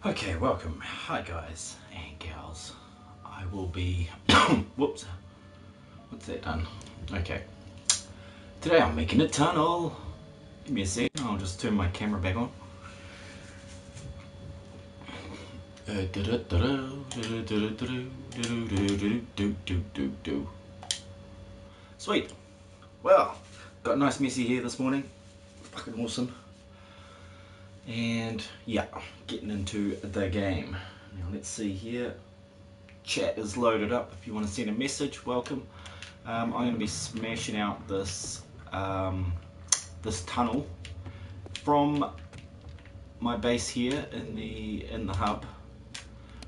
Okay, welcome. Hi guys and gals. I will be whoops, what's that done? Okay, today I'm making a tunnel. Give me a second, I'll just turn my camera back on. Sweet. Well, got nice messy hair this morning. Fucking awesome. And yeah, getting into the game. Now let's see here. Chat is loaded up. If you want to send a message, welcome. I'm going to be smashing out this this tunnel from my base here in the hub,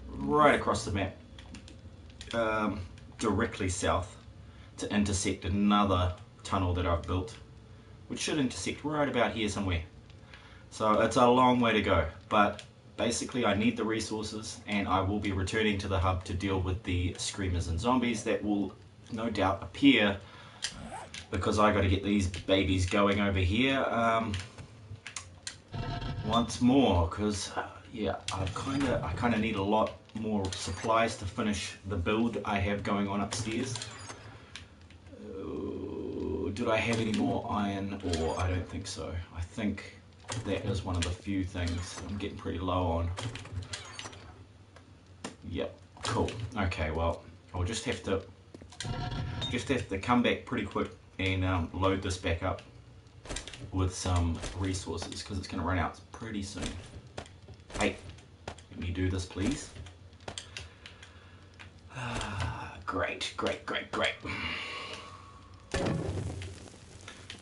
right across the map, directly south, to intersect another tunnel that I've built, which should intersect right about here somewhere. So it's a long way to go, but basically I need the resources, and I will be returning to the hub to deal with the screamers and zombies that will no doubt appear, because I got to get these babies going over here once more, because yeah, I kind of need a lot more supplies to finish the build I have going on upstairs. Did I have any more iron? Or I don't think so. I think that is one of the few things I'm getting pretty low on. Yep, cool. Okay, well, I'll just have to come back pretty quick and load this back up with some resources, because it's going to run out pretty soon. Hey, let me do this, please. Great.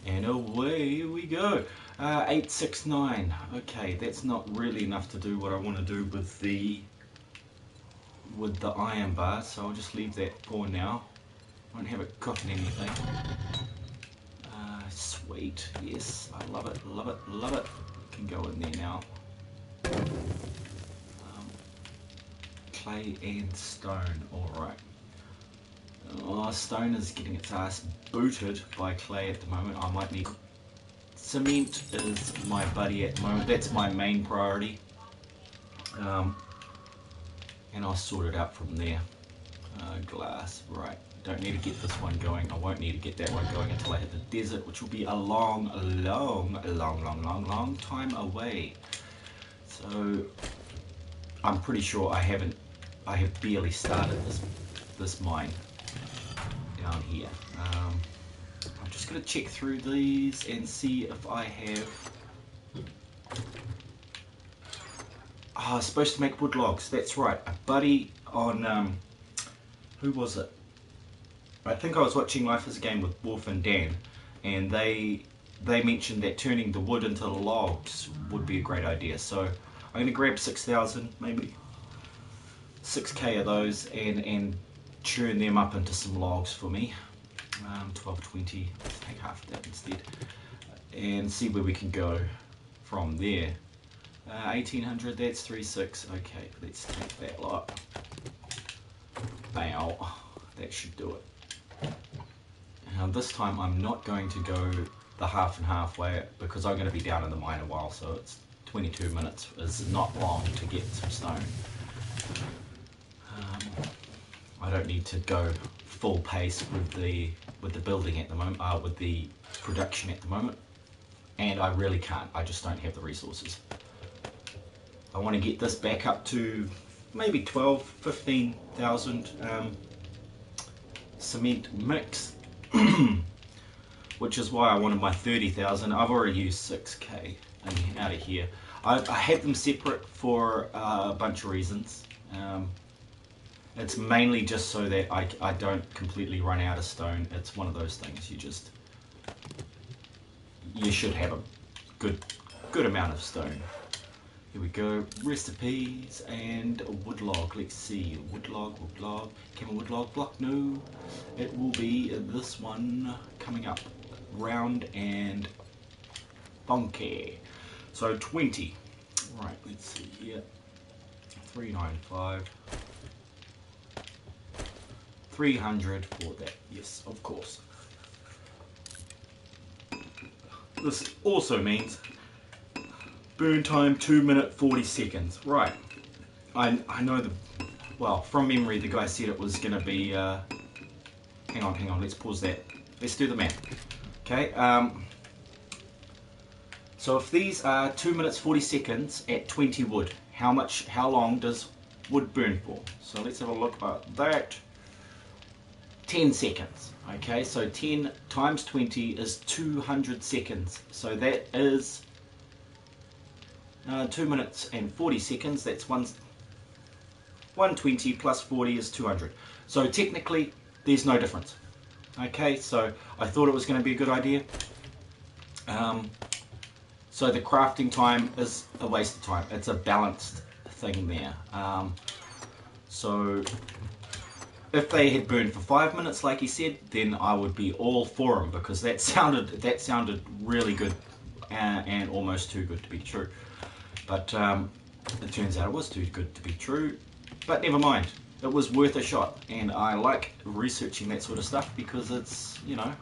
And away we go. 869. Okay, that's not really enough to do what I want to do with the iron bar, so I'll just leave that for now. Won't have it cooking anything. Sweet, yes, I love it. Can go in there now. Clay and stone, alright. Oh, stone is getting its ass booted by clay at the moment. I might need... Cement is my buddy at the moment. That's my main priority. And I'll sort it out from there. Glass, right. Don't need to get this one going. I won't need to get that one going until I hit the desert, which will be a long time away. So I'm pretty sure I have barely started this mine down here. I'm just going to check through these and see if I have... I was supposed to make wood logs, that's right. A buddy on... who was it? I think I was watching Life as a Game with Wolf and Dan, and they mentioned that turning the wood into logs would be a great idea. So I'm going to grab 6,000, maybe 6k of those, and churn them up into some logs for me. 1220, let's take half of that instead, and see where we can go from there. 1800, that's 3.6. Okay, let's take that lot. Bow, that should do it. Now this time I'm not going to go the half and half way, because I'm going to be down in the mine a while, so it's 22 minutes is not long to get some stone. I don't need to go full pace with the building at the moment, with the production at the moment, and I really can't. I just don't have the resources. I want to get this back up to maybe 15,000 cement mix, which is why I wanted my 30,000. I've already used 6k out of here. I had them separate for a bunch of reasons. It's mainly just so that I don't completely run out of stone. It's one of those things, you should have a good amount of stone. Here we go, recipes and a wood log. Let's see, wood log. Can a wood log block? No, it will be this one coming up. Round and funky. So 20. Right, let's see here. 395. 300 for that. Yes, of course. This also means Burn time 2 minute 40 seconds. Right. I know well, from memory the guy said it was going to be, hang on, let's pause that. Let's do the math. Okay, so if these are 2 minutes 40 seconds at 20 wood, how long does wood burn for? So let's have a look at that. 10 seconds. Okay, so 10 times 20 is 200 seconds. So that is 2 minutes and 40 seconds. That's 120 plus 40 is 200. So technically there's no difference. Okay, so I thought it was going to be a good idea. So the crafting time is a waste of time. It's a balanced thing there. So if they had burned for 5 minutes, like he said, then I would be all for them, because that sounded really good and almost too good to be true. But it turns out it was too good to be true. But never mind. It was worth a shot, and I like researching that sort of stuff because it's, you know,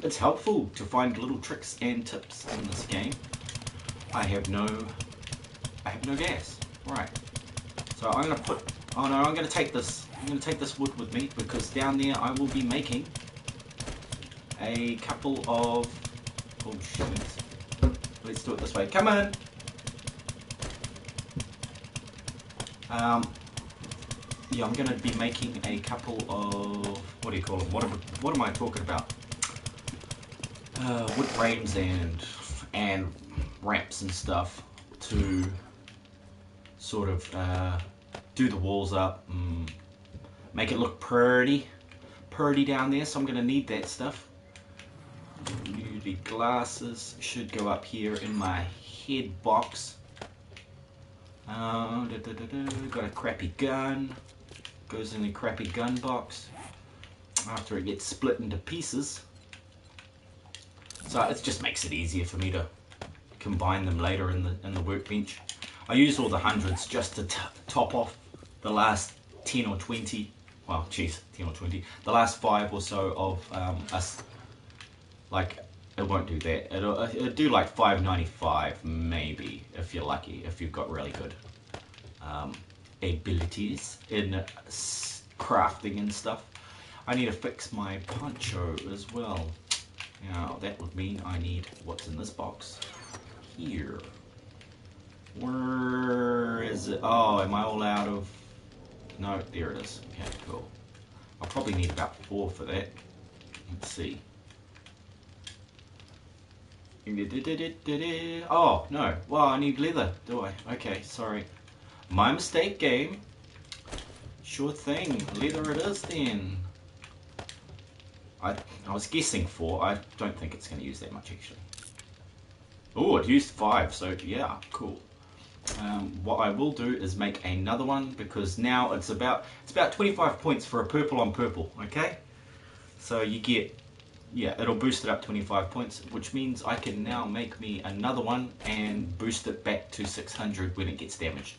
it's helpful to find little tricks and tips in this game. I have no gas. Right. So I'm gonna take this wood with me, because down there I will be making a couple of, oh shit. Let's do it this way. Come on. Yeah, I'm going to be making a couple of, what do you call them? What am I talking about? Wood frames and ramps and stuff to sort of do the walls up, make it look pretty down there. So I'm going to need that stuff. The glasses should go up here in my head box. Got a crappy gun. Goes in the crappy gun box after it gets split into pieces. So it just makes it easier for me to combine them later in the workbench. I use all the hundreds just to top off the last 10 or 20. Well, geez, 10 or 20. The last 5 or so of us. Like, it won't do that. It'll do like 595 maybe, if you're lucky, if you've got really good abilities in crafting and stuff. I need to fix my poncho as well. Now that would mean I need what's in this box here. Where is it? Oh, am I all out of? No, there it is. Okay, cool. I'll probably need about 4 for that. Let's see. Oh, no. Well, I need leather, do I? Okay, sorry. My mistake, game. Sure thing. Leather it is, then. I was guessing 4. I don't think it's going to use that much, actually. Oh, it used 5, so yeah, cool. What I will do is make another one, because now it's about 25 points for a purple on purple, okay? So you get... yeah, it'll boost it up 25 points, which means I can now make me another one and boost it back to 600 when it gets damaged.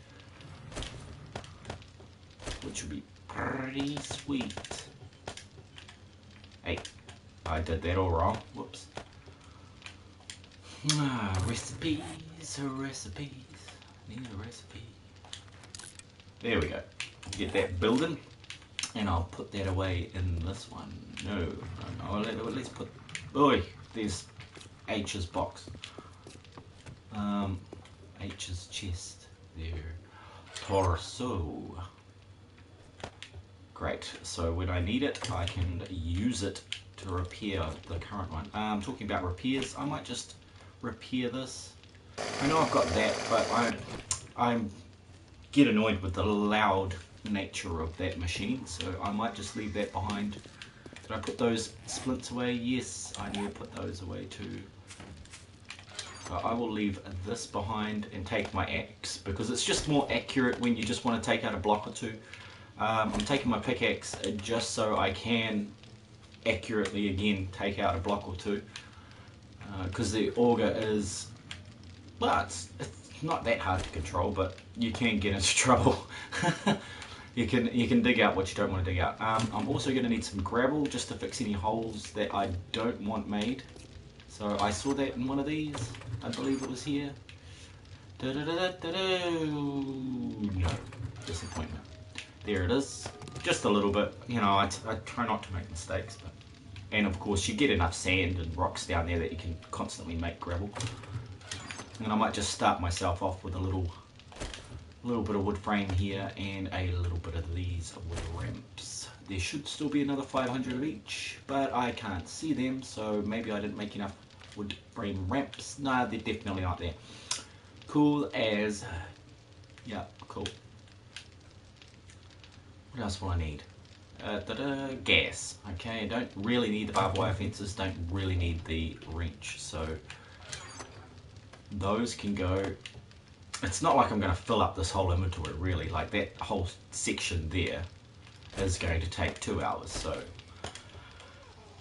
Which would be pretty sweet. Hey, I did that all wrong. Whoops. Recipes. Need a recipe. There we go. Get that building. And I'll put that away in this one. No. Let's put... oi, there's H's box. H's chest. There. Torso. Great. So when I need it, I can use it to repair the current one. Talking about repairs, I might just repair this. I know I've got that, but I get annoyed with the loud nature of that machine, so I might just leave that behind. Did I put those splints away? Yes, I need to put those away too. So I will leave this behind and take my axe, because it's just more accurate when you just want to take out a block or two. I'm taking my pickaxe just so I can accurately again take out a block or two, because the auger is, well, it's not that hard to control, but you can get into trouble. You can dig out what you don't want to dig out. I'm also going to need some gravel just to fix any holes that I don't want made. So I saw that in one of these. I believe it was here. No, disappointment. There it is. Just a little bit. You know, I try not to make mistakes, but and of course you get enough sand and rocks down there that you can constantly make gravel. And I might just start myself off with a little bit of wood frame here and a little bit of these wood ramps. There should still be another 500 of each, but I can't see them, so maybe I didn't make enough wood frame ramps. No, they're definitely not there. Cool as, yeah, cool. What else will I need? Gas. Okay, I don't really need the barbed wire fences, don't really need the wrench, so those can go. It's not like I'm going to fill up this whole inventory really, like that whole section there is going to take 2 hours, so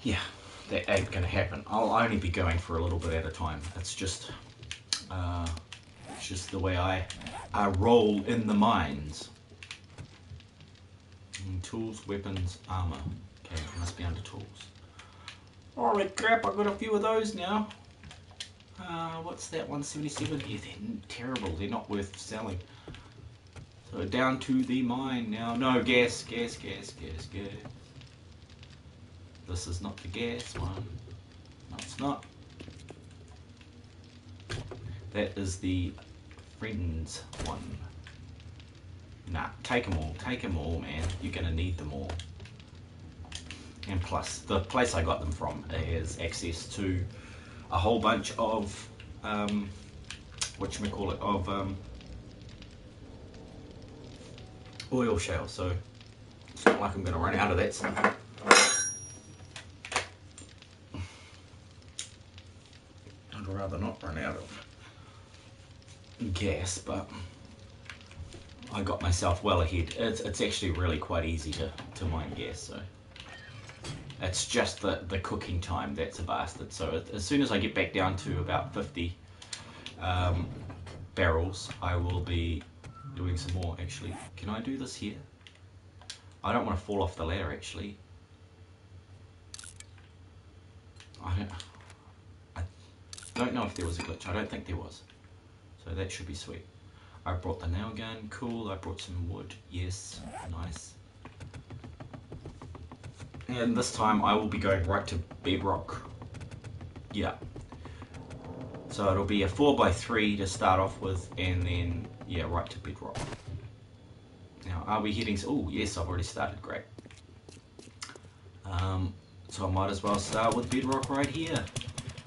yeah, that ain't going to happen. I'll only be going for a little bit at a time. It's just the way I roll in the mines. Tools, weapons, armor. Okay, it must be under tools. Holy crap, I've got a few of those now. What's that, 177? Yeah, they're terrible, they're not worth selling. So down to the mine now. No, gas. This is not the gas one. No, it's not. That is the friends one. Nah, take them all, man. You're gonna need them all. And plus, the place I got them from has access to a whole bunch of, oil shale, so it's not like I'm gonna run out of that stuff. I'd rather not run out of gas, but I got myself well ahead. It's actually really quite easy to mine gas, so it's just the cooking time that's a bastard. So as soon as I get back down to about 50 barrels, I will be doing some more. Actually, can I do this here? I don't want to fall off the ladder, actually. I don't know if there was a glitch. I don't think there was, so that should be sweet. I brought the nail gun, cool. I brought some wood, yes, nice. And this time I will be going right to bedrock. Yeah. So it'll be a 4x3 to start off with, and then, yeah, right to bedrock. Now, are we heading? Oh, yes, I've already started, great. So I might as well start with bedrock right here,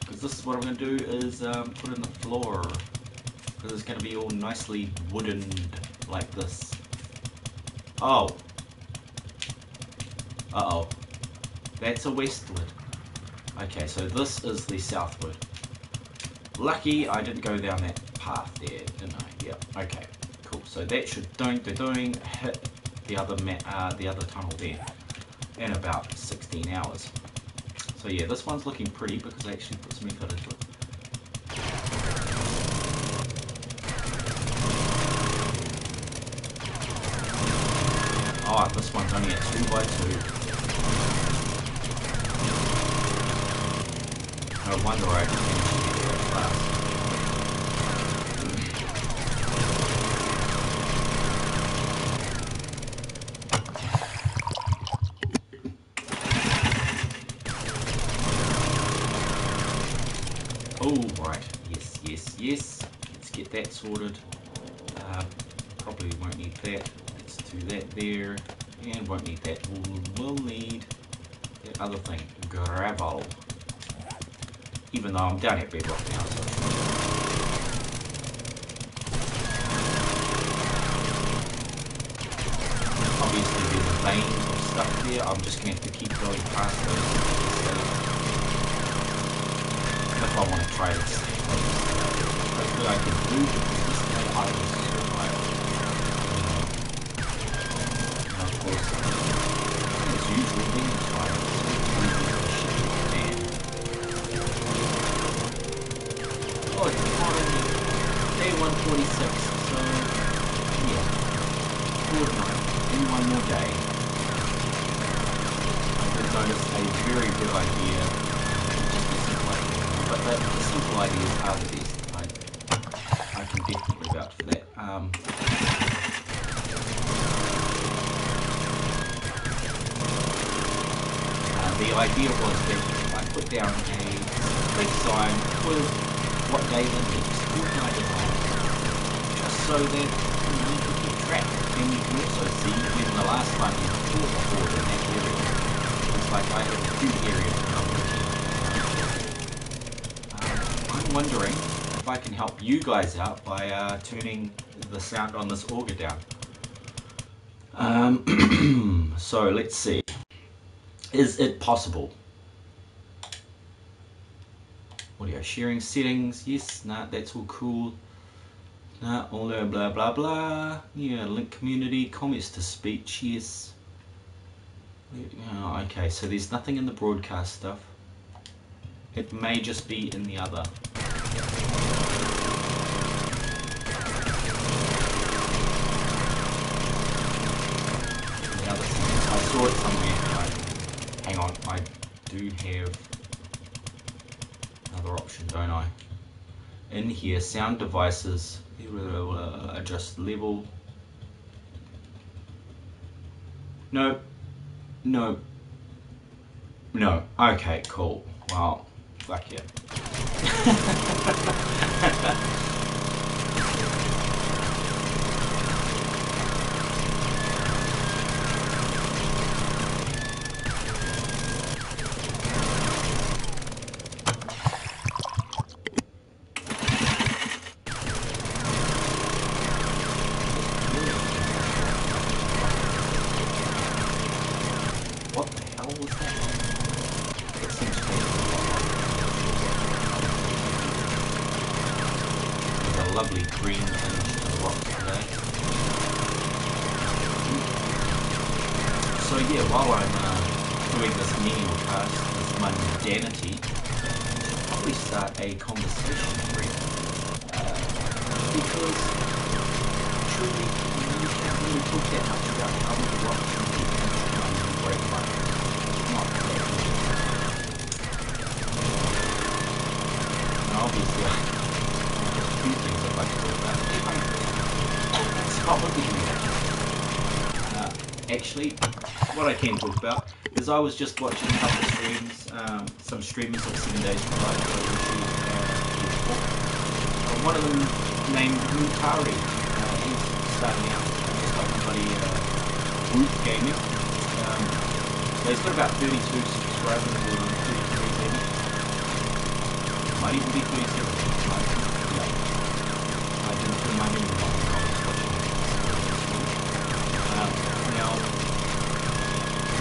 because this is what I'm going to do is put in the floor. Because it's going to be all nicely woodened like this. Oh. Uh-oh. That's a westward. Okay, so this is the southward. Lucky I didn't go down that path there, didn't I? Yep. Okay, cool. So that should hit the other tunnel there in about 16 hours. So yeah, this one's looking pretty because I actually put some effort into it. Oh, this one's only a 2x2. No wonder I managed to get there fast. Oh, right. Yes. Let's get that sorted. Probably won't need that. Let's do that there. And won't need that. We'll need that other thing. Gravel. Even though I'm down at bedrock now, so. Obviously there's a vein of stuff there. I'm just going to have to keep going past those. If I want to try this. Hopefully I can do because this day I was survive. And of course, as usual, being tired. Oh, it's already day 146, so yeah, fortnight, in one more day. I've noticed a very good idea, just a simple idea, but the simple ideas are the best. I can definitely The idea was that I put down a street sign with what day the next fortnight is on, just so that you can keep track. And you can also see when the last time you fought a horde in that area. It's like I have a few areas covered. I'm wondering if I can help you guys out by turning the sound on this auger down. So let's see. Is it possible? Audio sharing settings, yes, nah, that's all cool. Nah, all that blah blah blah. Yeah, link community, comments to speech, yes. Oh, okay, so there's nothing in the broadcast stuff. It may just be in the other. The other settings. I saw it somewhere. Hang on, I do have another option, don't I? In here, sound devices, adjust level. No, no, no. Okay, cool. Wow, fuck yeah. Lovely green tinge to the rocks today. So yeah, while I'm doing this menial task, this mundanity, I should probably start a conversation thread. Because truly, you can't really talk that much about how the rocks can be great fun. It's not that easy. And obviously, few things I'd like to talk about. Scott, what did you do? Actually, what I can talk about is I was just watching a couple of streams, some streamers of 7 Days to Die. One of them named Mutari. He's starting out just like my buddy Root Gaming. He's got about 32 subscribers, or 33 maybe. Might even be 27.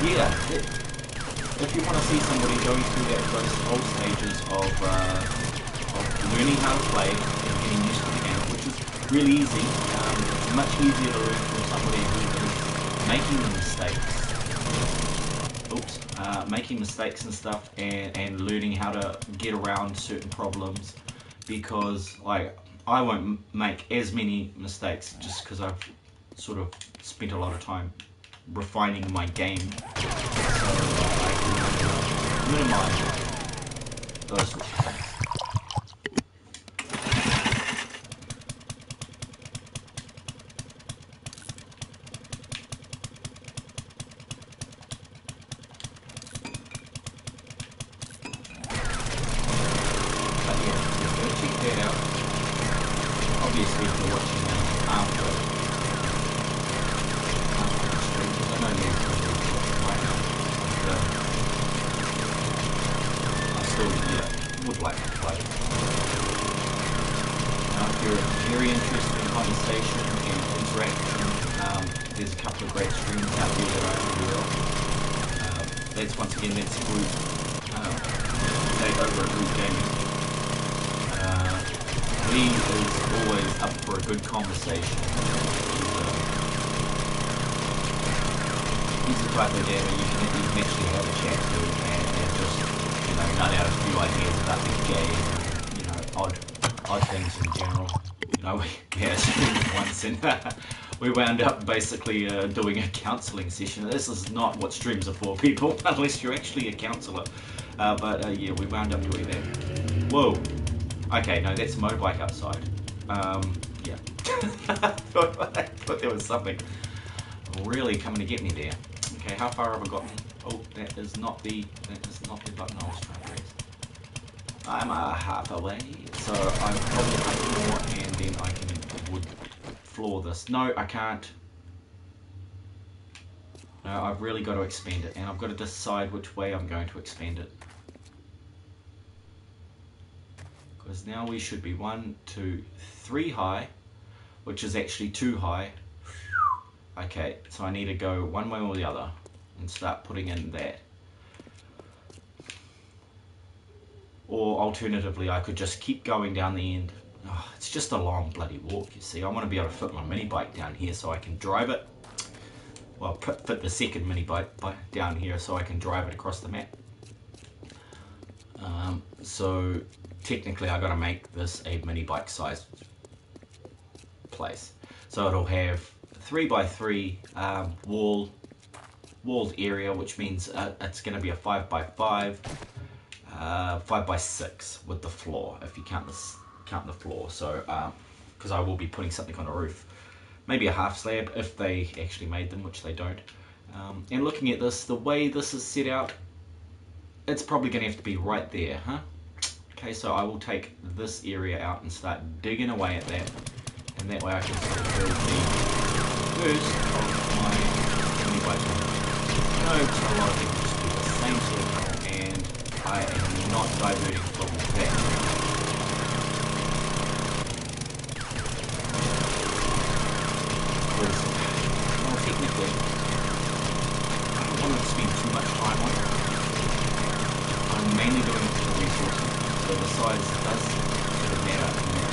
Yeah, if you want to see somebody going through those old stages of learning how to play and getting used to the game, which is really easy, it's much easier to learn from somebody who is making mistakes. Making mistakes and stuff, and learning how to get around certain problems, because like I won't make as many mistakes just because I've sort of spent a lot of time refining my game, so I can minimize those sorts of things. But yeah, go check that out. Obviously, if you're watching after would like to play. If you're very interested in conversation and interaction, there's a couple of great streamers out there that I really love. That's once again, that's Group, take over at Group Gaming. He is always up for a good conversation. He's the type of gamer you can actually have a chat to and just, nut out a few ideas about the game, odd things in general. We had a stream once and we wound up basically doing a counselling session. This is not what streams are for, people, unless you're actually a counsellor. But yeah, we wound up doing that. Whoa. Okay, no, that's a motorbike outside. Yeah. I thought there was something really coming to get me there. Okay, how far have I gotten? Oh, that is not the button I was trying to press. I'm half away, so I'm probably a couple more, and then I can wood floor this. No, I can't. No, I've really got to expand it, and I've got to decide which way I'm going to expand it. Because now we should be 1, 2, 3 high, which is actually 2 high. Okay, so I need to go one way or the other and start putting in that. Or alternatively, I could just keep going down the end. Oh, it's just a long bloody walk, you see. I want to be able to fit my mini bike down here so I can drive it. Well, fit the second mini bike down here so I can drive it across the map. So technically I got to make this a mini bike sized place. So it'll have 3x3 walled area, which means it's going to be a 5x5, 5x6 with the floor, if you count the floor. So because I will be putting something on the roof, maybe a half slab if they actually made them, which they don't. And looking at this, the way this is set out, it's probably going to have to be right there, huh? Okay, so I will take this area out and start digging away at that, and that way I can sort of build the first of my mini bike. I know a lot of people just do the same sort of thing, and I am not diverting from that. Because, well, technically, I don't want to spend too much time on it. I'm mainly doing it for resources, so the size does sort of matter in that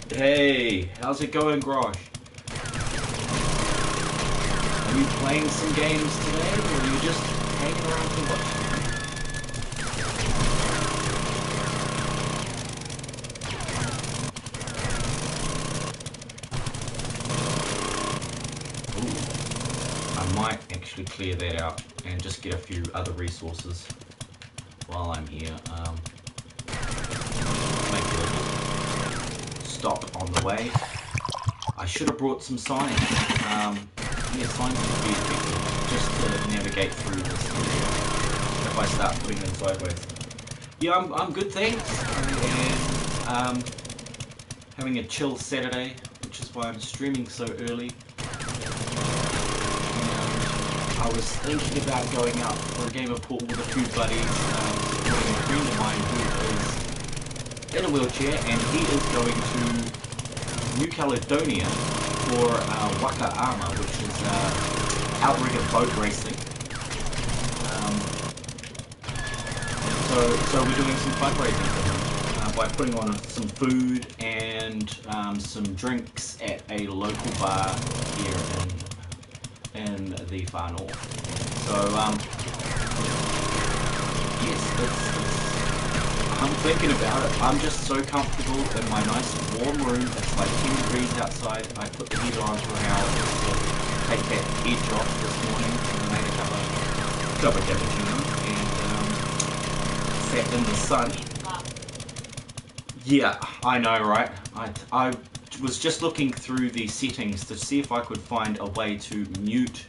respect. Hey, how's it going, Grosh? Are you playing some games today, or are you just hanging around to watch? Ooh, I might actually clear that out and just get a few other resources while I'm here. Make a little stop on the way. I should have brought some signs. Yeah, signs would be effective just to navigate through this area if I start putting them sideways. Yeah, I'm good, thanks. And having a chill Saturday, which is why I'm streaming so early. I was thinking about going out for a game of pool with a few buddies, supporting a friend of mine who is in a wheelchair, and he is going to New Caledonia for Waka Ama, which is outrigger boat racing. So we're doing some fundraising for him by putting on some food and some drinks at a local bar here in the far north. So yes, I'm thinking about it. I'm just so comfortable in my nice warm room. It's like 10 degrees outside. I put the heater on for an hour just to take that edge off this morning, and made a cup of cappuccino and sat in the sun. Yeah, I know, right? I was just looking through the settings to see if I could find a way to mute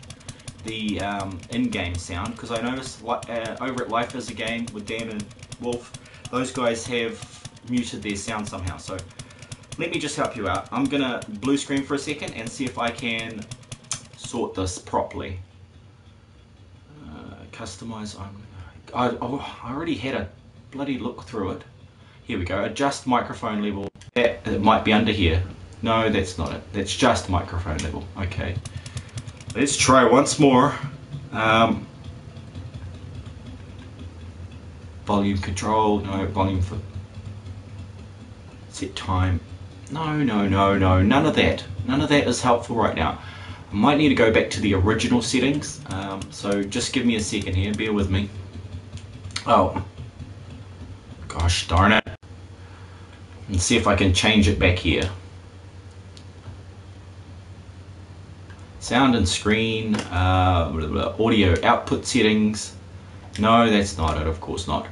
the in-game sound, because I noticed over at Life is a Game with Dan and Wolf, those guys have muted their sound somehow. So let me just help you out. I'm gonna blue screen for a second and see if I can sort this properly. Customize. I already had a bloody look through it. Here we go. Adjust microphone level. It might be under here. No, that's not it. That's just microphone level. Okay. Let's try once more. Volume control. No, volume for set time. No. None of that. None of that is helpful right now. I might need to go back to the original settings. So just give me a second here. Bear with me. Oh. Gosh darn it. And see if I can change it back here. Sound and screen, audio output settings. No, that's not it, of course not.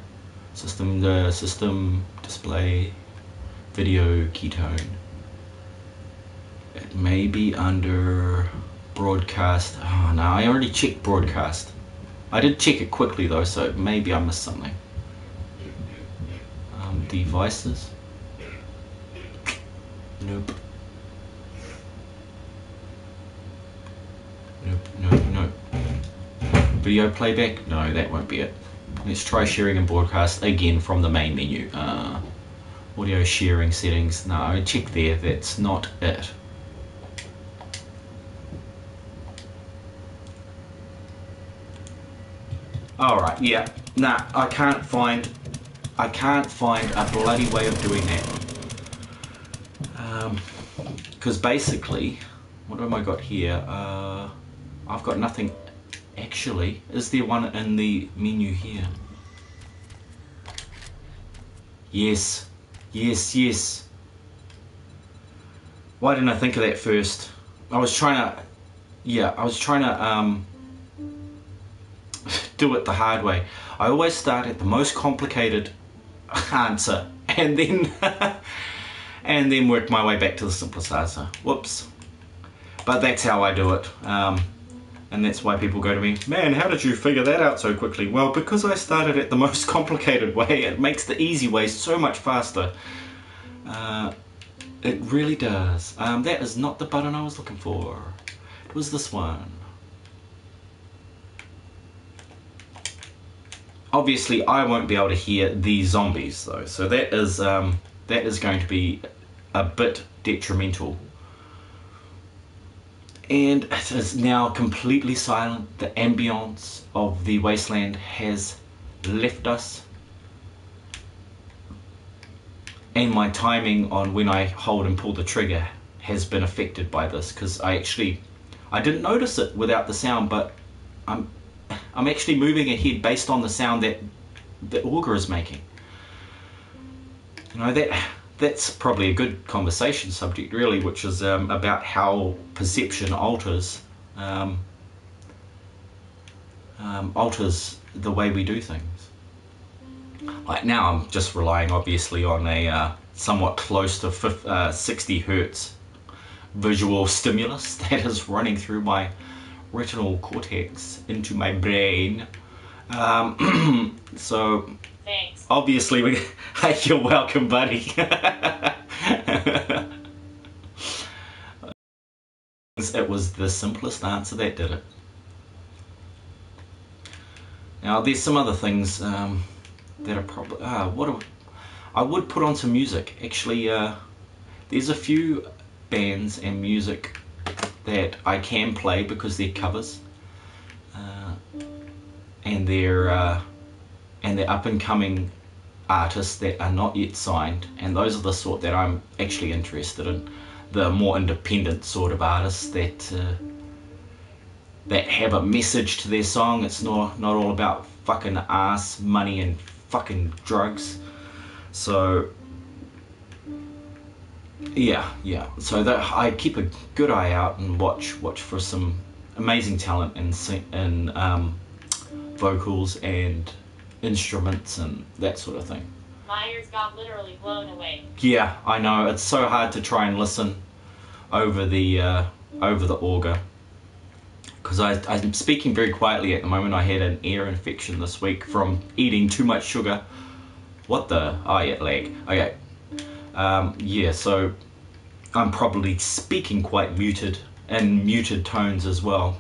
System display. video ketone. It may be under broadcast. Oh no, I already checked broadcast. I did check it quickly though, so maybe I missed something. Devices. Nope. Nope. Video playback? No, that won't be it. Let's try sharing and broadcast again from the main menu. Audio sharing settings. No, check there. That's not it. Alright, yeah. Nah, I can't find a bloody way of doing that. Because basically, what have I got here? I've got nothing. Actually, is there one in the menu here? Yes. Why didn't I think of that first? I was trying to do it the hard way. I always start at the most complicated answer and then and then work my way back to the simplest answer. Whoops. But that's how I do it. And that's why people go to me, man, how did you figure that out so quickly? Well, because I started at the most complicated way. It makes the easy way so much faster. It really does. That is not the button I was looking for. It was this one. Obviously, I won't be able to hear the zombies though, so that is going to be a bit detrimental. And it is now completely silent. The ambience of the wasteland has left us. And my timing on when I hold and pull the trigger has been affected by this, because I didn't notice it without the sound, but I'm actually moving ahead based on the sound that the auger is making. You know, that's probably a good conversation subject really, which is about how perception alters the way we do things. Like now I'm just relying obviously on a somewhat close to 60 hertz visual stimulus that is running through my retinal cortex into my brain. So thanks. Obviously hey, you're welcome, buddy. It was the simplest answer that did it. Now there's some other things that are probably I would put on some music. Actually, there's a few bands and music that I can play because they're covers, and they're up and coming artists that are not yet signed, and those are the sort that I'm actually interested in. The more independent sort of artists that have a message to their song. It's not all about fucking ass, money and fucking drugs. So yeah, so that I keep a good eye out and watch for some amazing talent in vocals and instruments and that sort of thing. My ears got literally blown away. Yeah, I know, it's so hard to try and listen over the auger, because I'm speaking very quietly at the moment. I had an ear infection this week from eating too much sugar. What the? Oh yeah, lag. Okay. Yeah, so I'm probably speaking quite muted and muted tones as well.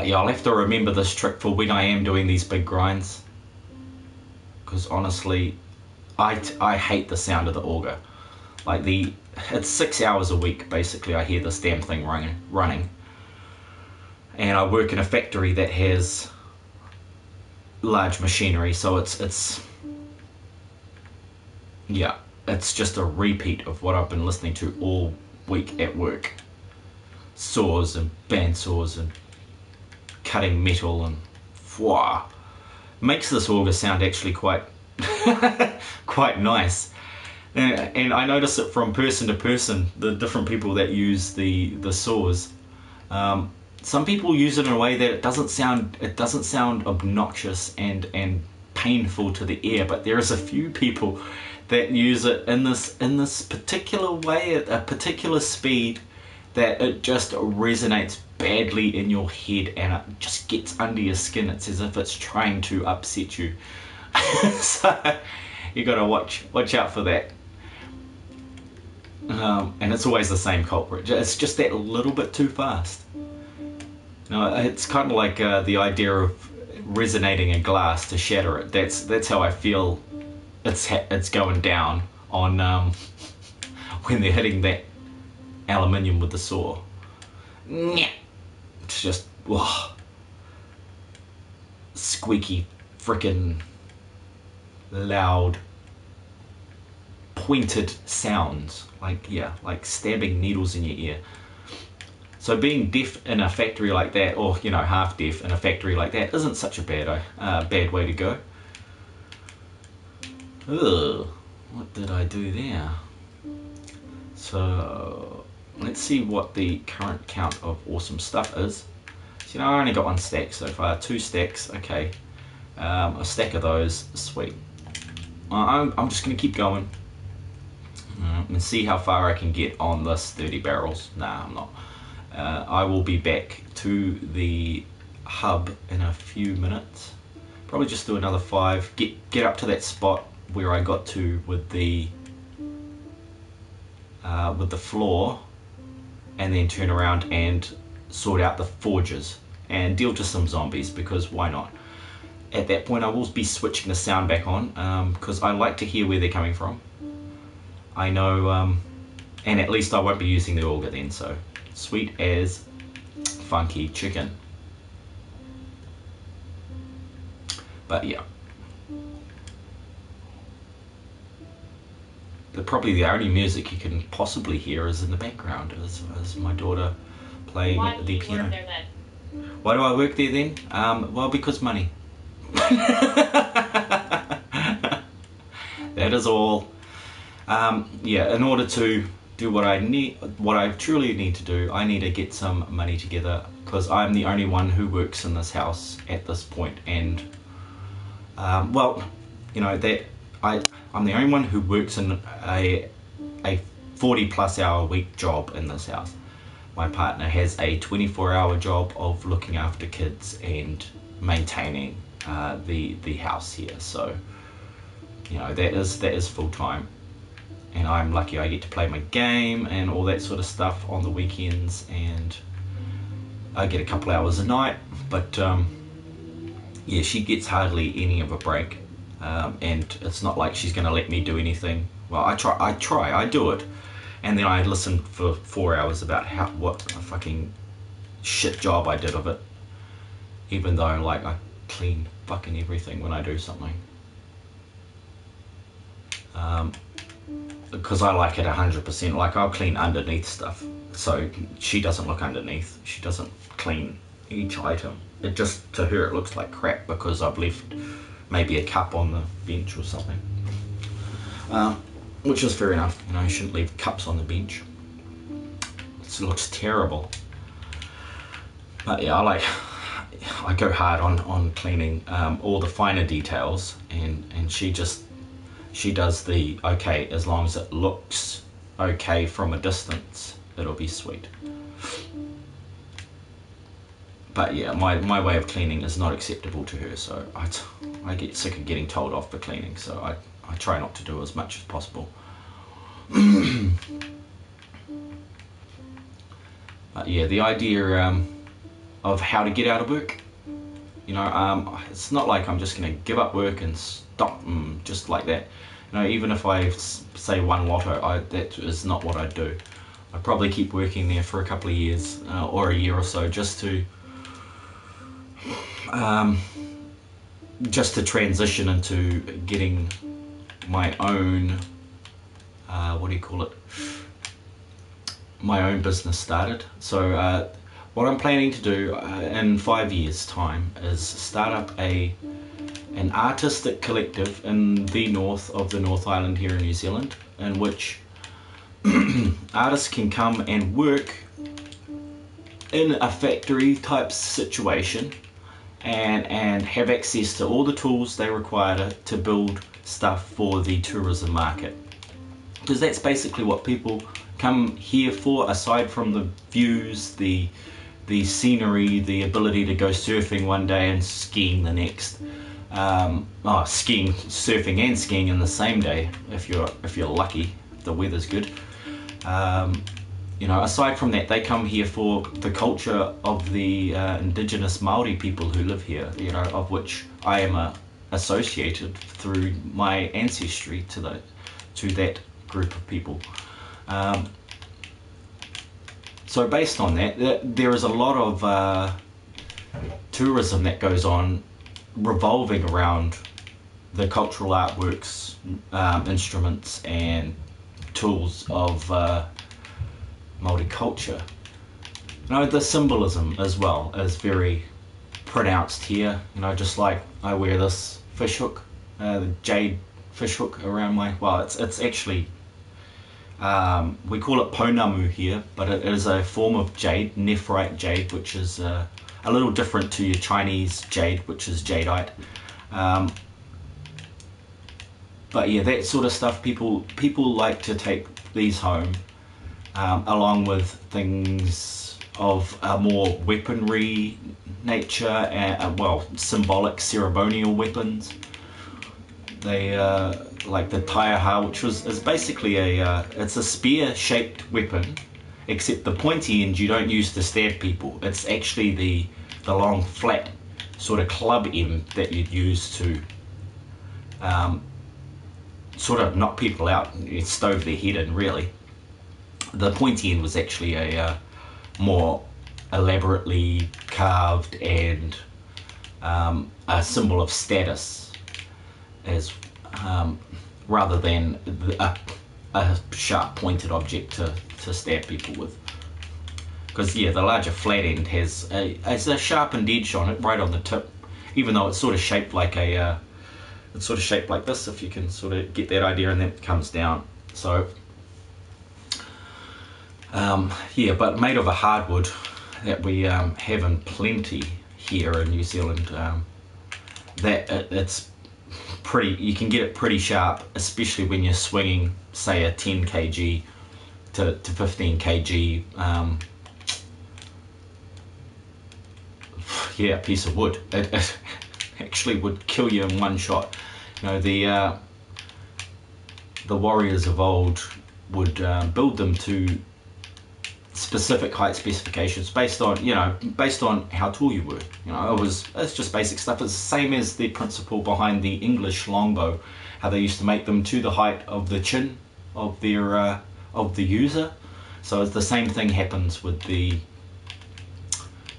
Yeah, I'll have to remember this trick for when I am doing these big grinds, because honestly I hate the sound of the auger. Like it's 6 hours a week basically I hear this damn thing running, and I work in a factory that has large machinery, so it's just a repeat of what I've been listening to all week at work. Saws and bandsaws and cutting metal, and makes this auger sound actually quite quite nice. And I notice it from person to person, the different people that use the saws. Some people use it in a way that it doesn't sound obnoxious and painful to the ear, but there is a few people that use it in this particular way at a particular speed that it just resonates badly in your head and it just gets under your skin. It's as if it's trying to upset you. So you got to watch out for that. And it's always the same culprit. It's just that little bit too fast. It's kind of like the idea of resonating a glass to shatter it. That's how I feel it's going down on when they're hitting that aluminium with the saw. It's just squeaky, frickin' loud, pointed sounds, like stabbing needles in your ear. So being deaf in a factory like that, or half deaf in a factory like that, isn't such a bad way to go. Ugh, what did I do there? So let's see what the current count of awesome stuff is. So I only got 1 stack so far, 2 stacks. Okay, a stack of those, sweet. I'm just gonna keep going and see how far I can get on this 30 barrels. Nah, I'm not. I will be back to the hub in a few minutes. Probably just do another 5. Get up to that spot where I got to with the floor, and then turn around and sort out the forges and deal to some zombies, because why not? At that point I will be switching the sound back on, because I like to hear where they're coming from. I know, and at least I won't be using the auger then, so sweet as funky chicken. But yeah, probably the only music you can possibly hear is in the background, is my daughter playing the piano. Why do you work there then? Why do I work there then? Well, because money. That is all. Yeah, in order to do what I truly need to do, I need to get some money together, because I'm the only one who works in this house at this point, and well, that I'm the only one who works in a 40+ hour week job in this house. My partner has a 24-hour job of looking after kids and maintaining the house here, so that is full time. And I'm lucky I get to play my game and all that sort of stuff on the weekends, and I get a couple hours a night, but yeah, she gets hardly any of a break, and it's not like she's going to let me do anything. Well, I do it, and then I listen for 4 hours about what a fucking shit job I did of it, even though I clean fucking everything when I do something. Because I like it 100%. I'll clean underneath stuff, so she doesn't look underneath. She doesn't clean each item. It just, to her, it looks like crap because I've left maybe a cup on the bench or something. Which is fair enough. You shouldn't leave cups on the bench. It looks terrible. But yeah, I go hard on cleaning all the finer details, and she does the okay, as long as it looks okay from a distance, it'll be sweet. But yeah, my way of cleaning is not acceptable to her, so I get sick of getting told off for cleaning, so I try not to do as much as possible. But yeah, the idea of how to get out of work, it's not like I'm just going to give up work and stop just like that. Even if I say one lotto, that is not what I do. I probably keep working there for a couple of years or a year or so, just to transition into getting my own my own business started. So what I'm planning to do in 5 years time is start up an artistic collective in the north of the North Island here in New Zealand, in which artists can come and work in a factory type situation, and have access to all the tools they require to build stuff for the tourism market. Because that's basically what people come here for, aside from the views, the scenery, the ability to go surfing one day and skiing the next. Surfing and skiing in the same day if you're lucky, if the weather's good. Aside from that, they come here for the culture of the indigenous Māori people who live here, of which I am associated through my ancestry to that group of people. So based on that, there is a lot of tourism that goes on revolving around the cultural artworks, instruments and tools of Māori culture. The symbolism as well is very pronounced here. Just like I wear this fish hook, the jade fish hook around it's actually, we call it pounamu here, but it is a form of jade, nephrite jade, which is a little different to your Chinese jade, which is jadeite. But yeah, that sort of stuff, people like to take these home, along with things of a more weaponry nature, and symbolic ceremonial weapons. They like the taiaha, which is basically it's a spear-shaped weapon, except the pointy end you don't use to stab people. It's actually the long flat sort of club end that you'd use to sort of knock people out and stove their head in, really. The pointy end was actually a more elaborately carved and a symbol of status, as rather than a sharp pointed object to stab people with. Because the larger flat end has a sharpened edge on it right on the tip, even though it's sort of shaped like it's sort of shaped like this, if you can sort of get that idea, and then it comes down. So but made of a hardwood that we have in plenty here in New Zealand. It's pretty, you can get it pretty sharp, especially when you're swinging, say, a 10 kg to 15 kg piece of wood. It actually would kill you in one shot. The warriors of old would build them to specific height specifications based on how tall you were. It's just basic stuff. It's the same as the principle behind the English longbow, how they used to make them to the height of the chin of their of the user. So it's the same thing happens with the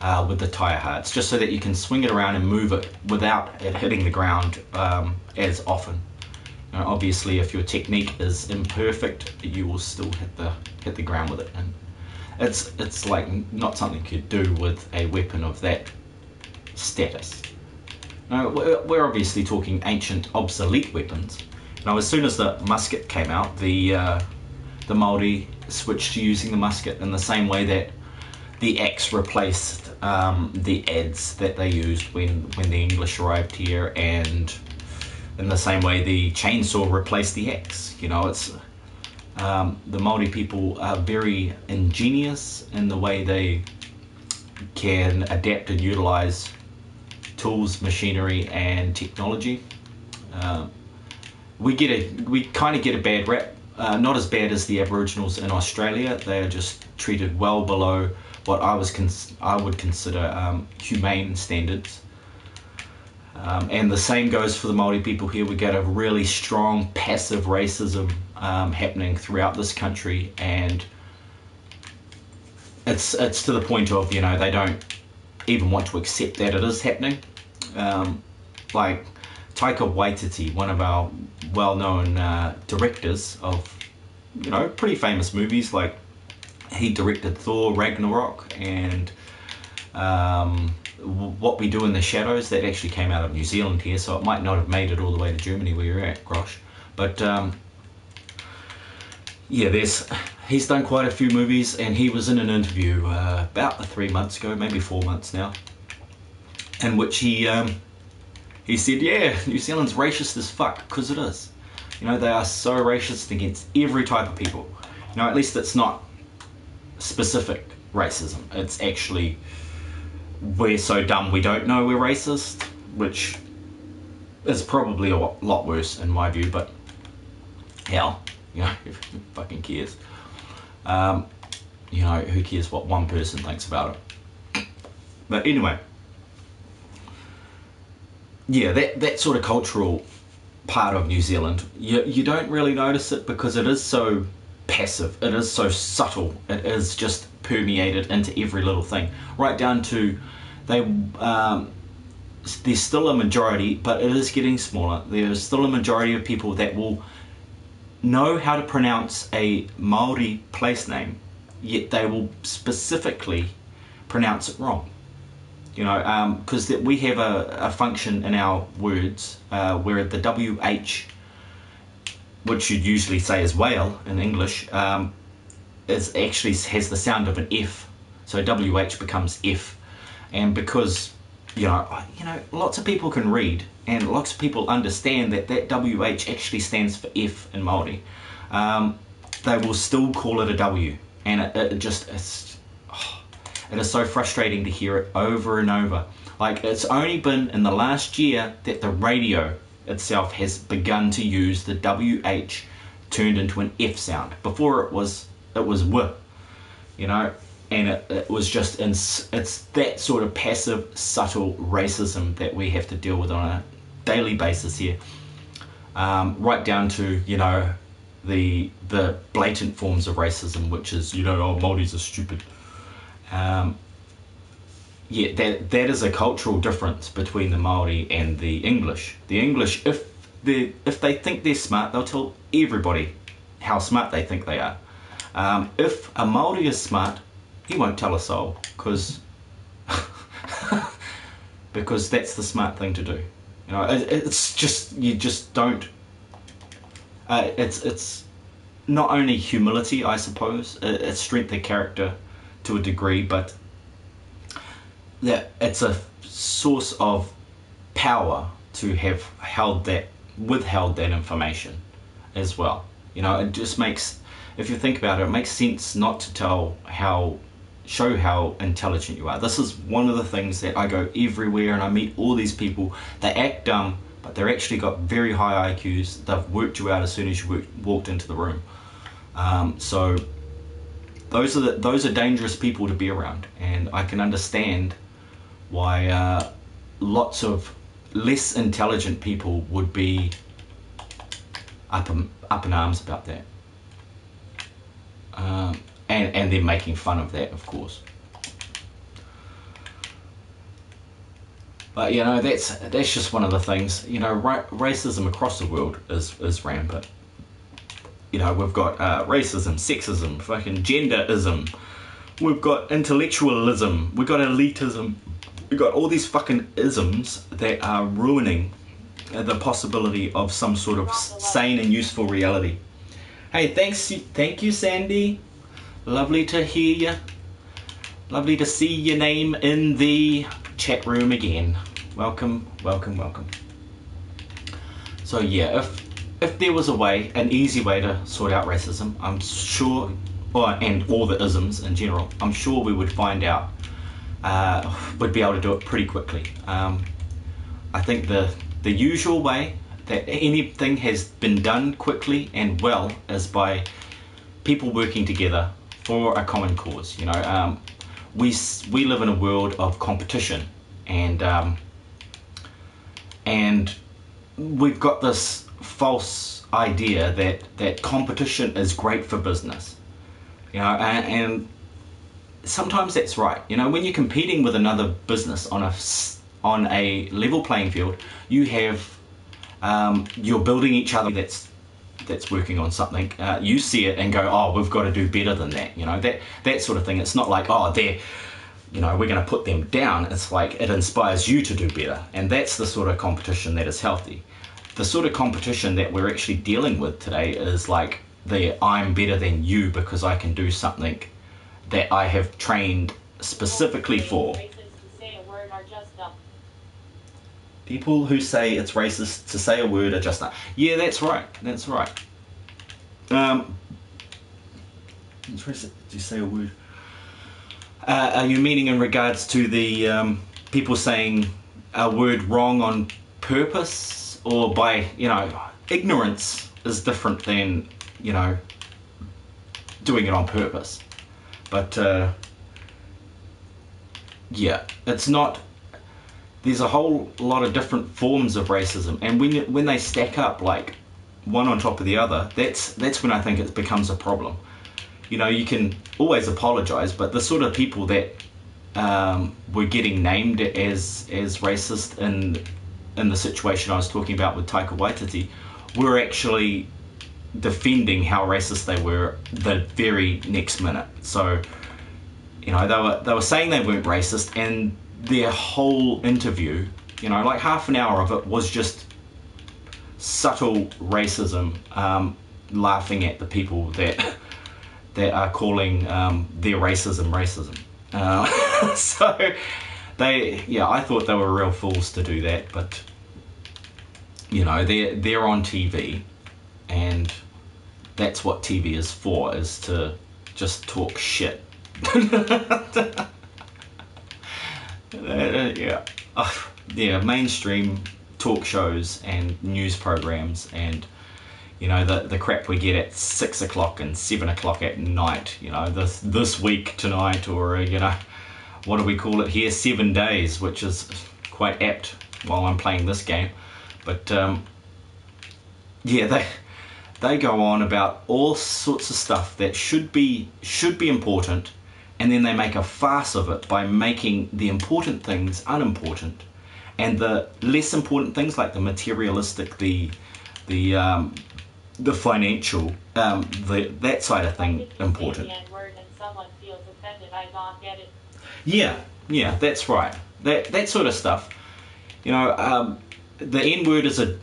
taiaha. It's just so that you can swing it around and move it without it hitting the ground as often. Obviously, if your technique is imperfect, you will still hit the ground with it, and it's like not something you could do with a weapon of that status. Now, we're obviously talking ancient, obsolete weapons. Now, as soon as the musket came out, the Māori switched to using the musket in the same way that the axe replaced the adze that they used when the English arrived here, and in the same way the chainsaw replaced the axe. It's the Māori people are very ingenious in the way they can adapt and utilize tools, machinery and technology. We kind of get a bad rap, not as bad as the Aboriginals in Australia. They are just treated well below what I would consider humane standards. And the same goes for the Māori people here. We get a really strong passive racism happening throughout this country, and it's to the point of, they don't even want to accept that it is happening. Like Taika Waititi, one of our well-known directors of pretty famous movies, like he directed Thor Ragnarok and What We Do in the Shadows, that actually came out of New Zealand here, so it might not have made it all the way to Germany where you're at, Grosh. But he's done quite a few movies, and he was in an interview about 3 months ago, maybe 4 months now, in which he said, yeah, New Zealand's racist as fuck, because it is. You know, they are so racist against every type of people. You know, at least it's not specific racism. It's actually, we're so dumb we don't know we're racist, which is probably a lot worse in my view, but hell, you know, who fucking cares? You know, who cares what one person thinks about it? But anyway, yeah, that sort of cultural part of New Zealand, you don't really notice it because it is so passive, it is so subtle, it is just permeated into every little thing, right down to there's still a majority, but it is getting smaller. There's still a majority of people that will know how to pronounce a Māori place name, yet they will specifically pronounce it wrong. You know, because we have a function in our words where the WH, which you'd usually say is whale in English, is actually has the sound of an F. So WH becomes F. And because, you know, lots of people can read and lots of people understand that WH actually stands for F in Māori, they will still call it a W. And it is so frustrating to hear it over and over. Like, it's only been in the last year that the radio itself has begun to use the WH turned into an F sound. Before it was W, you know, and it was just, it's that sort of passive, subtle racism that we have to deal with on a daily basis here, right down to, you know, the blatant forms of racism, which is, you know, oh, Māoris are stupid. Yeah, that is a cultural difference between the Māori and the English. The English, if they think they're smart, they'll tell everybody how smart they think they are. If a Māori is smart, he won't tell a soul, because that's the smart thing to do. You know, it's just, you just don't. It's not only humility, I suppose. It's strength of character to a degree, but that it's a source of power to have withheld that information as well. You know, it just makes, if you think about it, it makes sense not to show how intelligent you are. This is one of the things that I go everywhere and I meet all these people. They act dumb, but they're actually got very high IQs. They've worked you out as soon as you walked into the room. So those are dangerous people to be around, and I can understand why lots of less intelligent people would be up in arms about that, and they're making fun of that, of course. But you know, that's just one of the things. You know, racism across the world is rampant. You know, we've got racism, sexism, fucking genderism. We've got intellectualism. We've got elitism. We've got all these fucking isms that are ruining the possibility of some sort of sane and useful reality. Hey, thank you, Sandy. Lovely to hear you. Lovely to see your name in the chat room again. Welcome, welcome, welcome. So yeah, if there was an easy way to sort out racism, I'm sure, and all the isms in general, I'm sure we would find out, would be able to do it pretty quickly. I think the usual way that anything has been done quickly and well is by people working together for a common cause. You know, we live in a world of competition, and we've got this false idea that competition is great for business. You know, and sometimes that's right. You know, when you're competing with another business on a level playing field, you have you're building each other that's working on something. You see it and go, oh, we've got to do better than that. You know, that sort of thing. It's not like, oh, you know, we're going to put them down. It's like it inspires you to do better, and that's the sort of competition that is healthy. The sort of competition that we're actually dealing with today is like I'm better than you because I can do something that I have trained specifically for. People who say it's racist to say a word are just not. Yeah, that's right. That's right. It's racist to say a word. Are you meaning in regards to the people saying a word wrong on purpose, or by, you know, ignorance is different than, you know, doing it on purpose. But yeah, it's not. There's a whole lot of different forms of racism, and when they stack up like one on top of the other, that's when I think it becomes a problem. You know, you can always apologize, but the sort of people that were getting named as racist in the situation I was talking about with Taika Waititi were actually defending how racist they were the very next minute. So, you know, they were saying they weren't racist, and their whole interview, you know, like half an hour of it was just subtle racism, laughing at the people that are calling their racism. So I thought they were real fools to do that, but you know, they're on TV, and that's what TV is for, is to just talk shit. Mainstream talk shows and news programs, and you know, the crap we get at 6 o'clock and 7 o'clock at night, you know, this week tonight, or you know, what do we call it here, 7 days, which is quite apt while I'm playing this game. But yeah, they go on about all sorts of stuff that should be important, and then they make a farce of it by making the important things unimportant, and the less important things, like the materialistic, the financial, that side of thing, important. Word and someone feels offended, I don't get it. Yeah, that's right. That sort of stuff. You know, the N-word is a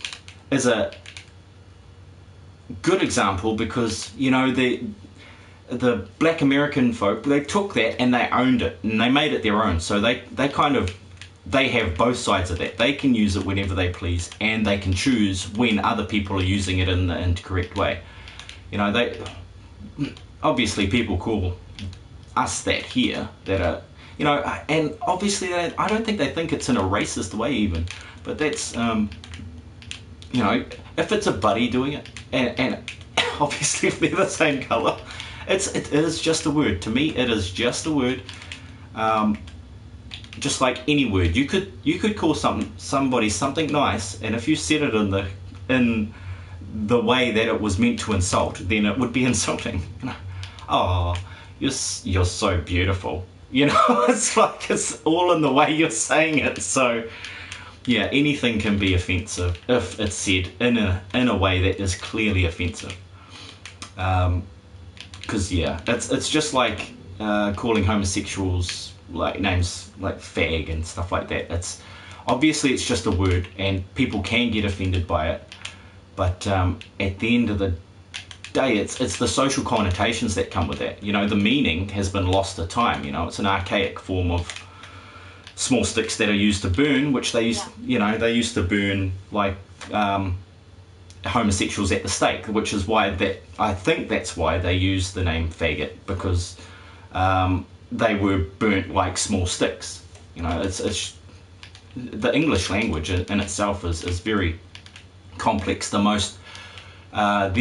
good example, because you know, the black American folk, they took that and they owned it and they made it their own. So they have both sides of that. They can use it whenever they please, and they can choose when other people are using it in the incorrect way. You know, obviously people call us that here, that are, you know, and obviously I don't think they think it's in a racist way even, but that's, you know, if it's a buddy doing it, and obviously if they're the same colour, it is just a word. To me, it is just a word. Just like any word, you could call somebody something nice, and if you said it in the way that it was meant to insult, then it would be insulting. Oh, you're so beautiful. You know, it's like it's all in the way you're saying it. So yeah, anything can be offensive if it's said in a way that is clearly offensive. Because yeah, it's just like calling homosexuals like names like fag and stuff like that. It's just a word, and people can get offended by it, but at the end of the day, it's the social connotations that come with that. You know, the meaning has been lost to time. You know, it's an archaic form of small sticks that are used to burn, which they used to burn like homosexuals at the stake, which is why I think that's why they use the name faggot, because they were burnt like small sticks. You know, it's the English language in itself is very complex. How do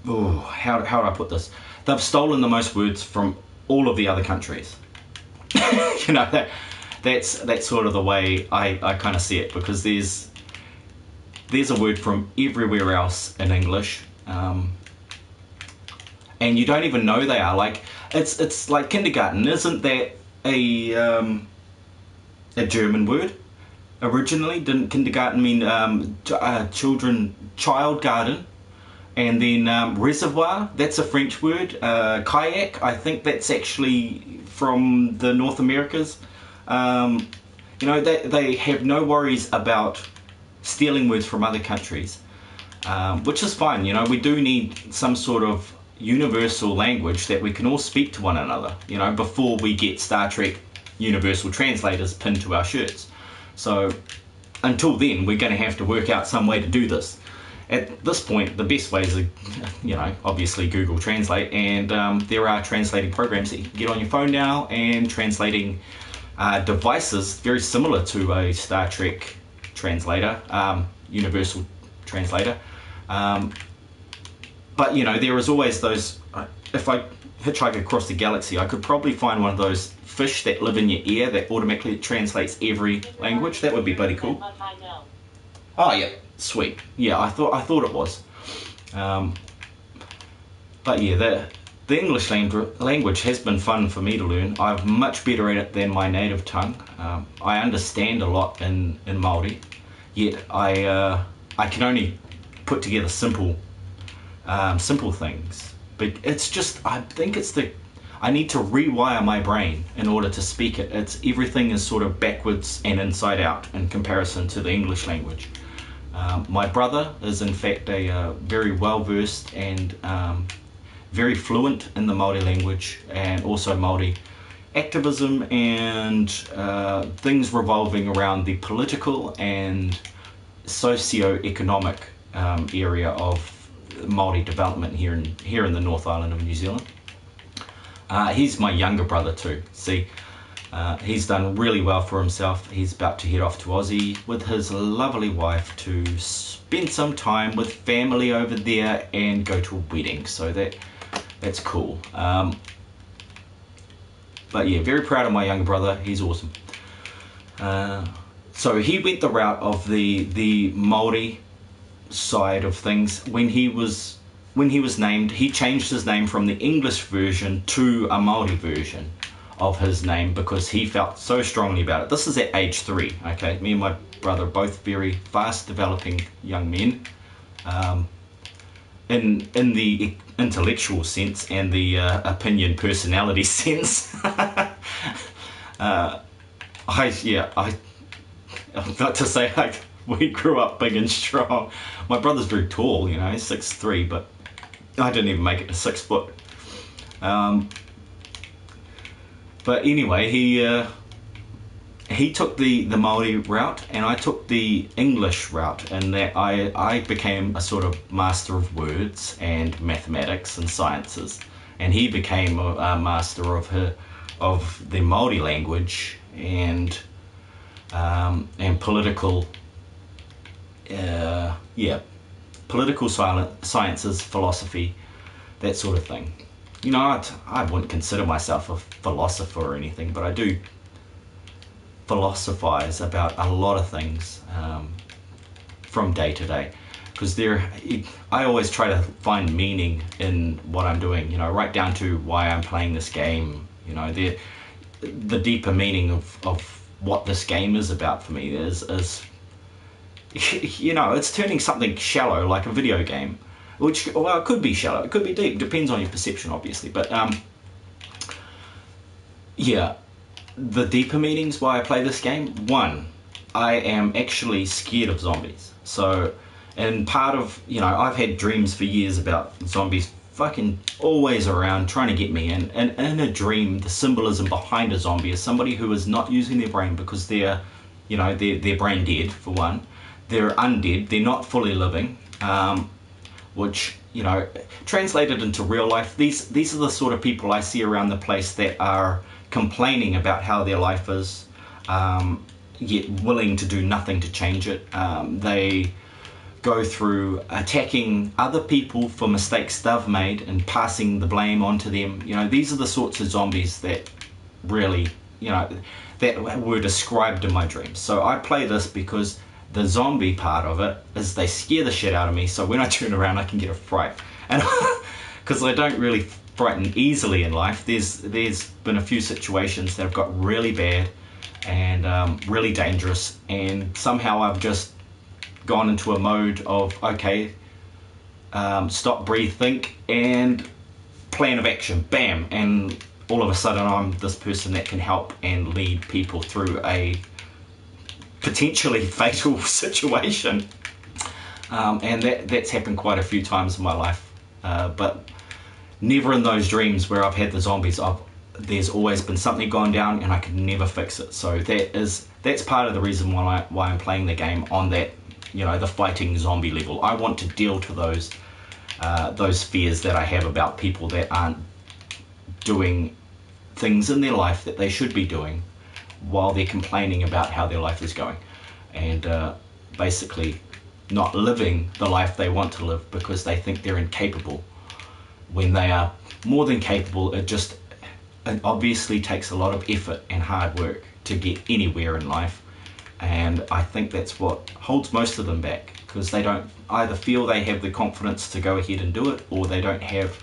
I put this? They've stolen the most words from all of the other countries. You know, that's sort of the way I kind of see it, because there's a word from everywhere else in English, and you don't even know they are. Like it's like kindergarten. Isn't that a German word originally? Didn't kindergarten mean child garden? And then reservoir, that's a French word. Kayak, I think that's actually from the North Americas. You know, they have no worries about stealing words from other countries, which is fine. You know, we do need some sort of universal language that we can all speak to one another, you know, before we get Star Trek universal translators pinned to our shirts. So until then, we're going to have to work out some way to do this. At this point, the best ways are, obviously Google Translate, and there are translating programs that you can get on your phone now, and translating devices very similar to a Star Trek translator, universal translator. But there is always those, if I hitchhike across the galaxy, I could probably find one of those fish that live in your ear that automatically translates every language. That would be bloody cool. Oh yeah, sweet. Yeah, I thought it was. But yeah, the English language has been fun for me to learn. I'm much better at it than my native tongue. I understand a lot in Māori, yet I can only put together simple things. But it's just, I think I need to rewire my brain in order to speak it. Everything is sort of backwards and inside out in comparison to the English language. My brother is in fact a very well-versed and very fluent in the Māori language, and also Māori activism and things revolving around the political and socio-economic area of Māori development here in the North Island of New Zealand. He's my younger brother too. See, he's done really well for himself. He's about to head off to Aussie with his lovely wife to spend some time with family over there and go to a wedding. So that's cool. But yeah, very proud of my younger brother. He's awesome. So he went the route of the Māori side of things. When he was named, he changed his name from the English version to a Māori version of his name because he felt so strongly about it. This is at age 3. Okay, me and my brother are both very fast developing young men, in the intellectual sense and the opinion personality sense. I'm about to say, we grew up big and strong. My brother's very tall, he's 6'3", but I didn't even make it to 6 foot. But anyway, he took the Māori route, and I took the English route, and that I became a sort of master of words and mathematics and sciences, and he became a master of the Māori language and political. Political sciences, philosophy, that sort of thing. I wouldn't consider myself a philosopher or anything, but I do philosophize about a lot of things from day to day, because I always try to find meaning in what I'm doing, right down to why I'm playing this game. The deeper meaning of what this game is about for me is it's turning something shallow like a video game, which, well, it could be shallow, it could be deep, depends on your perception, obviously, but the deeper meanings why I play this game. One, I am actually scared of zombies. So, and part of, I've had dreams for years about zombies fucking always around trying to get me, and in a dream, the symbolism behind a zombie is somebody who is not using their brain because they're brain dead, for one. They're undead, they're not fully living, which, translated into real life, these are the sort of people I see around the place that are complaining about how their life is, yet willing to do nothing to change it. They go through attacking other people for mistakes they've made and passing the blame onto them. These are the sorts of zombies that really, that were described in my dreams. So I play this because the zombie part of it is they scare the shit out of me, so when I turn around I can get a fright. And because I don't really frighten easily in life, there's been a few situations that have got really bad and really dangerous, and somehow I've just gone into a mode of, okay, stop, breathe, think, and plan of action, bam, and all of a sudden I'm this person that can help and lead people through a potentially fatal situation, and that's happened quite a few times in my life, but never in those dreams where I've had the zombies. there's always been something gone down and I could never fix it. So that's part of the reason why I'm playing the game on that, you know, the fighting zombie level. I want to deal to those fears that I have about people that aren't doing things in their life that they should be doing while they're complaining about how their life is going, and basically not living the life they want to live because they think they're incapable when they are more than capable. It obviously takes a lot of effort and hard work to get anywhere in life, and I think that's what holds most of them back, because they don't either feel they have the confidence to go ahead and do it, or they don't have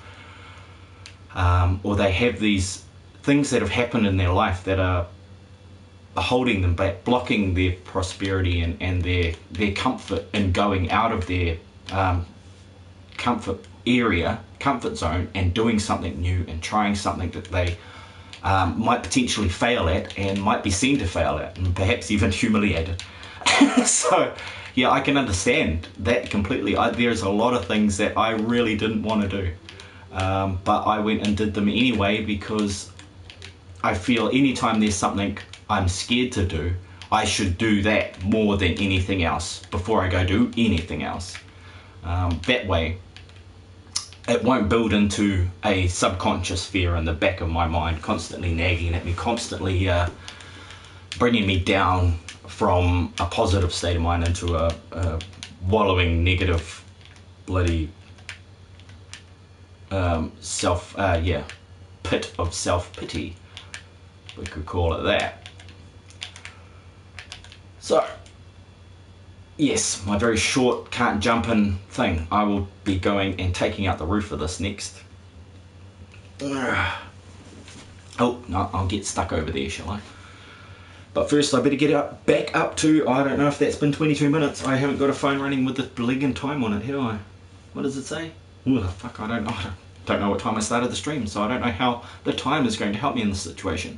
or they have these things that have happened in their life that are holding them back, blocking their prosperity and their comfort in going out of their comfort zone and doing something new and trying something that they might potentially fail at and might be seen to fail at, and perhaps even humiliated. So yeah, I can understand that completely. There's a lot of things that I really didn't want to do, but I went and did them anyway, because I feel anytime there's something I'm scared to do, I should do that more than anything else before I go do anything else. That way it won't build into a subconscious fear in the back of my mind, constantly nagging at me, constantly bringing me down from a positive state of mind into a wallowing negative bloody pit of self-pity, we could call it that. So yes, my very short can't jump in thing. I will be going and taking out the roof of this next. Oh no, I'll get stuck over there, shall I? But first I better get back up to, I don't know if that's been 22 minutes. I haven't got a phone running with the bligging time on it, have I? What does it say? Oh fuck, I don't know. I don't know what time I started the stream, so I don't know how the time is going to help me in this situation.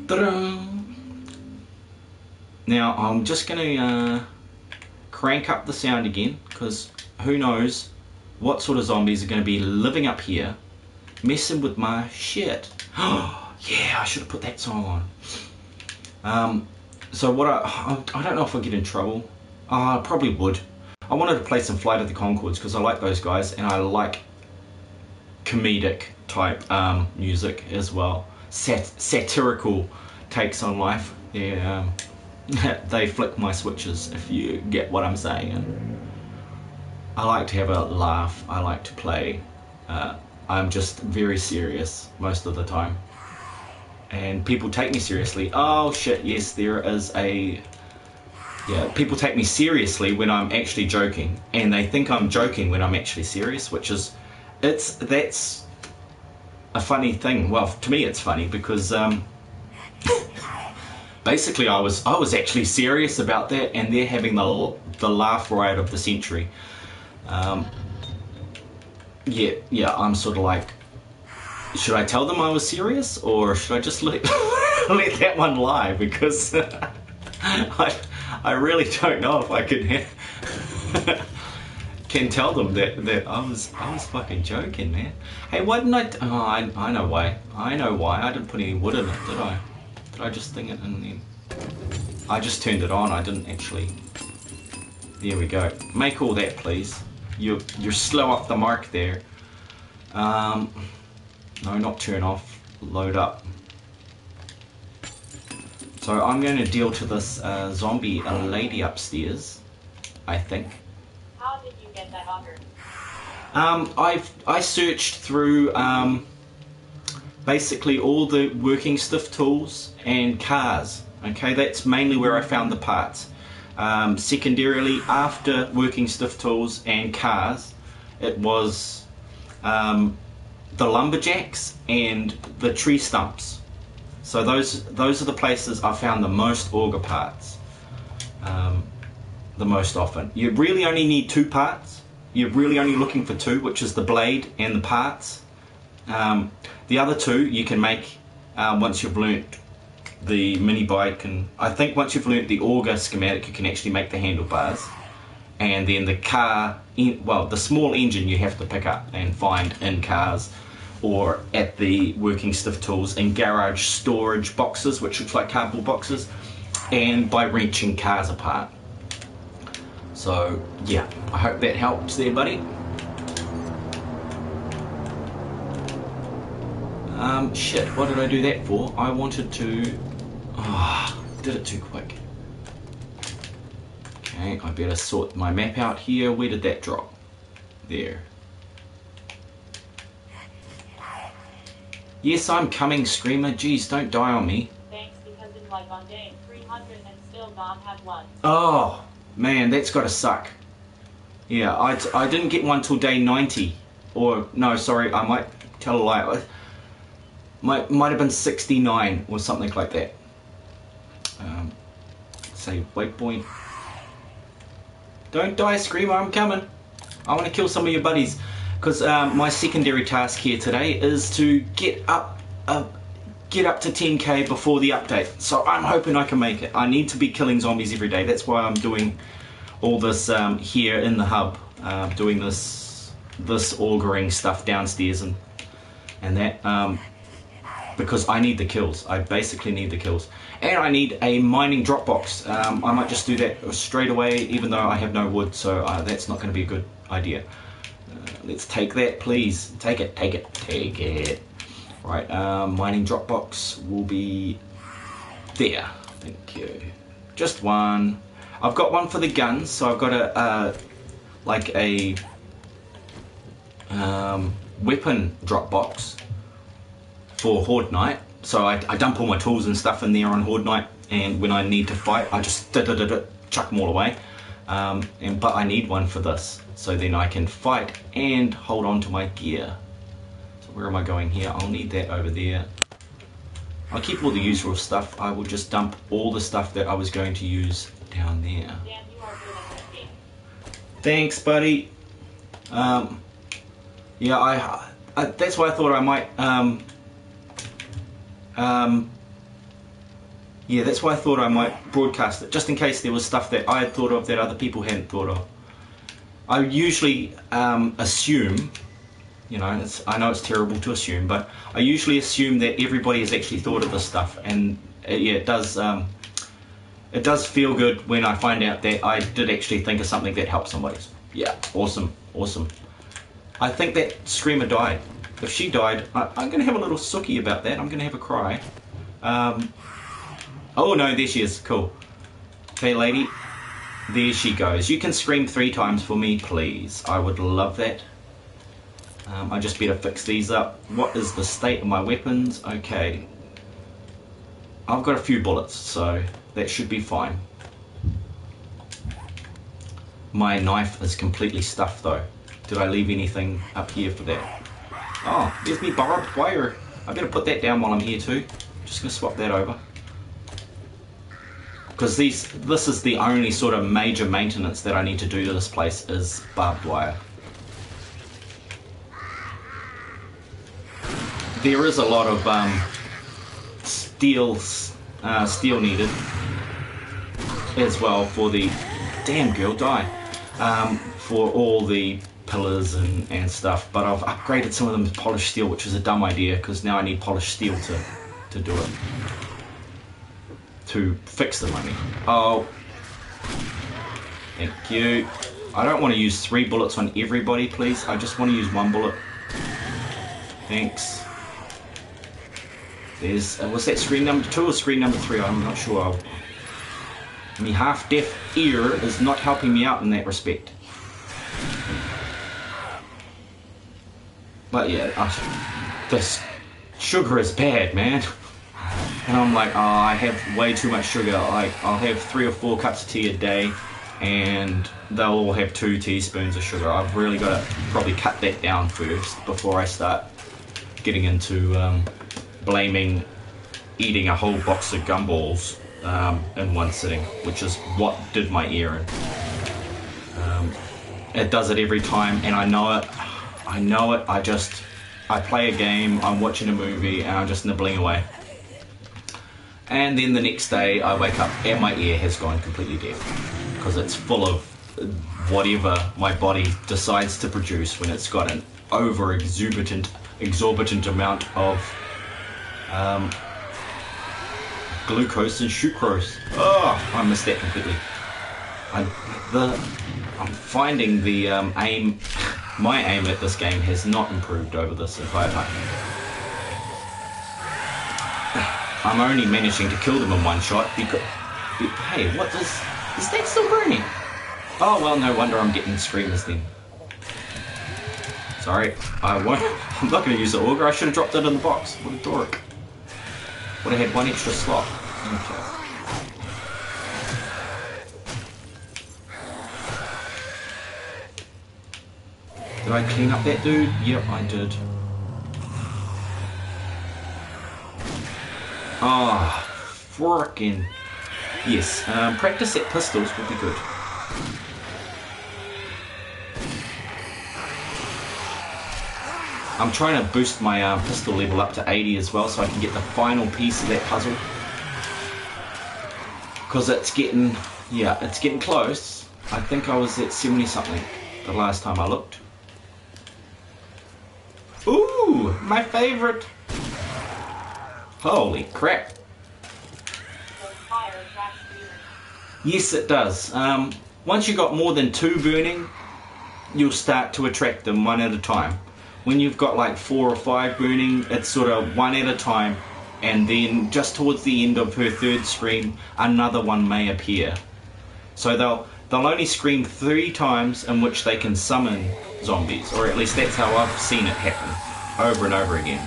Ta-da! Now I'm just going to crank up the sound again, because who knows what sort of zombies are going to be living up here messing with my shit. Oh yeah, I should have put that song on. So what I don't know if I'll get in trouble. I probably would. I wanted to play some Flight of the Conchords because I like those guys, and I like comedic type music as well. Satirical takes on life. Yeah, they flick my switches, if you get what I'm saying. I like to have a laugh. I like to play. I'm just very serious most of the time, and people take me seriously. Oh shit, yes, there is a... Yeah, people take me seriously when I'm actually joking, and they think I'm joking when I'm actually serious, which is... that's a funny thing. Well, to me it's funny because basically I was actually serious about that, and they're having the laugh riot of the century. Yeah, I'm sort of like, should I tell them I was serious, or should I just let let that one lie? Because I really don't know if I can tell them that I was fucking joking, man. Hey, why didn't I? Oh, I know why. I know why. I didn't put any wood in it, did I? Did I just thing it in there? I just turned it on. I didn't actually. There we go. Make all that, please. You're slow up the mark there. No, not turn off. Load up. So I'm going to deal to this zombie lady upstairs, I think. How did you get that honor? I searched through basically all the working stiff tools and cars. Okay, that's mainly where I found the parts. Secondarily, after working stiff tools and cars, it was the lumberjacks and the tree stumps. So those are the places I found the most auger parts, the most often. You really only need 2 parts. You're really only looking for 2, which is the blade and the parts. The other 2 you can make once you've learnt the mini bike, and I think once you've learnt the auger schematic you can actually make the handlebars. And then the car, well, the small engine you have to pick up and find in cars. or at the working stiff tools in garage storage boxes, which looks like cardboard boxes, and by wrenching cars apart. So yeah, I hope that helps there, buddy. Shit, what did I do that for? I wanted to... did it too quick. Okay, I better sort my map out here. Where did that drop? There. Yes, I'm coming, Screamer. Jeez, don't die on me. Thanks, because it's like on day 300 and still not have one. Oh, man, that's gotta suck. Yeah, I didn't get one till day 90. Or, no, sorry, I might tell a lie. Might have been 69 or something like that. Say, waypoint. Don't die, Screamer, I'm coming. I want to kill some of your buddies. Because my secondary task here today is to get up to 10k before the update. So I'm hoping I can make it. I need to be killing zombies every day. That's why I'm doing all this here in the hub. Doing this auguring stuff downstairs and that. Because I need the kills. I basically need the kills. And I need a mining drop box. I might just do that straight away, even though I have no wood, so that's not going to be a good idea. Let's take that, please. Take it, take it, take it. Right, mining drop box will be there. Thank you. Just one. I've got one for the guns, so I've got a weapon drop box for Horde Night. So I dump all my tools and stuff in there on Horde Night, and when I need to fight, I just chuck them all away. But I need one for this, so then I can fight and hold on to my gear. So where am I going here? I'll need that over there. I'll keep all the usual stuff. I will just dump all the stuff that I was going to use down there. Dan, you are good at this game. Thanks, buddy. Yeah, I that's why I thought I might. Yeah, that's why I thought I might broadcast it, just in case there was stuff that I had thought of that other people hadn't thought of. I usually assume, you know, I know it's terrible to assume, but I usually assume that everybody has actually thought of this stuff, and yeah, it does feel good when I find out that I did actually think of something that helped somebody. Yeah, awesome, awesome. I think that Screamer died. If she died, I'm going to have a little sookie about that. I'm going to have a cry. Oh no, there she is. Cool. Okay, lady. There she goes. You can scream 3 times for me, please. I would love that. I just better fix these up. What is the state of my weapons? Okay. I've got a few bullets, so that should be fine. My knife is completely stuffed though. Did I leave anything up here for that? Oh, there's me barbed wire. I better put that down while I'm here too. Just gonna swap that over. Because this is the only sort of major maintenance that I need to do to this place is barbed wire. There is a lot of steel needed as well for the... Damn girl, die. For all the pillars and stuff, but I've upgraded some of them to polished steel, which is a dumb idea because now I need polished steel to do it. To fix them, I mean. Oh, thank you. I don't want to use 3 bullets on everybody, please. I just want to use 1 bullet. Thanks. There's, was that screen number 2 or screen number 3? I'm not sure. My half-deaf ear is not helping me out in that respect. But yeah, this sugar is bad, man. And I'm like, oh, I have way too much sugar. Like, I'll have 3 or 4 cups of tea a day, and they'll all have 2 teaspoons of sugar. I've really got to probably cut that down first before I start getting into blaming eating a whole box of gumballs in one sitting, which is what did my ear in. It does it every time, and I know it. I know it. I play a game, I'm watching a movie, and I'm just nibbling away. And then the next day I wake up and my ear has gone completely deaf because it's full of whatever my body decides to produce when it's got an over exuberant exorbitant amount of glucose and sucrose. Oh, I missed that completely. I'm finding the my aim at this game has not improved over this entire time. I'm only managing to kill them in one shot because... Hey, what is that still burning? Oh, well, no wonder I'm getting screamers then. Sorry, I'm not going to use the auger. I should have dropped it in the box. What a dork. Would have had one extra slot. Okay. Did I clean up that dude? Yep, I did. Ah, frickin' yes. Practice at pistols would be good. I'm trying to boost my pistol level up to 80 as well, so I can get the final piece of that puzzle. Because it's getting close. I think I was at 70 something the last time I looked. Ooh, my favorite. Holy crap. Yes, it does. Once you've got more than 2 burning, you'll start to attract them one at a time. When you've got like 4 or 5 burning, it's sort of one at a time, and then just towards the end of her 3rd scream, another one may appear. So they'll only scream 3 times in which they can summon zombies, or at least that's how I've seen it happen over and over again.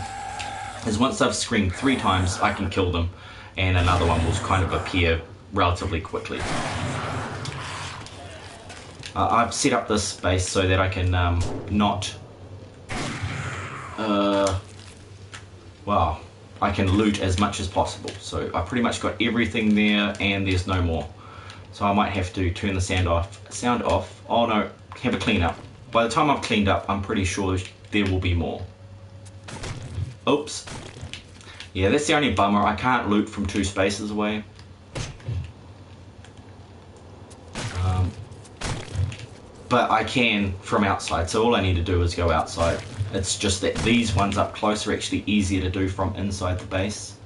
Is once I've screamed 3 times, I can kill them, and another one will kind of appear relatively quickly. I've set up this base so that I can I can loot as much as possible. So I pretty much got everything there, and there's no more. So I might have to turn the sound off. Oh no, have a clean up. By the time I've cleaned up, I'm pretty sure there will be more. Oops. Yeah, that's the only bummer. I can't loot from 2 spaces away. But I can from outside, so all I need to do is go outside. It's just that these ones up close are actually easier to do from inside the base.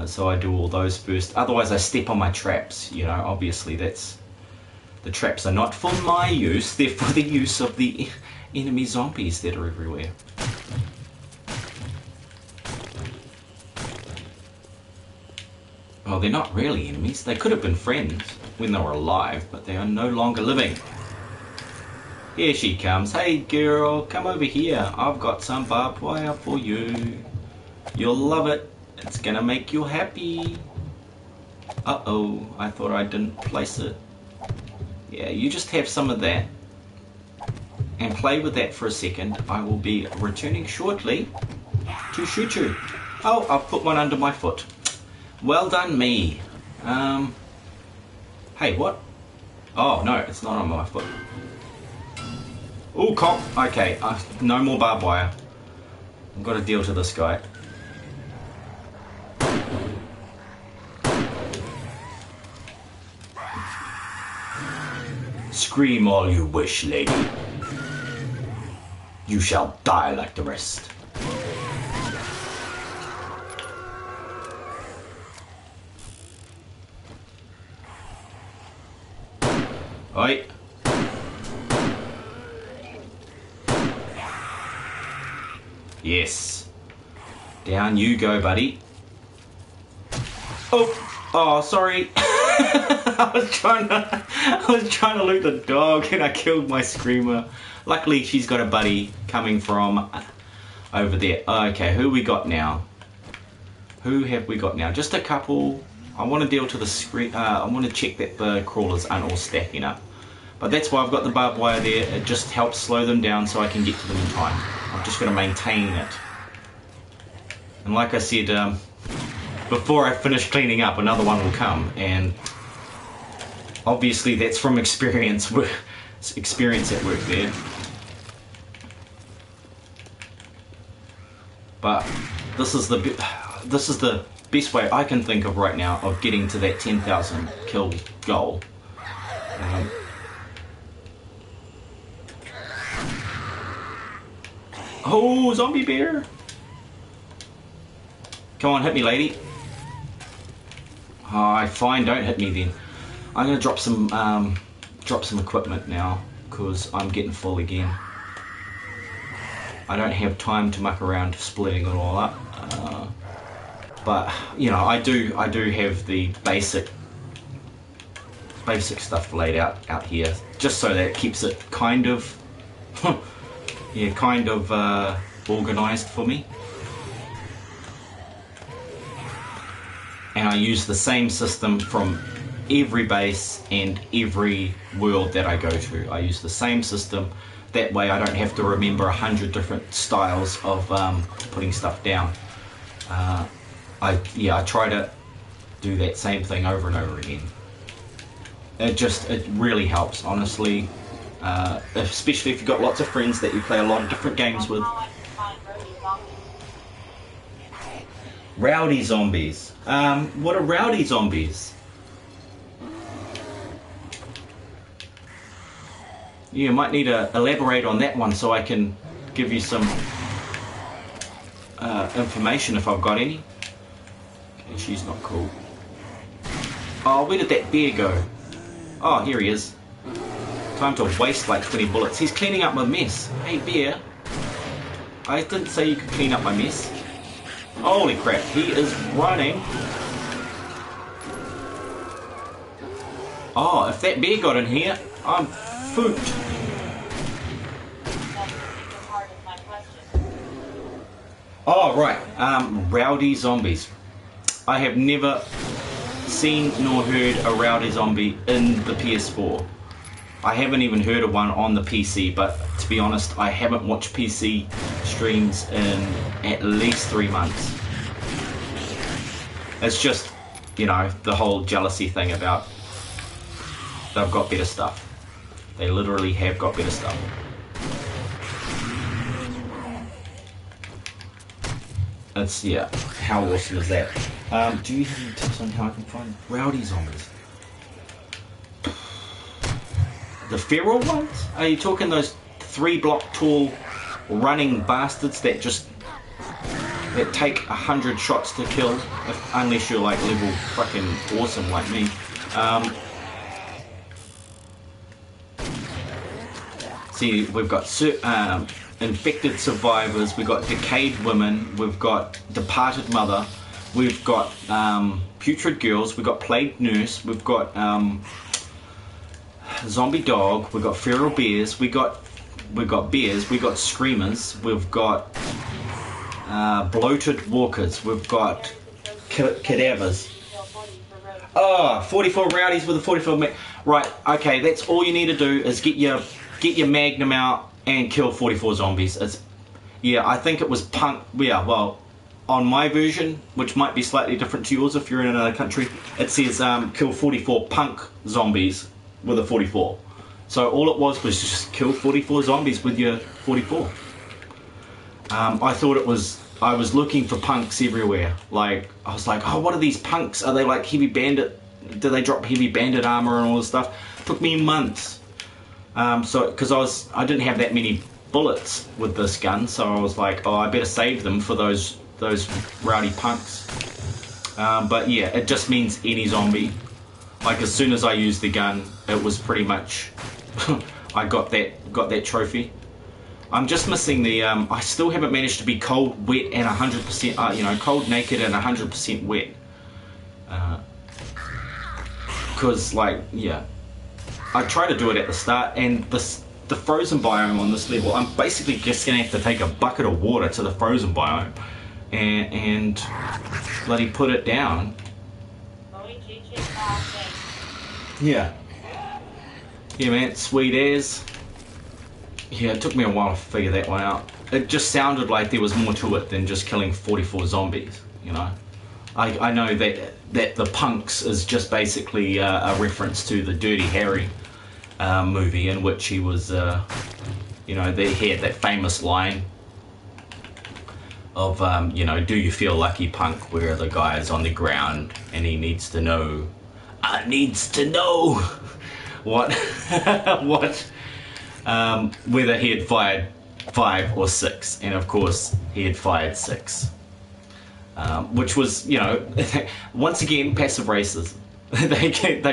So I do all those first. Otherwise I step on my traps, you know, obviously the traps are not for my use, they're for the use of the enemy zombies that are everywhere. Well, they're not really enemies. They could have been friends when they were alive, but they are no longer living. Here she comes. Hey girl, come over here. I've got some barbed wire for you. You'll love it. It's gonna make you happy. Uh-oh, I thought I didn't place it. Yeah, you just have some of that. And play with that for a second. I will be returning shortly to shoot you. Oh, I've put one under my foot. Well done me. Hey, what? Oh, no, it's not on my foot. Oh, cop. Okay, no more barbed wire. I've got to deal to this guy. Scream all you wish, lady. You shall die like the rest. Oi. Yes. Down you go, buddy. Oh, sorry. I was trying to loot the dog and I killed my screamer. Luckily, she's got a buddy coming from over there. Okay, who we got now? Who have we got now? Just a couple. I want to deal to the screen. I want to check that the crawlers aren't all stacking up. But that's why I've got the barbed wire there. It just helps slow them down so I can get to them in time. I'm just going to maintain it. And like I said, before I finish cleaning up, another one will come. And obviously that's from experience at work there. But this is the best way I can think of right now of getting to that 10,000 kill goal. Oh, zombie bear. Come on, hit me, lady. Alright, fine, don't hit me then. I'm gonna drop some equipment now, because I'm getting full again. I don't have time to muck around splitting it all up. But you know, I do have the basic stuff laid out here, just so that it keeps it kind of yeah, kind of organized for me. And I use the same system from every base and every world that I go to. I use the same system. That way I don't have to remember 100 different styles of putting stuff down. I try to do that same thing over and over again. It really helps, honestly. Especially if you've got lots of friends that you play a lot of different games with. Rowdy zombies. What are rowdy zombies? You might need to elaborate on that one so I can give you some information if I've got any. Okay, she's not cool. Oh, where did that bear go? Oh, here he is. Time to waste like 20 bullets. He's cleaning up my mess. Hey, bear. I didn't say you could clean up my mess. Holy crap, he is running. Oh, if that bear got in here, I'm fooked. Oh, right. Rowdy zombies. I have never seen nor heard a rowdy zombie in the PS4. I haven't even heard of one on the PC, but to be honest, I haven't watched PC streams in at least 3 months. It's just, you know, the whole jealousy thing about they've got better stuff. They literally have got better stuff. It's, yeah, how awesome is that? Do you have any tips on how I can find rowdy zombies? The feral ones? Are you talking those 3-block tall running bastards that take 100 shots to kill, unless you're like level fucking awesome like me? See, we've got infected survivors, we've got decayed women, we've got departed mother, we've got putrid girls, we've got plagued nurse, we've got zombie dog, we've got feral bears, we've got bears, we've got screamers, we've got bloated walkers, we've got cadavers. Oh, 44 rowdies with a 44 right, okay, that's all you need to do is get your magnum out and kill 44 zombies. Yeah, I think it was punk. Yeah, well, on my version, which might be slightly different to yours if you're in another country, it says kill 44 punk zombies with a 44. So all it was just kill 44 zombies with your 44. I thought it was, I was looking for punks everywhere. Like, I was like, oh, what are these punks? Are they like heavy bandit? Do they drop heavy bandit armor and all this stuff? It took me months. Because I didn't have that many bullets with this gun, so I was like, oh, I better save them for those rowdy punks. But yeah, it just means any zombie. Like as soon as I used the gun, it was pretty much I got that trophy. I'm just missing the I still haven't managed to be cold, wet, and 100%. You know, cold, naked, and 100% wet. Because like, yeah. I try to do it at the start, and the frozen biome on this level, I'm basically just going to have to take a bucket of water to the frozen biome and bloody put it down. Yeah. Yeah, man, sweet as. Yeah, it took me a while to figure that one out. It just sounded like there was more to it than just killing 44 zombies, you know. I know that the punks is just basically a reference to the Dirty Harry movie, in which he was, you know, he had that famous line of, you know, do you feel lucky, punk, where the guy is on the ground and he needs to know, what, whether he had fired 5 or 6, and of course he had fired 6, which was, you know, once again passive racism. They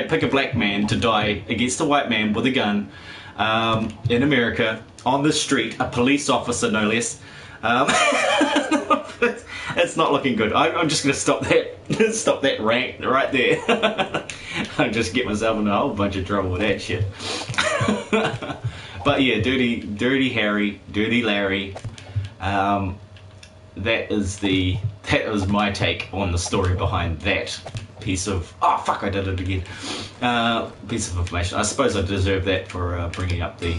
pick a black man to die against a white man with a gun in America on the street, a police officer no less. It's not looking good. I'm just going to stop that rant right there. I just get myself in a whole bunch of trouble with that shit. But yeah, Dirty Harry, Dirty Larry. That was my take on the story behind that piece of, oh fuck, I did it again. Piece of information. I suppose I deserve that for bringing up the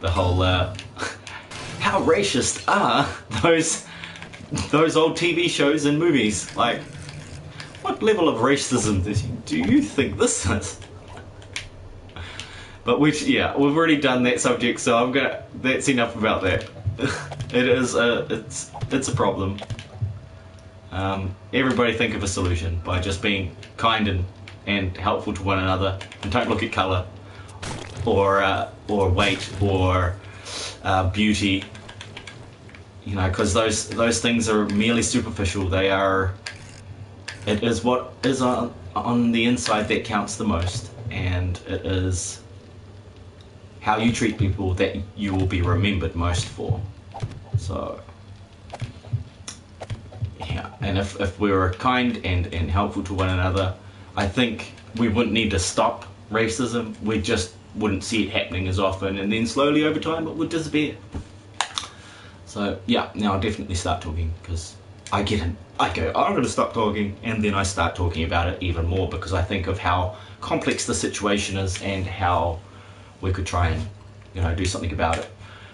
whole how racist are those old TV shows and movies. Like, what level of racism do you think this is? But we've already done that subject, so that's enough about that. It's a problem. Everybody think of a solution by just being kind and helpful to one another, and don't look at colour or weight or beauty, you know, because those things are merely superficial. It is what is on the inside that counts the most, and it is how you treat people that you will be remembered most for. So yeah, and if we were kind and helpful to one another, I think we wouldn't need to stop racism. We just wouldn't see it happening as often, and then slowly over time it would disappear. So yeah, now I'll definitely start talking, because I go, I'm going to stop talking, and then I start talking about it even more, because I think of how complex the situation is and how we could try and, you know, do something about it.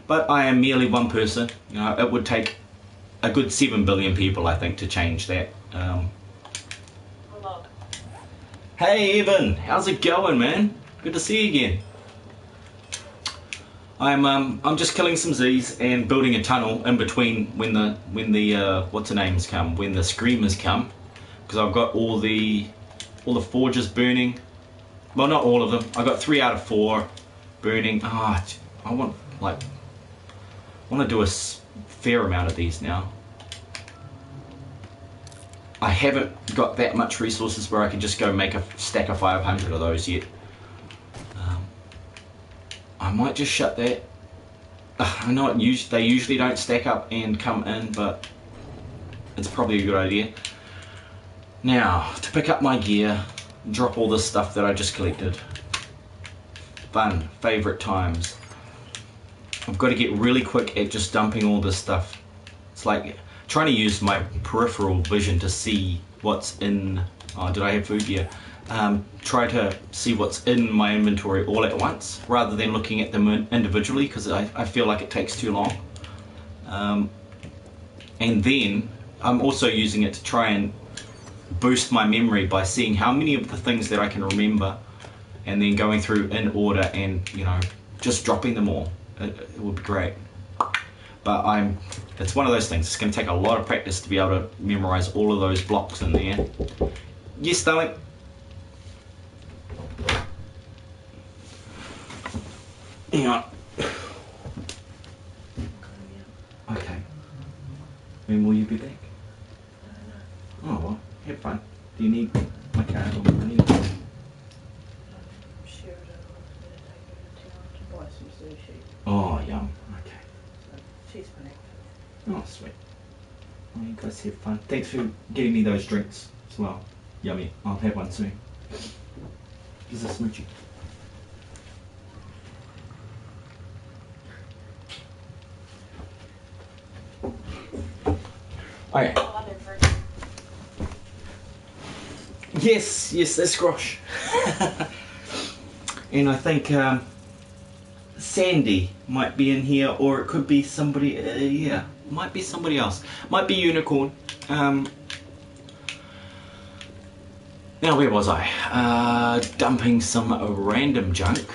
But I am merely one person. You know, it would take a good 7 billion people, I think, to change that. Hello. Hey Evan, how's it going, man? Good to see you again. I'm just killing some Z's and building a tunnel in between when the what's her names come, when the screamers come, because I've got all the forges burning. Well, not all of them. I got 3 out of 4 burning. I want to do a fair amount of these now. I haven't got that much resources where I can just go make a stack of 500 of those yet. I might just shut that. I know they usually don't stack up and come in, but it's probably a good idea. Now, to pick up my gear, drop all this stuff that I just collected. Fun, favourite times. I've got to get really quick at just dumping all this stuff. It's like trying to use my peripheral vision to see what's in. Oh, did I have food? Yeah. Try to see what's in my inventory all at once, rather than looking at them individually, because I feel like it takes too long. And then I'm also using it to try and boost my memory by seeing how many of the things that I can remember, and then going through in order and, you know, just dropping them all. It would be great. But it's one of those things. It's going to take a lot of practice to be able to memorize all of those blocks in there. Yes, darling. Hang on. Okay. When will you be back? Oh, well, have fun. Do you need my card or money? Oh, yum. Okay. She's connected. Oh, sweet. Well, you guys have fun. Thanks for getting me those drinks as well. Yummy. I'll have one soon. Is this smoochie? Okay. Yes, that's Grosh. And I think Sandy might be in here, or it could be somebody, yeah, might be somebody else. Might be Unicorn. Now, where was I? Dumping some random junk,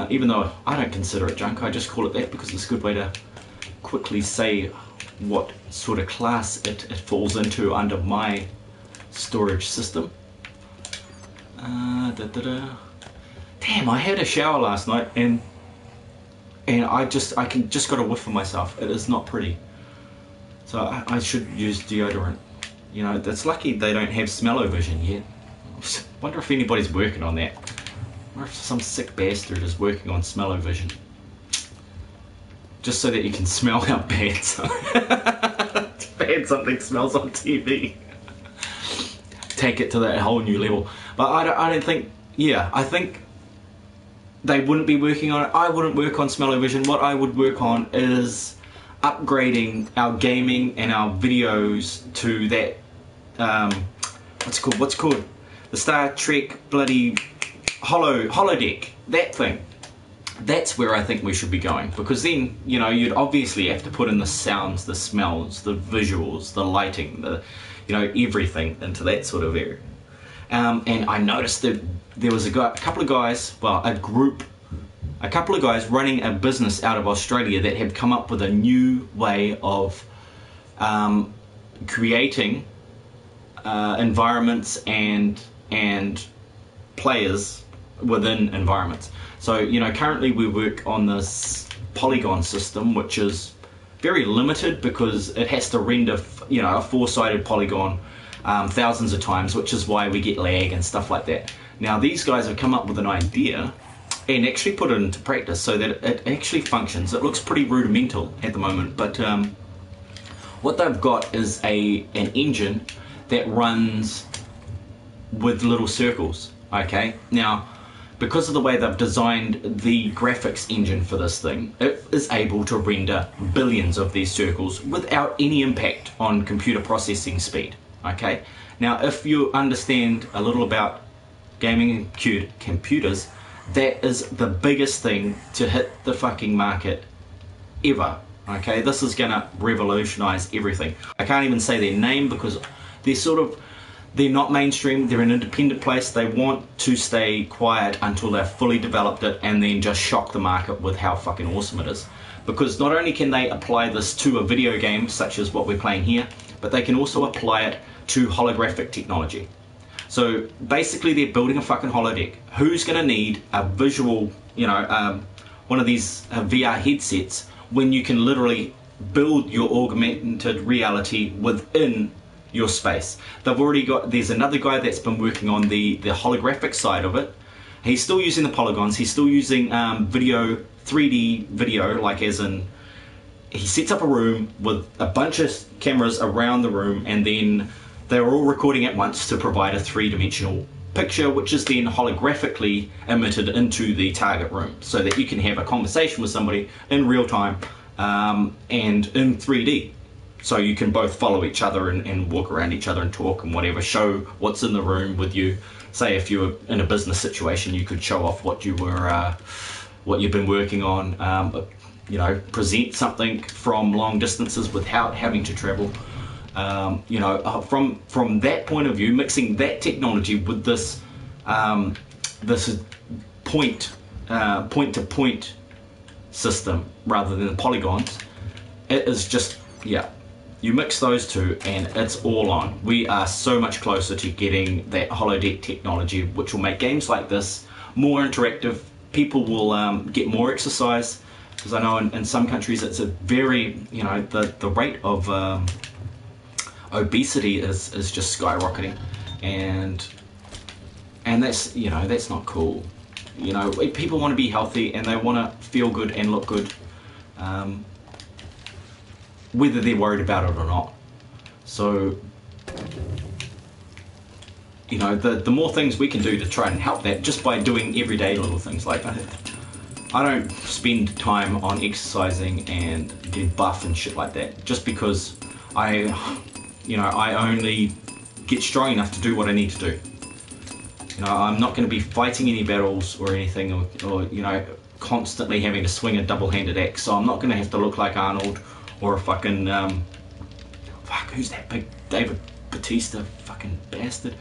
even though I don't consider it junk. I just call it that because it's a good way to quickly say what sort of class it falls into under my storage system. Damn, I had a shower last night and and I can just got a whiff of myself. It is not pretty. So I should use deodorant. You know, it's lucky they don't have smell-o-vision yet. I wonder if anybody's working on that. I wonder if some sick bastard is working on smell-o-vision. Just so that you can smell how bad, bad something smells on TV. Take it to that whole new level. But I don't think, yeah, I think they wouldn't be working on it. I wouldn't work on smell-o-vision. What I would work on is upgrading our gaming and our videos to that, what's it called? The Star Trek bloody holodeck, that thing. That's where I think we should be going, because then, you know, you'd obviously have to put in the sounds, the smells, the visuals, the lighting, the, you know, everything into that sort of area. And I noticed that there was a couple of guys running a business out of Australia that had come up with a new way of creating environments and players within environments. So, you know, currently we work on this polygon system, which is very limited because it has to render, you know, a four-sided polygon thousands of times, which is why we get lag and stuff like that. Now, these guys have come up with an idea and actually put it into practice so that it actually functions. It looks pretty rudimental at the moment, but what they've got is an engine that runs with little circles. Okay, now because of the way they've designed the graphics engine for this thing, it is able to render billions of these circles without any impact on computer processing speed. Okay, now if you understand a little about gaming and computers, that is the biggest thing to hit the fucking market ever. Okay, this is gonna revolutionize everything. I can't even say their name because they're not mainstream, they're an independent place. They want to stay quiet until they've fully developed it and then just shock the market with how fucking awesome it is. Because not only can they apply this to a video game such as what we're playing here, but they can also apply it to holographic technology. So basically they're building a fucking holodeck. Who's gonna need a visual, you know, one of these VR headsets when you can literally build your augmented reality within your space? They've already got, there's another guy that's been working on the holographic side of it. He's still using the polygons, he's still using 3D video, like as in, he sets up a room with a bunch of cameras around the room and then they're all recording at once to provide a three-dimensional picture, which is then holographically emitted into the target room so that you can have a conversation with somebody in real time and in 3D. So you can both follow each other and walk around each other and talk and whatever, show what's in the room with you. Say if you were in a business situation, you could show off what you've been working on, you know, present something from long distances without having to travel. You know, from that point of view, mixing that technology with this this point-to-point system rather than the polygons, it is just, yeah. You mix those two and it's all on. We are so much closer to getting that holodeck technology, which will make games like this more interactive. People will get more exercise, because I know in some countries it's a very, you know, the rate of obesity is just skyrocketing, and that's, you know, that's not cool. You know, people want to be healthy and they want to feel good and look good. Whether they're worried about it or not. So, you know, the more things we can do to try and help that, just by doing everyday little things. Like I don't spend time on exercising and getting buff and shit like that, just because I only get strong enough to do what I need to do. You know, I'm not going to be fighting any battles or anything, or you know, constantly having to swing a double-handed axe. So I'm not going to have to look like Arnold or a fucking who's that big David Batista fucking bastard.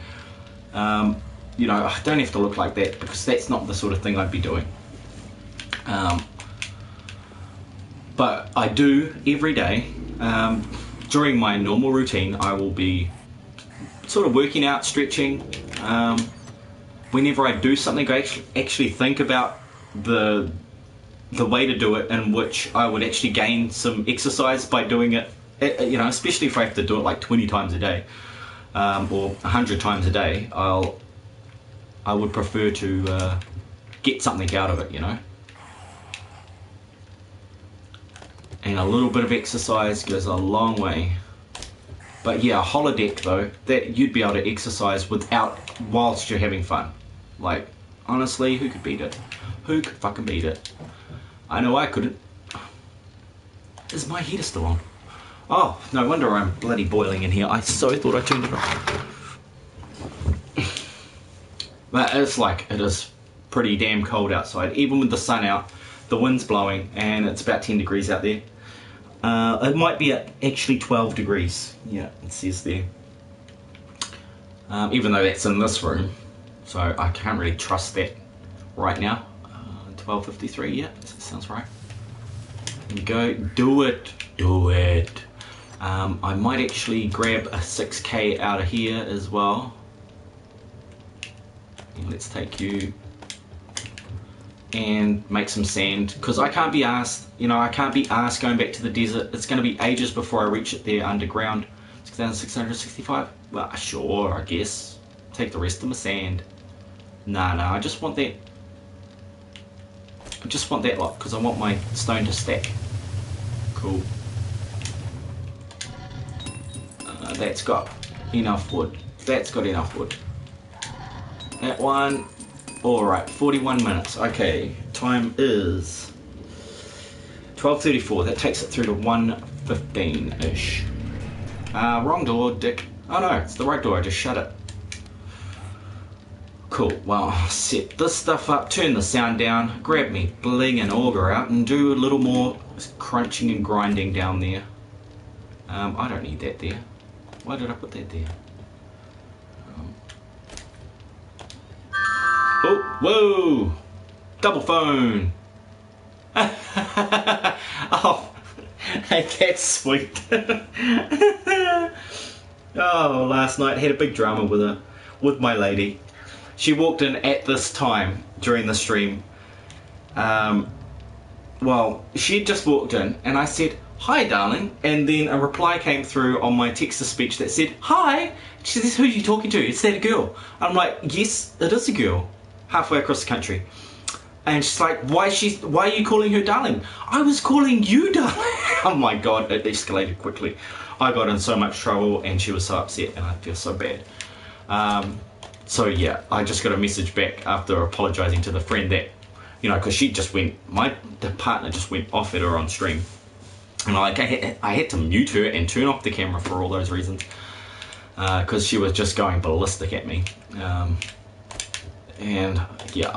You know, I don't have to look like that, because that's not the sort of thing I'd be doing. But I do every day. During my normal routine, I will be sort of working out, stretching. Whenever I do something, I actually think about the the way to do it in which I would actually gain some exercise by doing it, you know, especially if I have to do it like 20 times a day, or 100 times a day, I would prefer to get something out of it, you know. And a little bit of exercise goes a long way. But yeah, a holodeck though, that you'd be able to exercise whilst you're having fun. Like, honestly, who could beat it? Who could fucking beat it? I know I couldn't. Is my heater still on? Oh, no wonder I'm bloody boiling in here. I so thought I turned it off. But it is pretty damn cold outside. Even with the sun out, the wind's blowing, and it's about 10 degrees out there. It might be at actually 12 degrees. Yeah, it says there. Even though that's in this room. So I can't really trust that right now. 12:53, yeah, that sounds right. There you go, do it, do it. I might actually grab a 6K out of here as well. And let's take you and make some sand, because I can't be asked, you know, I can't be asked going back to the desert. It's going to be ages before I reach it there underground. 6,665, well, sure, I guess. Take the rest of my sand. Nah, I just want that. I just want that lot because I want my stone to stack. Cool. That's got enough wood. That's got enough wood. That one. Alright, 41 minutes. Okay, time is 12:34. That takes it through to 1:15-ish. Wrong door, dick. Oh no, it's the right door. I just shut it. Cool, well, set this stuff up, turn the sound down, grab me bling and auger out, and do a little more crunching and grinding down there. I don't need that there. Why did I put that there? Oh, whoa! Double phone! Oh, hey, that's sweet. Oh, last night had a big drama with my lady. She walked in at this time during the stream. Well, she just walked in and I said, "Hi, darling." And then a reply came through on my text-to-speech that said, "Hi." She says, "Who are you talking to? Is that a girl?" I'm like, "Yes, it is a girl." Halfway across the country. And she's like, why are you calling her darling? I was calling you darling. Oh my god, it escalated quickly. I got in so much trouble and she was so upset and I feel so bad. So yeah, I just got a message back after apologising to the friend that, you know, because she just went, the partner just went off at her on stream. And I had to mute her and turn off the camera for all those reasons. Because she was just going ballistic at me. And yeah,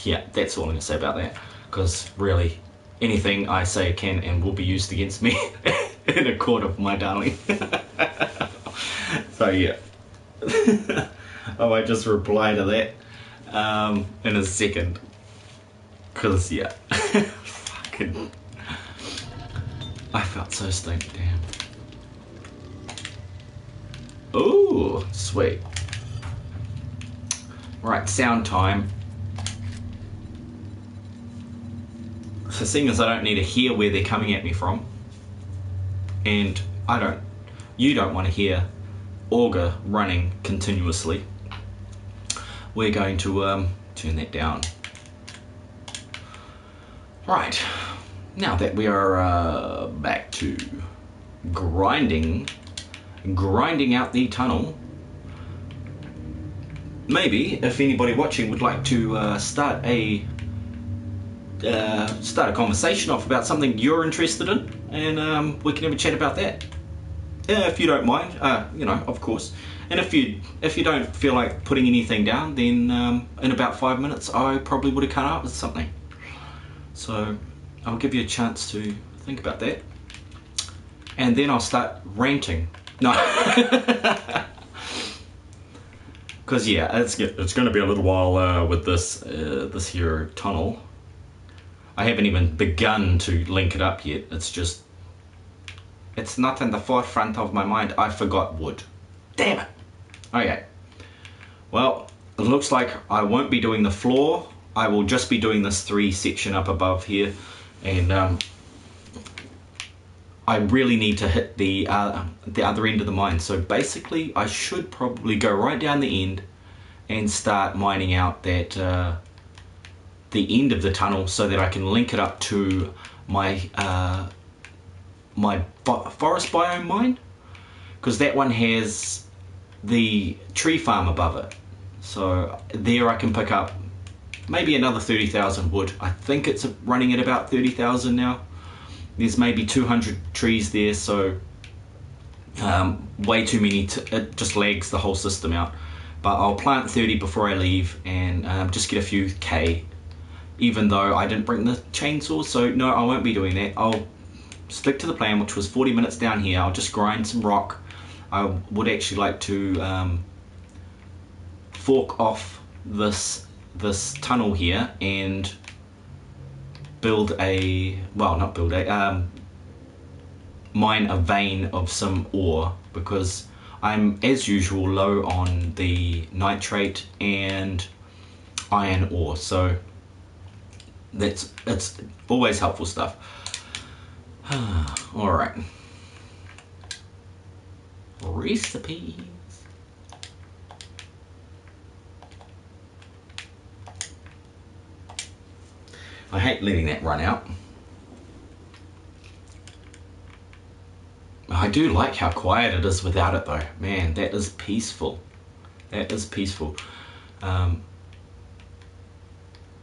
yeah, that's all I'm going to say about that. Because really, anything I say can and will be used against me in a court of my darling. So yeah, I might just reply to that in a second. Because yeah, fucking, I felt so stoned, damn. Ooh, sweet. Right, sound time. So seeing as I don't need to hear where they're coming at me from, and you don't want to hear auger running continuously, we're going to turn that down. Right, now that we are back to grinding out the tunnel, maybe if anybody watching would like to start a conversation off about something you're interested in, and we can have a chat about that. If you don't mind, you know, of course. And if you don't feel like putting anything down, then in about 5 minutes I probably would have come up with something. So I'll give you a chance to think about that, and then I'll start ranting. No. Because yeah, it's going to be a little while with this here tunnel. I haven't even begun to link it up yet. It's not in the forefront of my mind. I forgot wood. Damn it. Okay. Well, it looks like I won't be doing the floor. I will just be doing this 3 section up above here, and I really need to hit the other end of the mine. So basically I should probably go right down the end and start mining out that the end of the tunnel so that I can link it up to my my forest biome mine, because that one has the tree farm above it. So there I can pick up maybe another 30,000 wood. I think it's running at about 30,000 now. There's maybe 200 trees there, so way too many. It just lags the whole system out. But I'll plant 30 before I leave and just get a few K, even though I didn't bring the chainsaw. So no, I won't be doing that. I'll stick to the plan, which was 40 minutes down here. I'll just grind some rock. I would actually like to fork off this tunnel here and build a, well, not build a, mine a vein of some ore, because I'm, as usual, low on the nitrate and iron ore. So it's always helpful stuff. All right. Recipes. I hate letting that run out. I do like how quiet it is without it though. Man, that is peaceful. That is peaceful.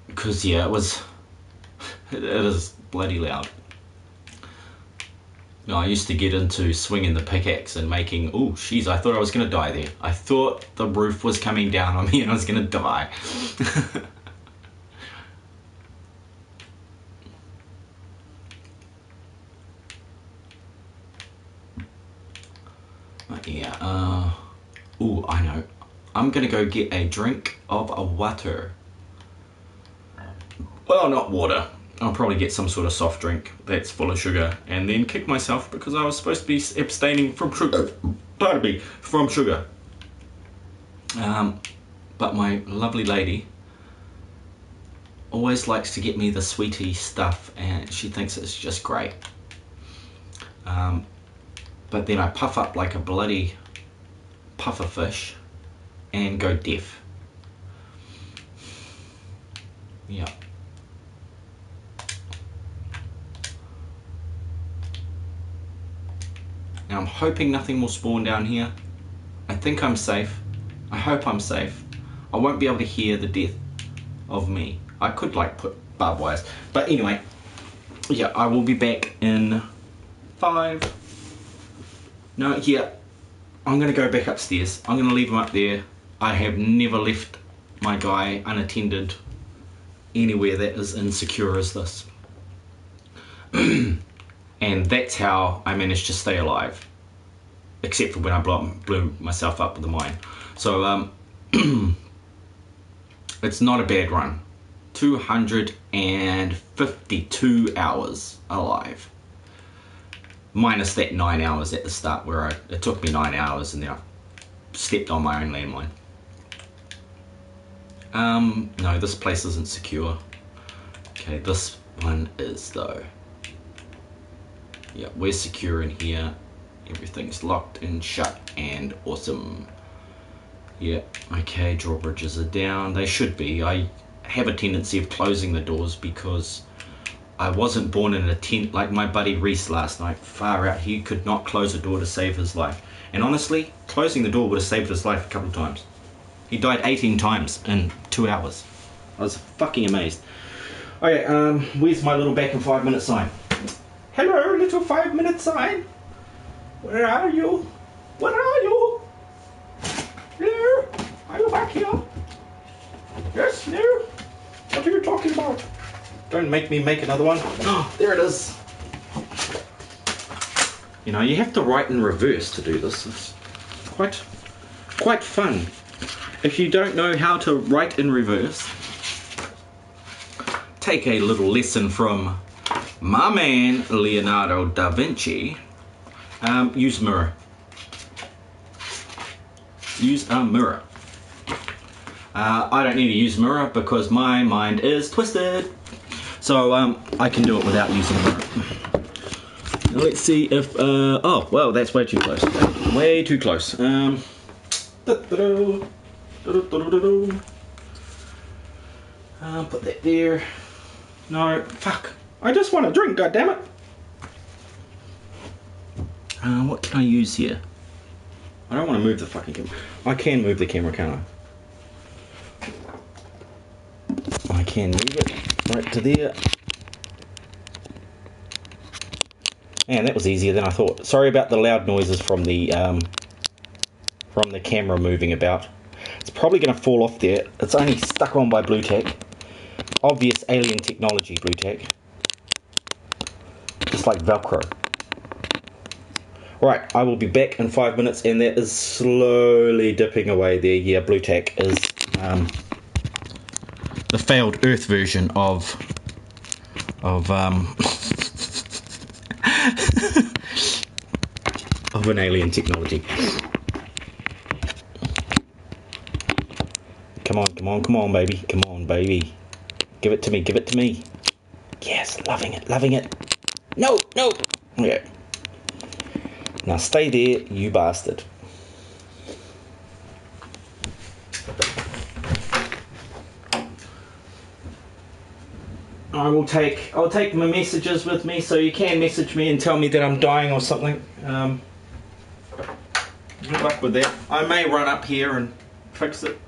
Because yeah, it is bloody loud. No, I used to get into swinging the pickaxe and making, oh jeez, I thought I was gonna die there. I thought the roof was coming down on me and I was gonna die. Yeah, oh, I know. I'm gonna go get a drink of water. Well, not water. I'll probably get some sort of soft drink that's full of sugar and then kick myself because I was supposed to be abstaining from sugar. Pardon me, from sugar. But my lovely lady always likes to get me the sweetie stuff and she thinks it's just great. But then I puff up like a bloody puffer fish and go deaf. Yeah. Now I'm hoping nothing will spawn down here. I think I'm safe. I hope I'm safe. I won't be able to hear the death of me. I could like put barbed wires. But anyway, yeah, I will be back in 5. No, yeah, I'm going to go back upstairs. I'm going to leave him up there. I have never left my guy unattended anywhere that is insecure as this. And that's how I managed to stay alive. Except for when I blew myself up with the mine. So, it's not a bad run. 252 hours alive. Minus that 9 hours at the start where it took me 9 hours and then I stepped on my own landmine. No, this place isn't secure. Okay, this one is though. Yeah, we're secure in here. Everything's locked and shut and awesome. Yeah, okay, drawbridges are down. They should be. I have a tendency of closing the doors because I wasn't born in a tent like my buddy Reese last night. Far out, he could not close a door to save his life. And honestly, closing the door would have saved his life a couple of times. He died 18 times in 2 hours. I was fucking amazed. Okay, where's my little back in 5 minute sign? Hello, little 5 minute sign. Where are you? What are you? Hello? Are you back here? Yes, no? What are you talking about? Don't make me make another one. Oh, there it is. You know, you have to write in reverse to do this. It's quite fun. If you don't know how to write in reverse, take a little lesson from my man Leonardo da Vinci. Use mirror. Use a mirror. I don't need to use a mirror because my mind is twisted. So I can do it without using a mirror. Now let's see if, oh, well, that's way too close. Way too close. Put that there. No, fuck. I just want a drink, goddammit. What can I use here? I don't want to move the fucking camera. I can move the camera, can't I? I can move it right to there. Man, that was easier than I thought. Sorry about the loud noises from the camera moving about. It's probably going to fall off there. It's only stuck on by blue tack. Obvious alien technology, blue tack. Just like Velcro. Right, I will be back in 5 minutes, and that is slowly dipping away there. Yeah, blue tack is the failed Earth version of of an alien technology. Come on, come on, come on, baby. Come on, baby. Give it to me, give it to me. Yes, loving it, loving it. No, no. Yeah. Now stay there, you bastard. I'll take my messages with me, so you can message me and tell me that I'm dying or something. Good luck with that. I may run up here and fix it.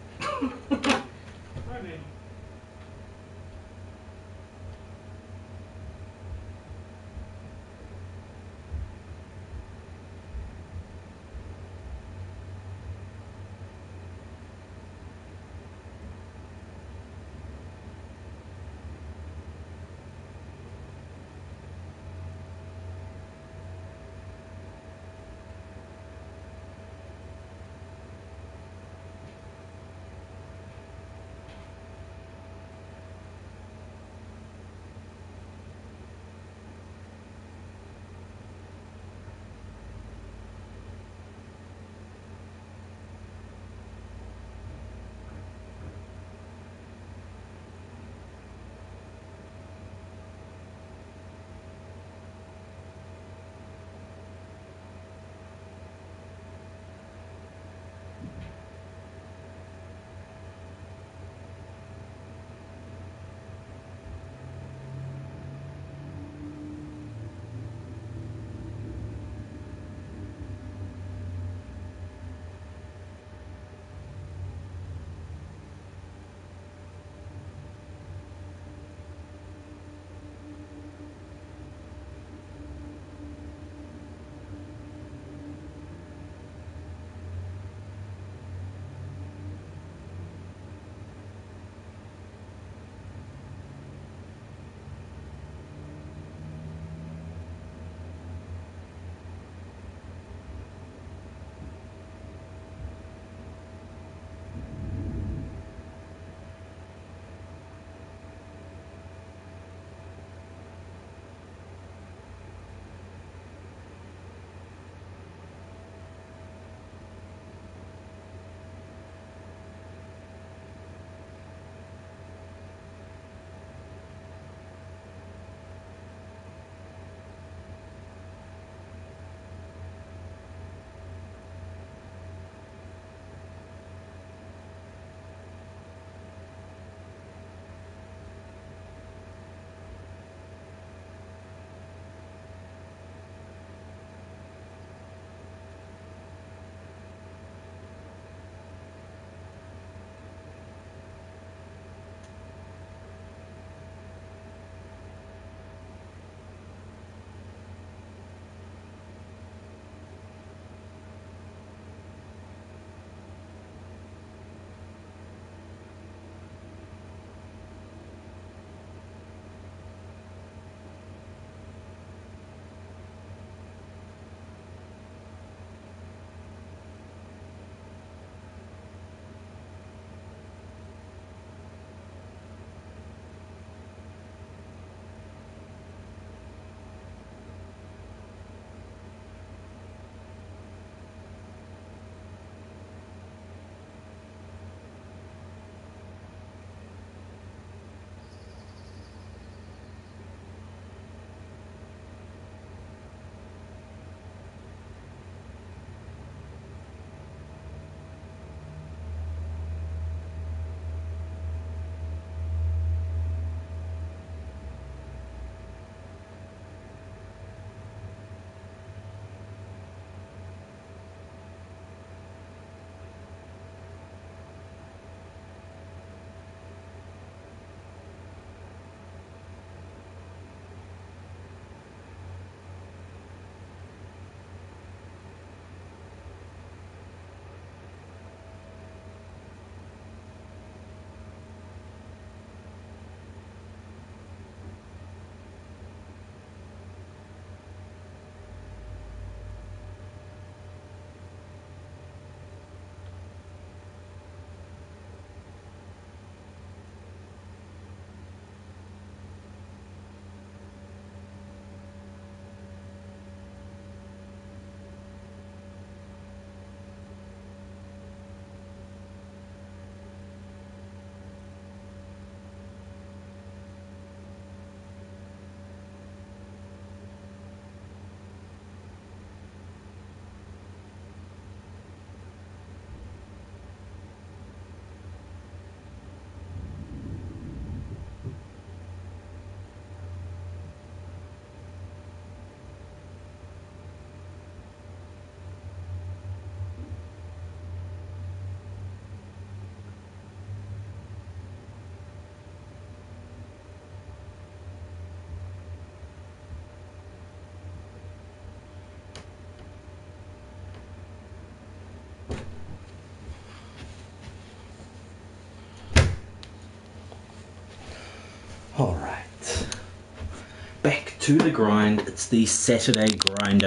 to the grind. It's the Saturday grind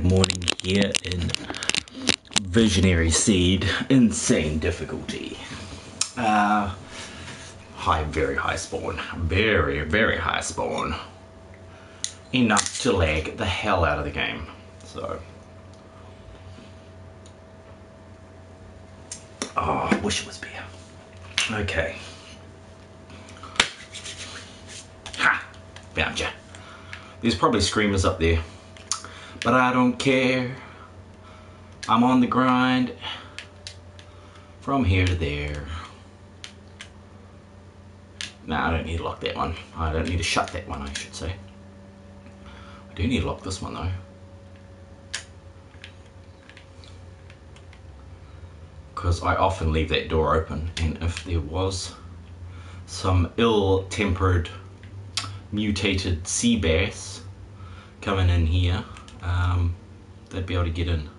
morning here in Visionary Seed. Insane difficulty. Very high spawn. Very, very high spawn. Enough to lag the hell out of the game. So. Oh, I wish it was beer. Okay. Ha! Found ya. There's probably screamers up there. But I don't care. I'm on the grind. From here to there. Nah, I don't need to lock that one. I don't need to shut that one, I should say. I do need to lock this one though. Because I often leave that door open, and if there was some ill-tempered, mutated sea bass coming in here, they'd be able to get in.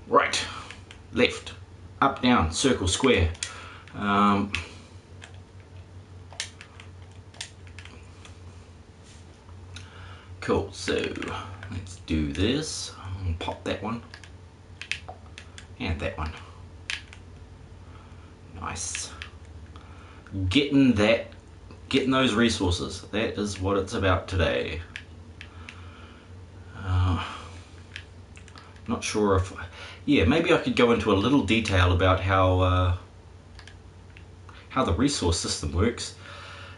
Right, left, up, down, circle, square. Cool, so let's do this. Pop that one. And that one. Nice. Getting those resources. That is what it's about today. Not sure if... Yeah, maybe I could go into a little detail about how the resource system works.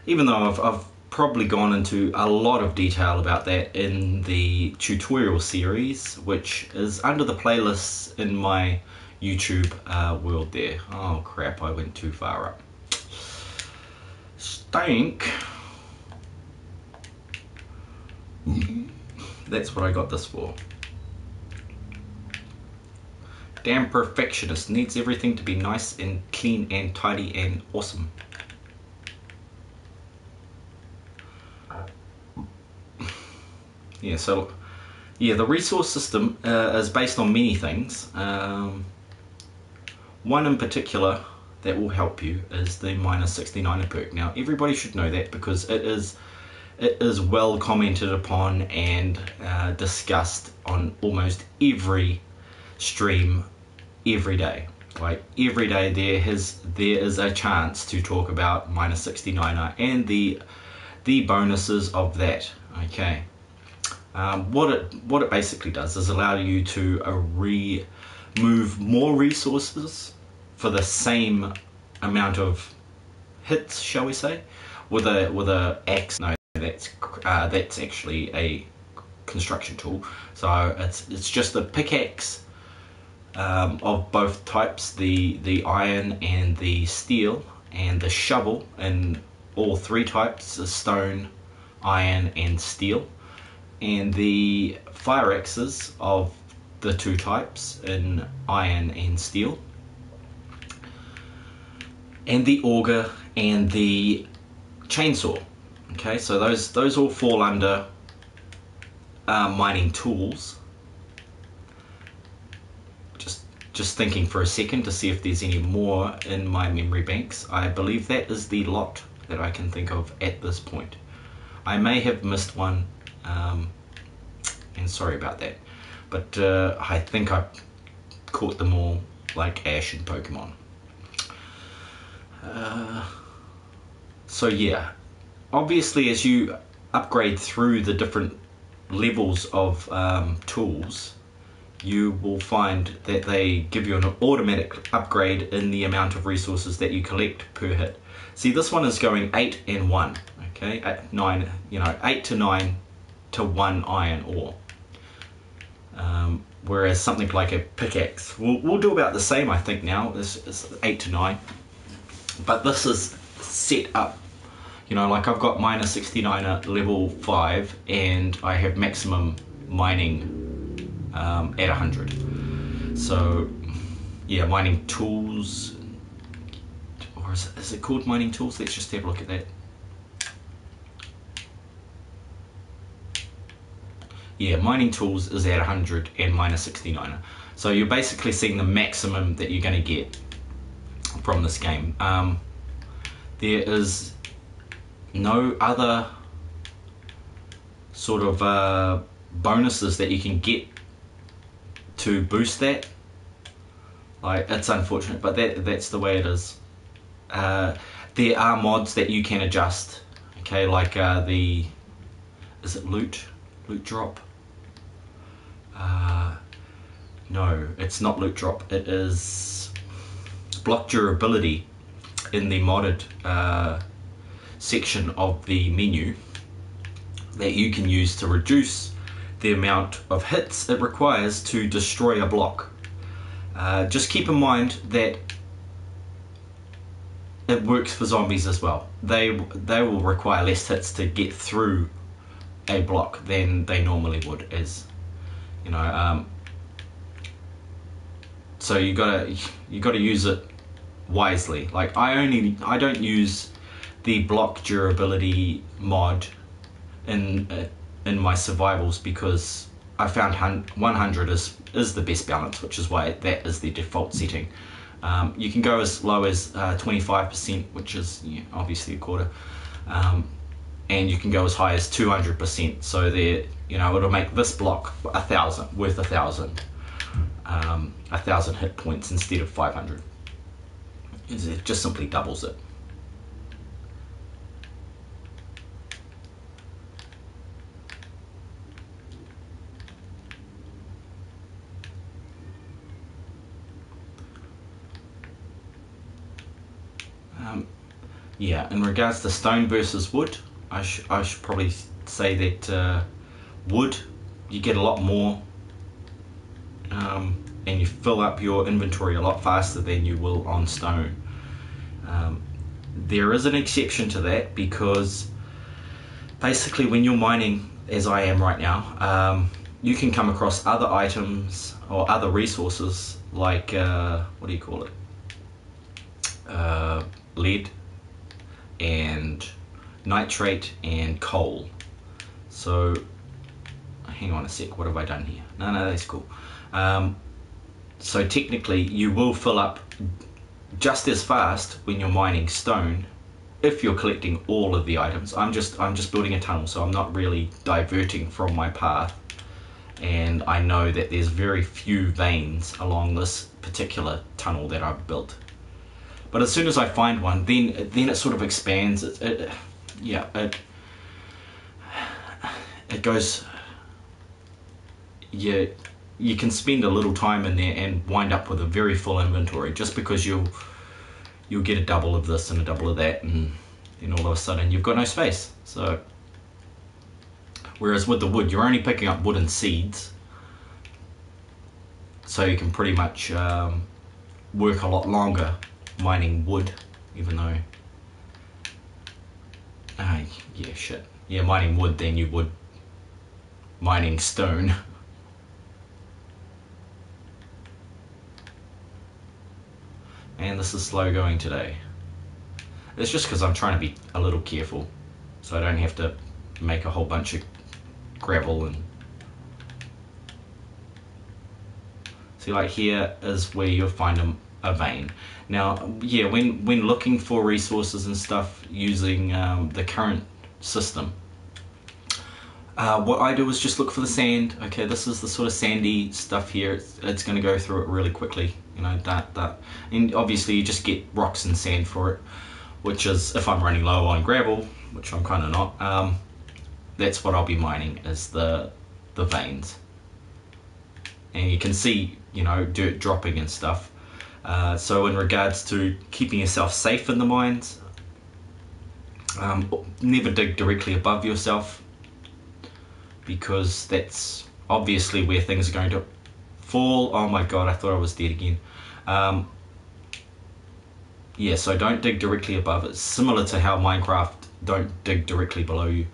Even though I've probably gone into a lot of detail about that in the tutorial series, which is under the playlists in my YouTube world there. Oh crap, I went too far up. Stank. That's what I got this for. Damn perfectionist, needs everything to be nice and clean and tidy and awesome. Yeah, so yeah, the resource system is based on many things. One in particular that will help you is the -69er perk. Now everybody should know that because it is well commented upon and discussed on almost every stream every day. Like every day there is a chance to talk about -69er and the bonuses of that. Okay. What it basically does is allow you to remove more resources for the same amount of hits, shall we say, with a axe. No, that's actually a construction tool. So it's just a pickaxe of both types, the iron and the steel, and the shovel in all three types, the stone, iron and steel, and the fire axes of the two types in iron and steel, and the auger and the chainsaw. Okay, so those all fall under mining tools. Just thinking for a second to see if there's any more in my memory banks. I believe that is the lot that I can think of at this point. I may have missed one, and sorry about that, but I think I caught them all like Ash in Pokemon. So yeah, obviously as you upgrade through the different levels of tools, you will find that they give you an automatic upgrade in the amount of resources that you collect per hit. See, this one is going 8 and 1, okay, 9, 8 to 9 to 1 iron ore. Whereas something like a pickaxe, we'll do about the same, I think now, is 8 to 9. But this is set up, like I've got -69 at level 5, and I have maximum mining at 100. So yeah, mining tools, or is it called mining tools? Let's just have a look at that. Yeah, mining tools is at 100 and -69. So you're basically seeing the maximum that you're going to get from this game. There is no other sort of bonuses that you can get to boost that. Like, it's unfortunate, but that's the way it is. There are mods that you can adjust, okay, like is it loot drop? No, it's not loot drop, it is block durability in the modded section of the menu that you can use to reduce the amount of hits it requires to destroy a block. Just keep in mind that it works for zombies as well. They will require less hits to get through a block than they normally would, as you know. So you gotta use it wisely. Like, I don't use the block durability mod in my survivals because I found 100 is the best balance, which is why that is the default setting. You can go as low as 25%, which is obviously a quarter, and you can go as high as 200%. So there, it'll make this block 1,000 worth 1,000 hit points instead of 500. It just simply doubles it. Yeah, in regards to stone versus wood, I should probably say that wood, you get a lot more, and you fill up your inventory a lot faster than you will on stone. There is an exception to that, because basically when you're mining, as I am right now, you can come across other items or other resources like, what do you call it? Lead and nitrate and coal. So hang on a sec, what have I done here? No, that's cool. So technically you will fill up just as fast when you're mining stone if you're collecting all of the items. I'm just building a tunnel, so I'm not really diverting from my path, and I know that there's very few veins along this particular tunnel that I've built. But as soon as I find one, then it sort of expands. It goes. Yeah, you can spend a little time in there and wind up with a very full inventory, just because you'll get a double of this and a double of that, and then all of a sudden you've got no space. So whereas with the wood, you're only picking up wooden seeds, so you can pretty much work a lot longer mining wood, even though mining wood than you would mining stone. And this is slow going today. It's just because I'm trying to be a little careful, so I don't have to make a whole bunch of gravel. And see, like here is where you'll find a vein. Now, yeah, when looking for resources and stuff using the current system, what I do is just look for the sand. Okay, this is the sort of sandy stuff here. It's going to go through it really quickly, that. And obviously you just get rocks and sand for it, which is, if I'm running low on gravel, which I'm kind of not, that's what I'll be mining, is the veins. And you can see, dirt dropping and stuff. So in regards to keeping yourself safe in the mines, never dig directly above yourself, because that's obviously where things are going to fall. Oh my god, I thought I was dead again. Yeah, so don't dig directly above. It's similar to how Minecraft, don't dig directly below you.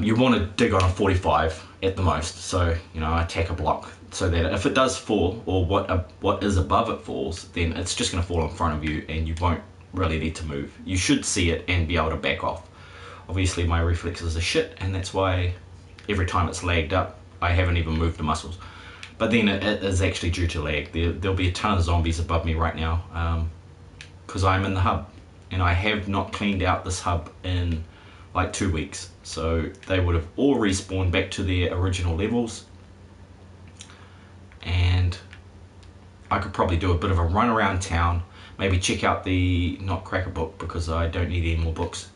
You want to dig on a 45 at the most, so attack a block, so that if it does fall, or what is above it falls, then it's just going to fall in front of you and you won't really need to move. You should see it and be able to back off. Obviously my reflexes are shit, and that's why every time it's lagged up, I haven't even moved the muscles. But then it is actually due to lag. There'll be a ton of zombies above me right now, because I'm in the hub. and I have not cleaned out this hub in like 2 weeks, so they would have all respawned back to their original levels, and I could probably do a bit of a run around town, maybe check out the Nutcracker book because I don't need any more books,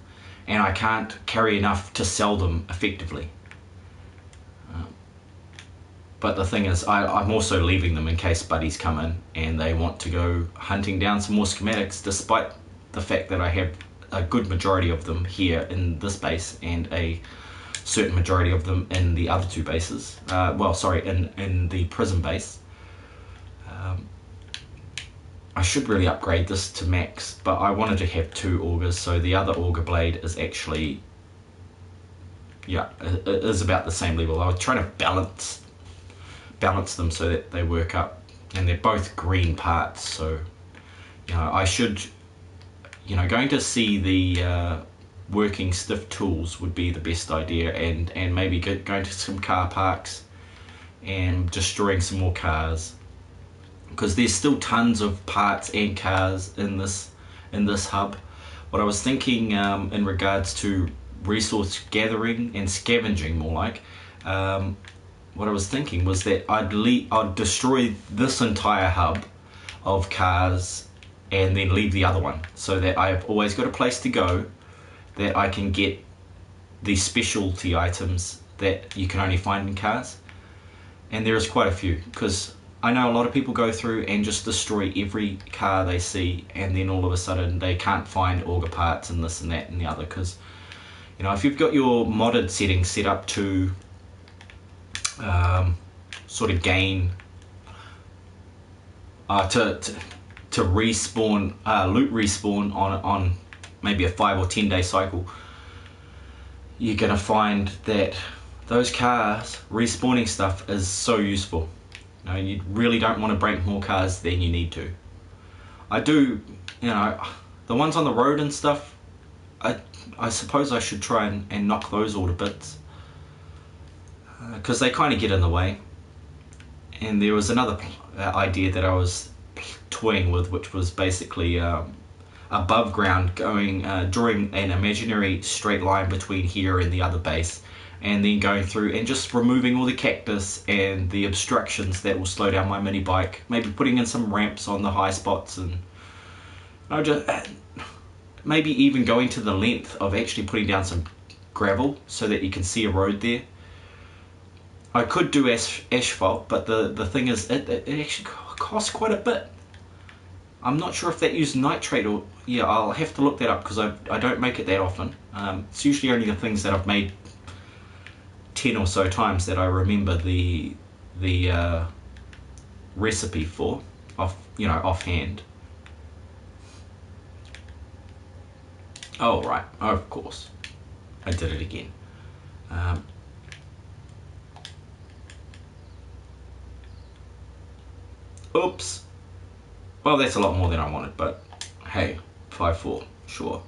and I can't carry enough to sell them effectively. But the thing is, I'm also leaving them in case buddies come in and they want to go hunting down some more schematics, despite the fact that I have a good majority of them here in this base and a certain majority of them in the other two bases. In the prison base. I should really upgrade this to max, but I wanted to have 2 augers, so the other auger blade is actually, yeah, it is about the same level. I was trying to balance them so that they work up, and they're both green parts, so I should, going to see the working stiff tools would be the best idea, and maybe going to some car parks and destroying some more cars, because there's still tons of parts and cars in this hub. What I was thinking in regards to resource gathering and scavenging, more like, what I was thinking was that I'd destroy this entire hub of cars and then leave the other one, so that I've always got a place to go, that I can get these specialty items that you can only find in cars. And there is quite a few, because I know a lot of people go through and just destroy every car they see, and then all of a sudden they can't find auger parts and this and that and the other, because if you've got your modded settings set up to sort of gain to respawn, loot respawn on maybe a 5 or 10 day cycle, you're gonna find that those cars respawning stuff is so useful. You really don't want to break more cars than you need to. I do, the ones on the road and stuff, I suppose I should try and knock those all to bits, because they kind of get in the way. And there was another idea that I was toying with, which was basically above ground, drawing an imaginary straight line between here and the other base, and then going through and just removing all the cactus and the obstructions that will slow down my mini bike, maybe putting in some ramps on the high spots, and maybe even going to the length of actually putting down some gravel so that you can see a road there. I could do asphalt, but the thing is, it actually costs quite a bit. I'm not sure if that used nitrate or... Yeah, I'll have to look that up, because I don't make it that often. It's usually only the things that I've made 10 or so times that I remember the recipe for, offhand. Oh, right. Oh, of course. I did it again. Oops. Well, that's a lot more than I wanted, but hey, 5-4, sure.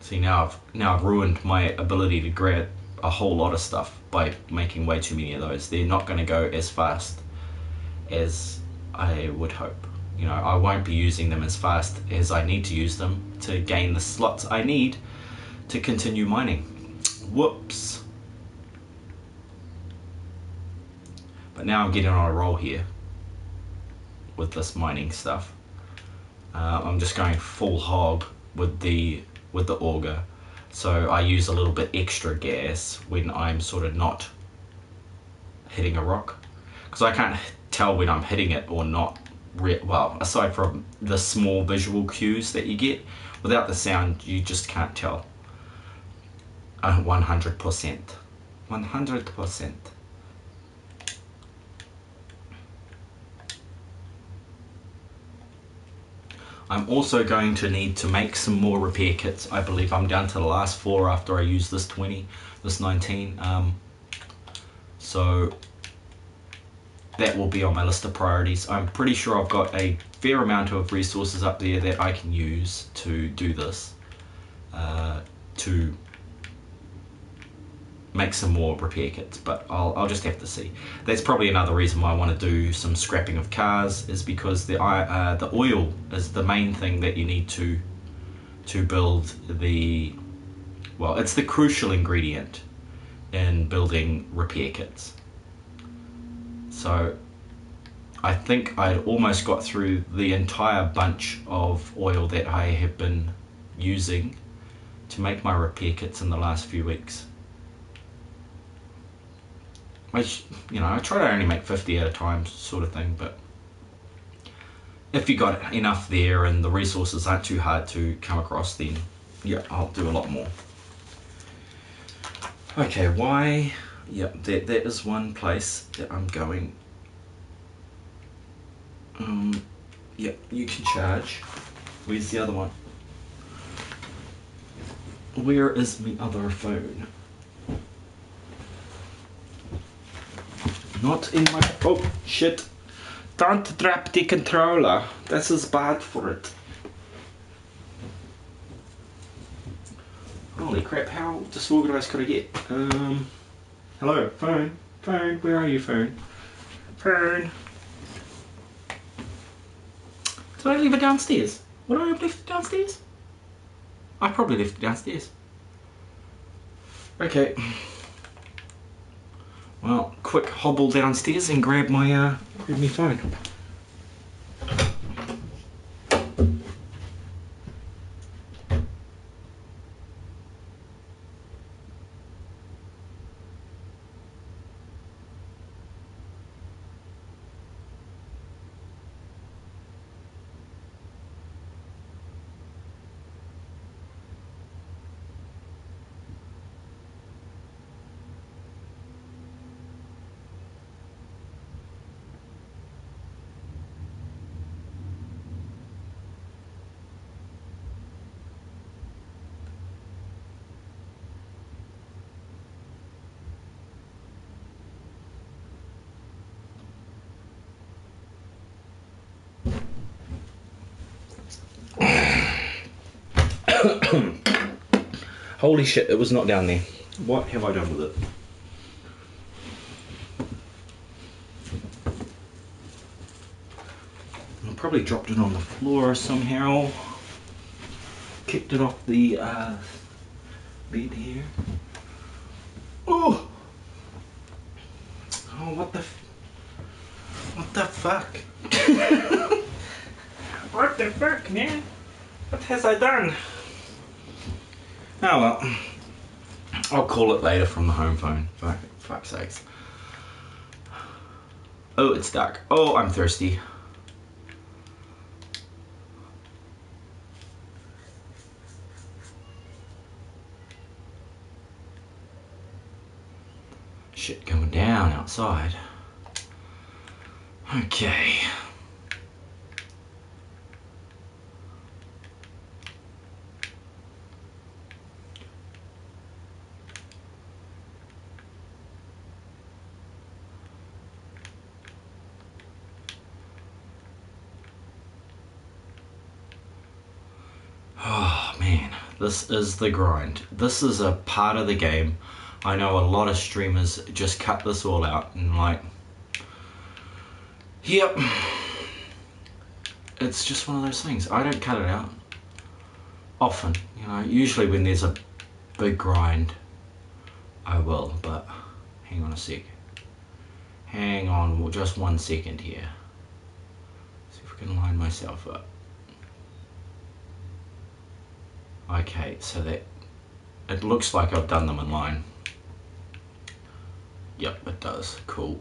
See, now I've ruined my ability to grab a whole lot of stuff by making way too many of those. They're not going to go as fast as I would hope. I won't be using them as fast as I need to use them to gain the slots I need to continue mining. Whoops. But now I'm getting on a roll here with this mining stuff. I'm just going full hog with the auger, so I use a little bit extra gas when I'm sort of not hitting a rock, because I can't tell when I'm hitting it or not. Well, aside from the small visual cues that you get, without the sound you just can't tell. 100%. I'm also going to need to make some more repair kits. I believe I'm down to the last 4 after I use this 19. So that will be on my list of priorities. I'm pretty sure I've got a fair amount of resources up there that I can use to do this, to make some more repair kits, but I'll just have to see. That's probably another reason why I want to do some scrapping of cars, is because the oil is the main thing that you need to build the, well, it's the crucial ingredient in building repair kits. So I think I'd almost got through the entire bunch of oil that I have been using to make my repair kits in the last few weeks. I try to only make 50 at a time, sort of thing, but if you got enough there and the resources aren't too hard to come across, then yeah, I'll do a lot more. Okay, why? Yep, that is one place that I'm going. Yep, you can charge. Where's the other one? Where is my other phone? Not in my... Oh, shit. Don't drop the controller. This is bad for it. Holy crap, how disorganized could I get? Hello, phone? Phone, where are you, phone? Phone. Did I leave it downstairs? Would I have left it downstairs? I probably left it downstairs. Okay. Well, quick hobble downstairs and grab my phone. Holy shit, it was not down there. What have I done with it? I probably dropped it on the floor somehow. Kicked it off the bed here. Oh! Oh, what the fuck? What the fuck, man? What has I done? Oh well, I'll call it later from the home phone. Fuck's sakes. Oh, it's dark. Oh, I'm thirsty. Shit going down outside. Okay. Oh man, this is the grind. This is a part of the game. I know a lot of streamers just cut this all out and like, yep, it's just one of those things. I don't cut it out often, usually when there's a big grind I will, but hang on a sec. Hang on just 1 second here. See if we can line myself up. Okay, so that it looks like I've done them in line. Yep, it does. Cool.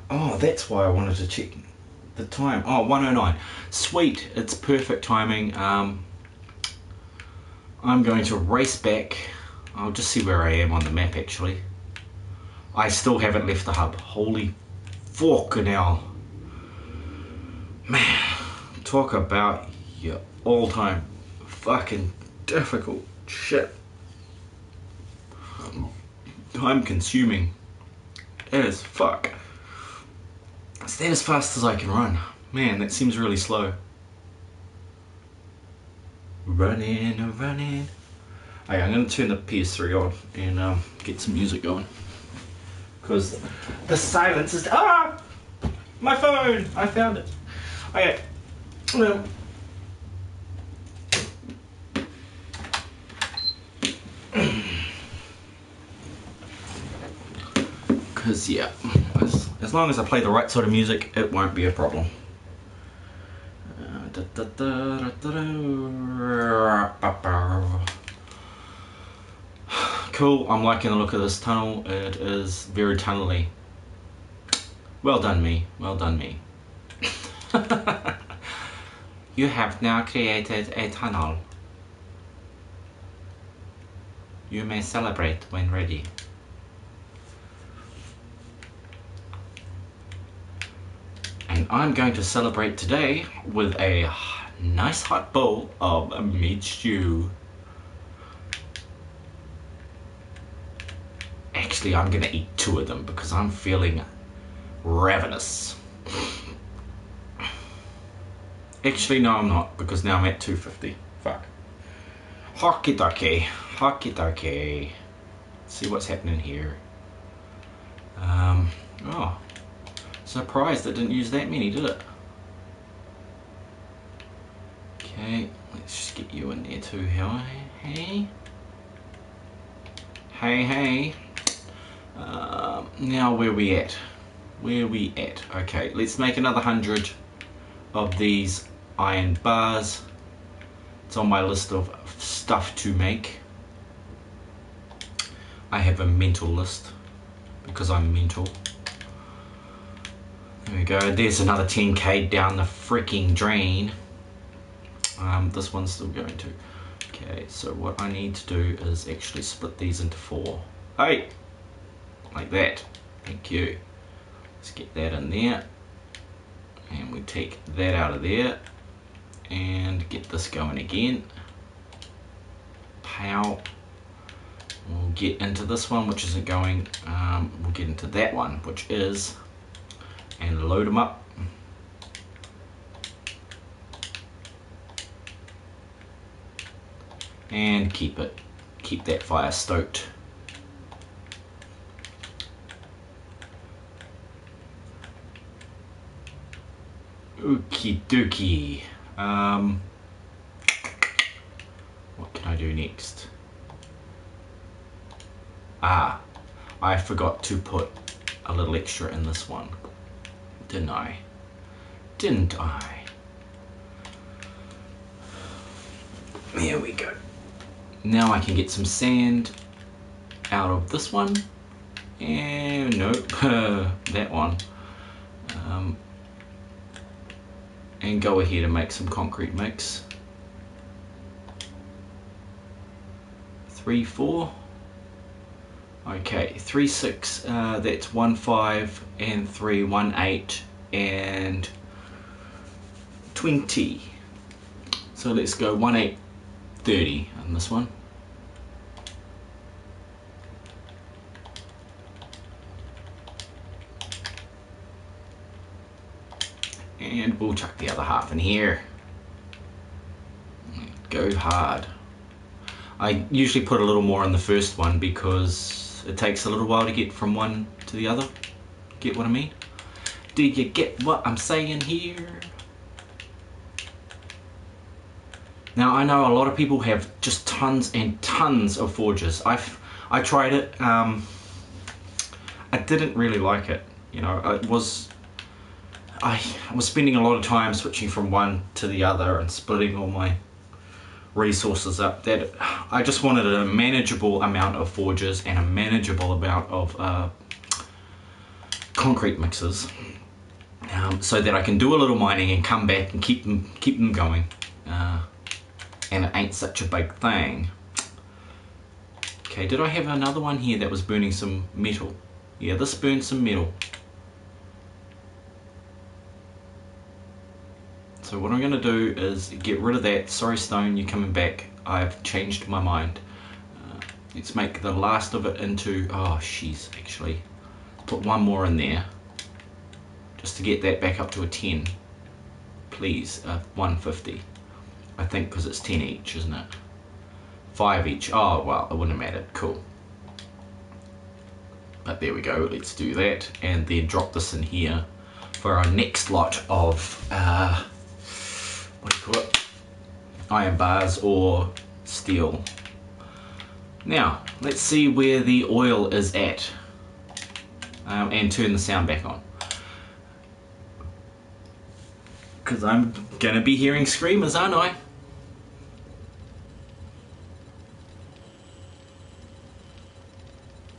Oh, that's why I wanted to check the time. Oh, 1:09. Sweet, it's perfect timing. I'm going to race back. I'll just see where I am on the map actually. I still haven't left the hub. Holy fucking hell. Man, talk about your all-time fucking difficult shit. Time consuming as fuck. Is that as fast as I can run? Man, that seems really slow. Running. Okay, I'm going to turn the PS3 on and get some music going. Because the silence is... Ah! My phone! I found it. Okay. Because, yeah, as long as I play the right sort of music, it won't be a problem. Cool, I'm liking the look of this tunnel. It is very tunnely. Well done me, well done me. You have now created a tunnel. You may celebrate when ready. And I'm going to celebrate today with a nice hot bowl of meat stew. Actually, I'm going to eat 2 of them because I'm feeling ravenous. Actually, no, I'm not, because now I'm at 250. Fuck. Hockey dokie. See what's happening here. Oh. Surprised it didn't use that many, did it? Okay, let's just get you in there too, hey? Hey. Now where we at? Okay, let's make another 100 of these iron bars. It's on my list of stuff to make. I have a mental list because I'm mental. There we go, there's another 10k down the freaking drain. This one's still going to. Okay, so what I need to do is actually split these into 4. Hey! Like that. Thank you. Let's get that in there. And we take that out of there. And get this going again. Pow. We'll get into this one, which isn't going. We'll get into that one, which is. And load them up. And keep that fire stoked. Okie dokie. What can I do next? I forgot to put a little extra in this one. Didn't I? There we go. Now I can get some sand out of this one. And nope, that one. And go ahead and make some concrete mix. 3, 4. Okay, 3, 6, that's 1, 5, and 3, 1, 8, and 20. So let's go 1, 8, 30 on this one. And we'll chuck the other half in here. Go hard. I usually put a little more in the first one because it takes a little while to get from one to the other. Get what I mean? Do you get what I'm saying here? Now I know a lot of people have just tons and tons of forges. I tried it. I didn't really like it. You know, I was spending a lot of time switching from one to the other and splitting all my resources up. That I just wanted a manageable amount of forges and a manageable amount of concrete mixes, so that I can do a little mining and come back and keep them going, and it ain't such a big thing. Okay, did I have another one here that was burning some metal? Yeah, this burned some metal. So what I'm going to do is get rid of that. Sorry stone, you're coming back. I've changed my mind. Let's make the last of it into, oh she's actually, put one more in there, just to get that back up to a 10. Please, 150. I think because it's 10 each, isn't it? 5 each. Oh, well, it wouldn't have mattered. Cool. But there we go. Let's do that. And then drop this in here for our next lot of, what do you call it? Iron bars or steel. Now, let's see where the oil is at. And turn the sound back on. Because I'm going to be hearing screamers, aren't I?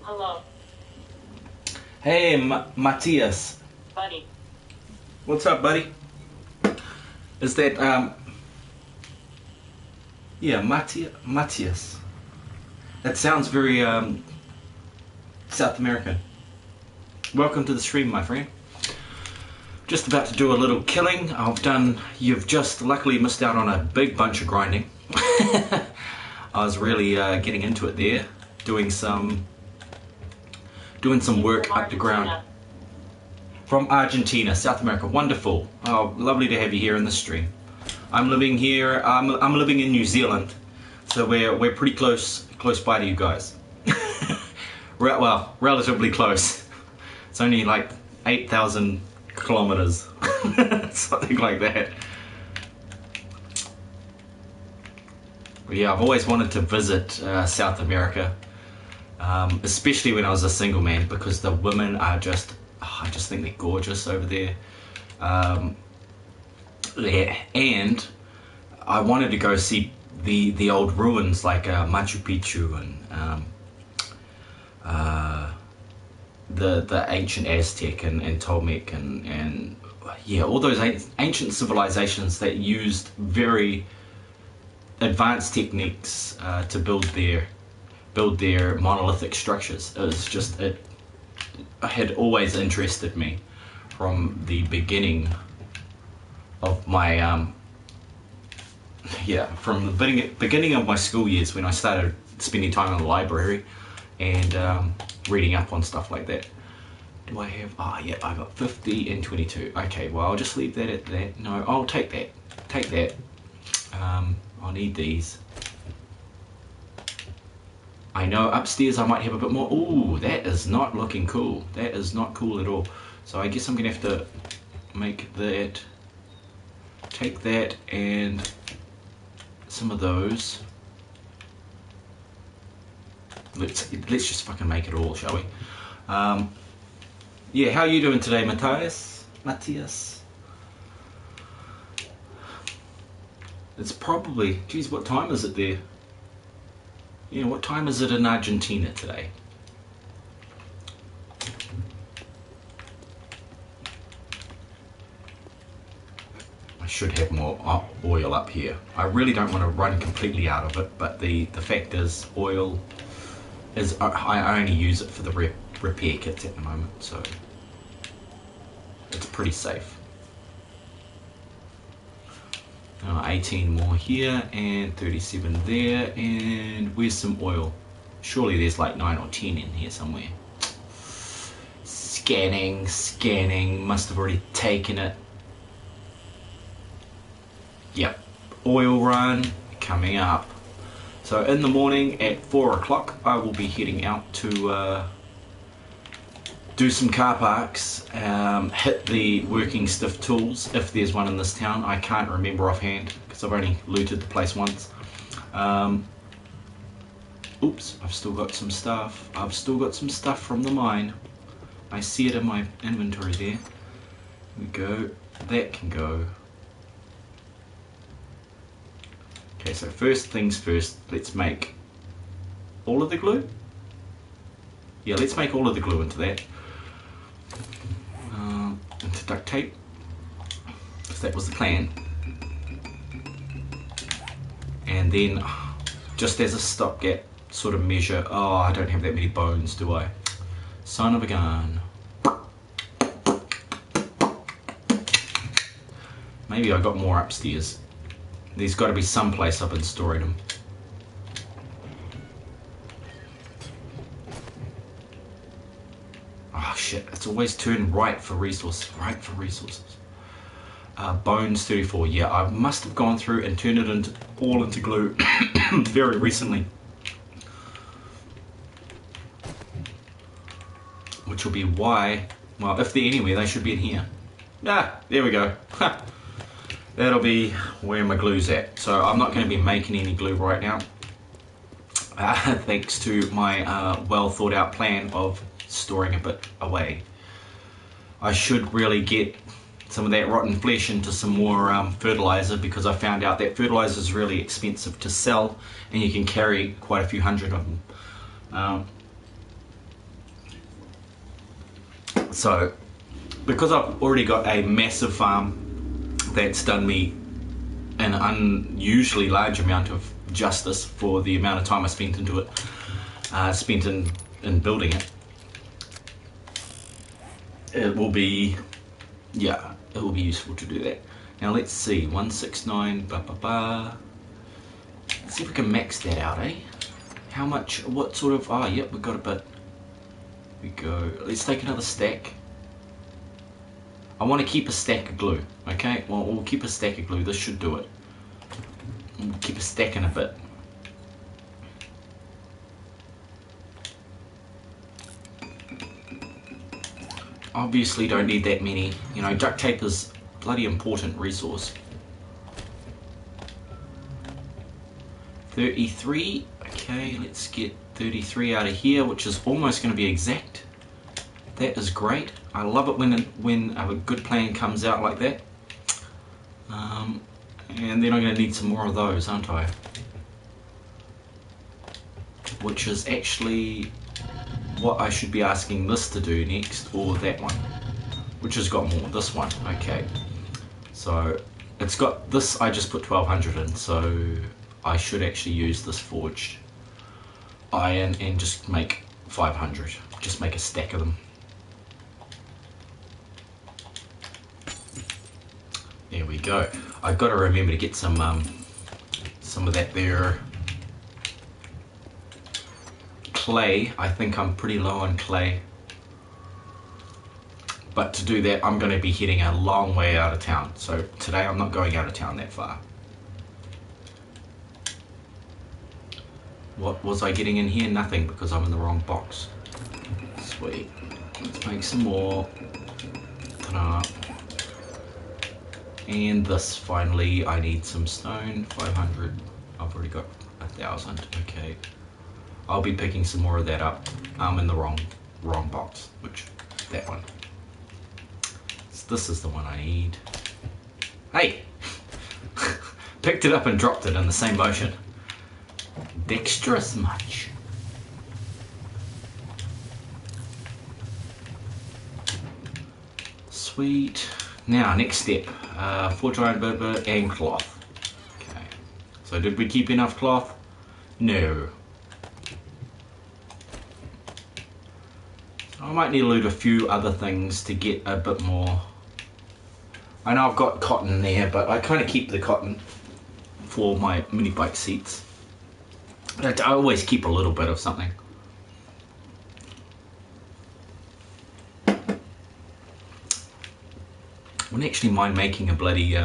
Hello. Hey, Matthias. Buddy. What's up, buddy? Is that, yeah, Matthias. That sounds very, South American. Welcome to the stream, my friend. Just about to do a little killing. You've just luckily missed out on a big bunch of grinding. I was really getting into it there, doing some work up the ground. From Argentina, South America. Wonderful. Oh, lovely to have you here in the stream. I'm living here. I'm living in New Zealand, so we're pretty close by to you guys. Well, relatively close. It's only like 8,000 kilometers, something like that. But yeah, I've always wanted to visit South America, especially when I was a single man, because the women are just, I just think they're gorgeous over there. Yeah, and I wanted to go see the old ruins like Machu Picchu and the ancient Aztec and Tolmec and yeah, all those ancient civilizations that used very advanced techniques to build their monolithic structures. It was just, it had always interested me from the beginning of my from the beginning of my school years, when I started spending time in the library and reading up on stuff like that. Do I have, yeah, I got 50 and 22. Okay, well, I'll just leave that at that. No, I'll take that. I'll need these. I know upstairs I might have a bit more. Ooh, that is not looking cool. That is not cool at all. So I guess I'm gonna have to make that, take that and some of those. Let's just fucking make it all, shall we? Yeah, how are you doing today, Matthias? It's probably, geez, what time is it there? Yeah, what time is it in Argentina today? I should have more oil up here. I really don't want to run completely out of it, but the fact is, oil is, I only use it for the repair kits at the moment, so it's pretty safe. 18 more here and 37 there, and where's some oil? Surely there's like 9 or 10 in here somewhere. Scanning, must have already taken it. Yep, oil run coming up. So in the morning at 4 o'clock I will be heading out to do some car parks, hit the working stiff tools if there's one in this town. I can't remember offhand because I've only looted the place once. Oops, I've still got some stuff. I've still got some stuff from the mine. I see it in my inventory there. Here we go. That can go. Okay, so first things first, let's make all of the glue. Yeah, let's make all of the glue into that. Into duct tape, because that was the plan. And then, just as a stopgap sort of measure, oh, I don't have that many bones, do I? Son of a gun. Maybe I got more upstairs. There's got to be some place I've been storing them. shit, it's always turn right for resources. Bones 34, yeah, I must have gone through and turned it all into glue very recently. Which will be why, well, if they're anywhere, they should be in here. Ah, there we go. That'll be where my glue's at. So I'm not going to be making any glue right now. Thanks to my well thought out plan of storing a bit away. I should really get some of that rotten flesh into some more fertilizer, because I found out that fertilizer is really expensive to sell and you can carry quite a few hundred of them. So because I've already got a massive farm that's done me an unusually large amount of justice for the amount of time I spent into it, spent in building it, it will be, yeah, it will be useful to do that. Now let's see, 169, Let's see if we can max that out, eh? How much, what sort of, yep, we've got a bit. We go, let's take another stack. I want to keep a stack of glue, okay? Well, we'll keep a stack of glue, this should do it. We'll keep a stack in a bit. Obviously don't need that many, you know, duct tape is a bloody important resource. 33, okay, let's get 33 out of here, which is almost going to be exact. That is great. I love it when a good plan comes out like that. And then I'm going to need some more of those, aren't I? Which is actually what I should be asking this to do next, or that one, which has got more. This one, okay. So it's got this. I just put 1200 in, so I should actually use this forged iron and just make 500. Just make a stack of them. There we go. I've got to remember to get some of that there clay. I think I'm pretty low on clay, but to do that I'm going to be heading a long way out of town. So today I'm not going out of town that far. What was I getting in here? Nothing, because I'm in the wrong box. Sweet. Let's make some more. Ta-da. And this, finally, I need some stone. 500. I've already got 1000. Okay. I'll be picking some more of that up. I'm in the wrong box, which, that one. So this is the one I need. Hey! Picked it up and dropped it in the same motion. Dexterous much. Sweet. Now, next step. Forge iron, and cloth. Okay. So did we keep enough cloth? No. I might need to loot a few other things to get a bit more. I know I've got cotton there, but I kind of keep the cotton for my mini bike seats. But I always keep a little bit of something. I wouldn't actually mind making a bloody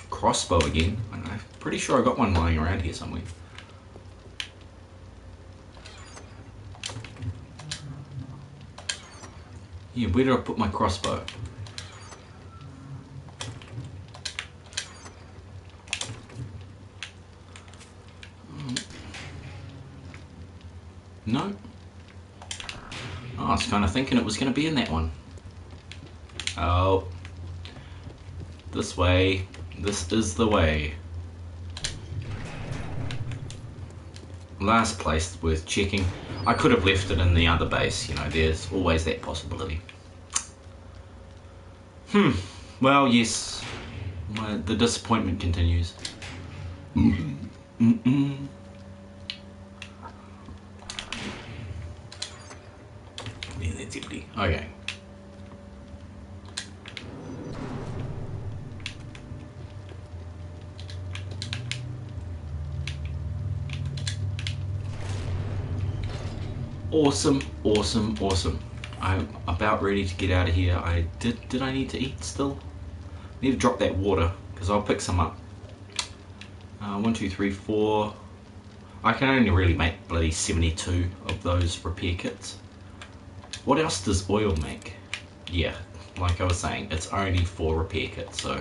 crossbow again. I'm pretty sure I got one lying around here somewhere. Yeah, where did I put my crossbow? No? Oh, I was kind of thinking it was going to be in that one. Oh. This way. This is the way. Last place worth checking. I could have left it in the other base, you know, there's always that possibility. Well, yes. The disappointment continues. Yeah, that's empty. Okay. Awesome, awesome, awesome. I'm about ready to get out of here. Did I need to eat still? I need to drop that water, because I'll pick some up. 1, 2, 3, 4. I can only really make bloody 72 of those repair kits. What else does oil make? Yeah, like I was saying, it's only 4 repair kits, so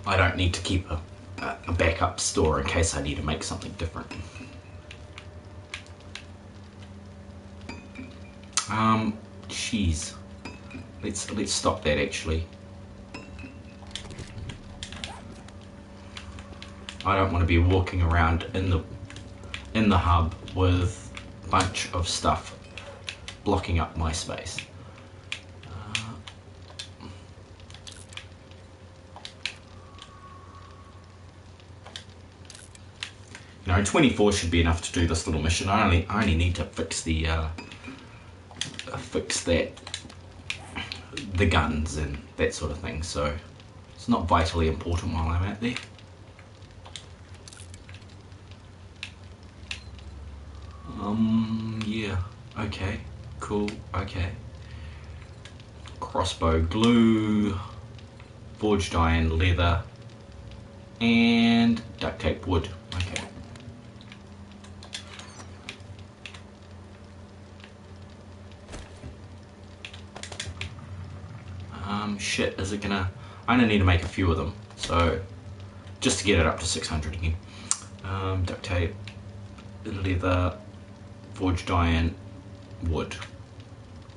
I don't need to keep a backup store in case I need to make something different. Jeez. Let's stop that actually. I don't want to be walking around in the hub with a bunch of stuff blocking up my space. You know, 24 should be enough to do this little mission. I only need to fix the the guns and that sort of thing, so it's not vitally important while I'm out there. Yeah, okay, cool, okay. Crossbow glue, forged iron, leather, and duct tape wood, okay. Shit, is it gonna... I only need to make a few of them, so just to get it up to 600 again. Duct tape, leather, forged iron, wood,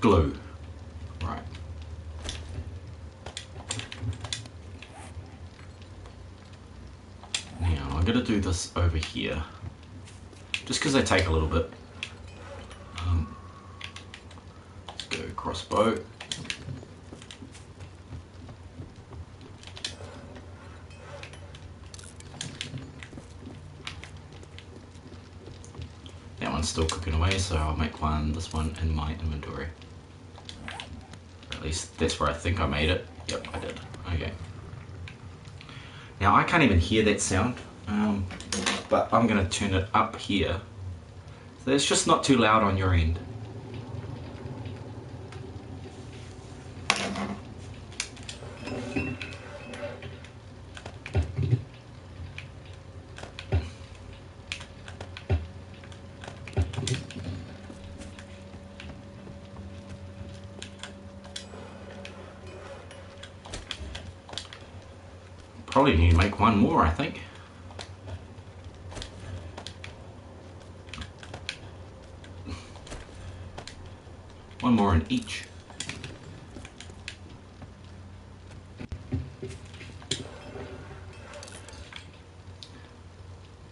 glue, right. Now I'm gonna do this over here, just because they take a little bit. Let's go crossbow. Still cooking away, so I'll make this one in my inventory. Or at least that's where I think I made it. Yep, I did. Okay. Now I can't even hear that sound, but I'm going to turn it up here, so it's just not too loud on your end. Probably need to make one more, I think. One more in each.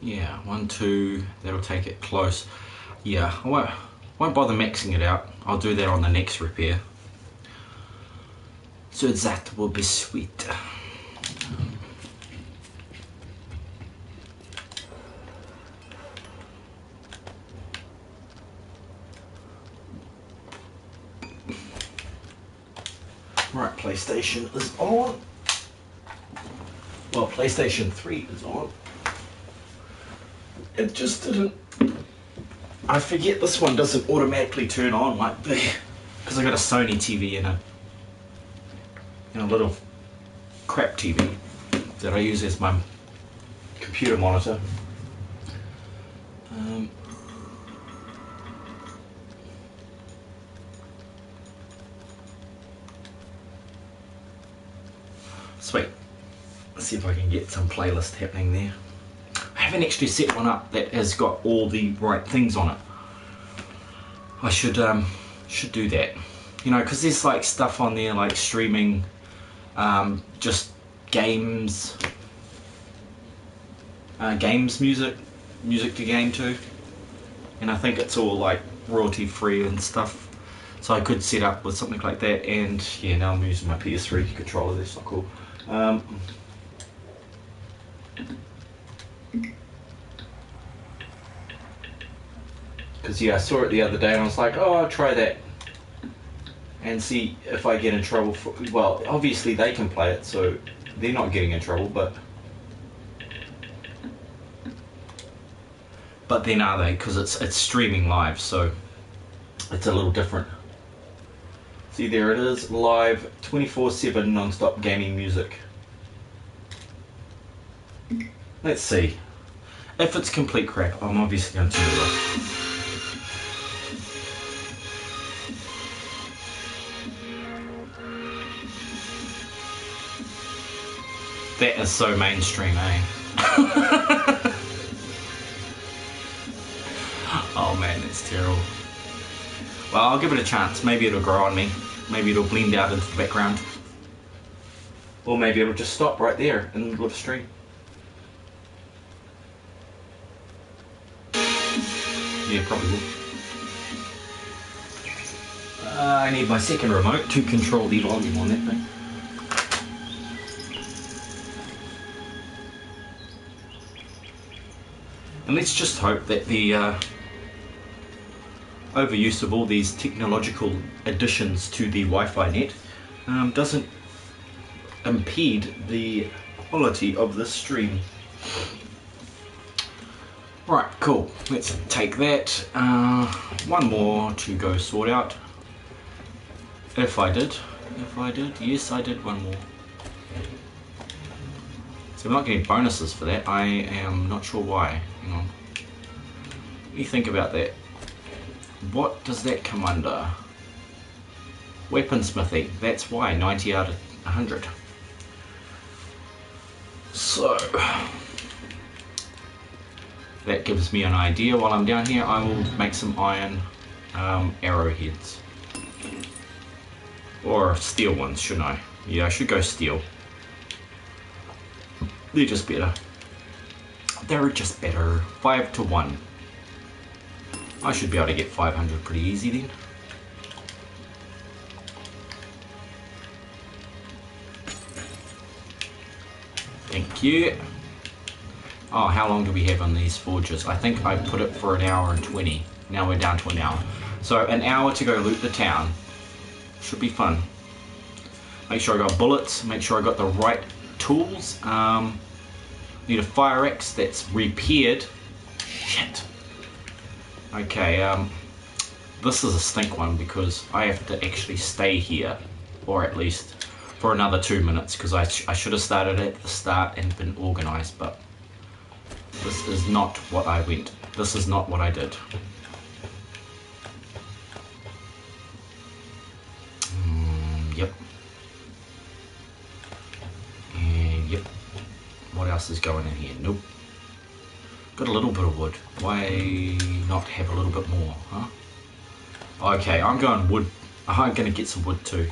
Yeah, 1, 2, that'll take it close. Yeah, I won't bother maxing it out. I'll do that on the next repair. So that will be sweet. Right, PlayStation is on. Well, PlayStation 3 is on. It just didn't... I forget this one doesn't automatically turn on like the... Because I got a Sony TV and a little crap TV that I use as my computer monitor. Sweet. Let's see if I can get some playlist happening there. I haven't actually set one up that has got all the right things on it. I should do that. You know, because there's like stuff on there like streaming, just games, music to game to, and I think it's all like royalty free and stuff. So I could set up with something like that. And yeah, now I'm using my PS3 controller. That's not cool. Because yeah, I saw it the other day and I was like, oh, I'll try that and see if I get in trouble for, well, obviously they can play it, so they're not getting in trouble, but then are they? Because it's streaming live, so it's a little different. See, there it is, live 24/7 non-stop gaming music. Let's see. If it's complete crap, I'm obviously going to turn it off. That is so mainstream, eh? Oh man, that's terrible. Well, I'll give it a chance. Maybe it'll grow on me. Maybe it'll blend out into the background. Or maybe it'll just stop right there in the middle of the stream. Yeah, probably will. I need my second remote to control the volume on that thing. And let's just hope that the overuse of all these technological additions to the Wi-Fi net doesn't impede the quality of this stream. Right, cool. Let's take that. One more to go sort out. If I did, yes I did one more. So I'm not getting bonuses for that. I am not sure why. Hang on. What do you think about that? What does that come under? Weaponsmithing. That's why. 90 out of 100. So that gives me an idea. While I'm down here, I will make some iron arrowheads. Or steel ones, shouldn't I? Yeah, I should go steel. They're just better. They're just better. 5 to 1. I should be able to get 500 pretty easy then. Thank you. Oh, how long do we have on these forges? I think I put it for 1 hour and 20. Now we're down to an hour. So an hour to go loot the town. Should be fun. Make sure I got bullets. Make sure I got the right tools. Need a fire axe that's repaired. Shit. Okay, this is a stink one because I have to actually stay here, or at least for another 2 minutes, because I should have started at the start and been organised, but this is not what I went. This is not what I did. Yep. And yep. What else is going in here? Nope. Got a little bit of wood. Why not have a little bit more, huh? Okay, I'm going wood. I'm going to get some wood too.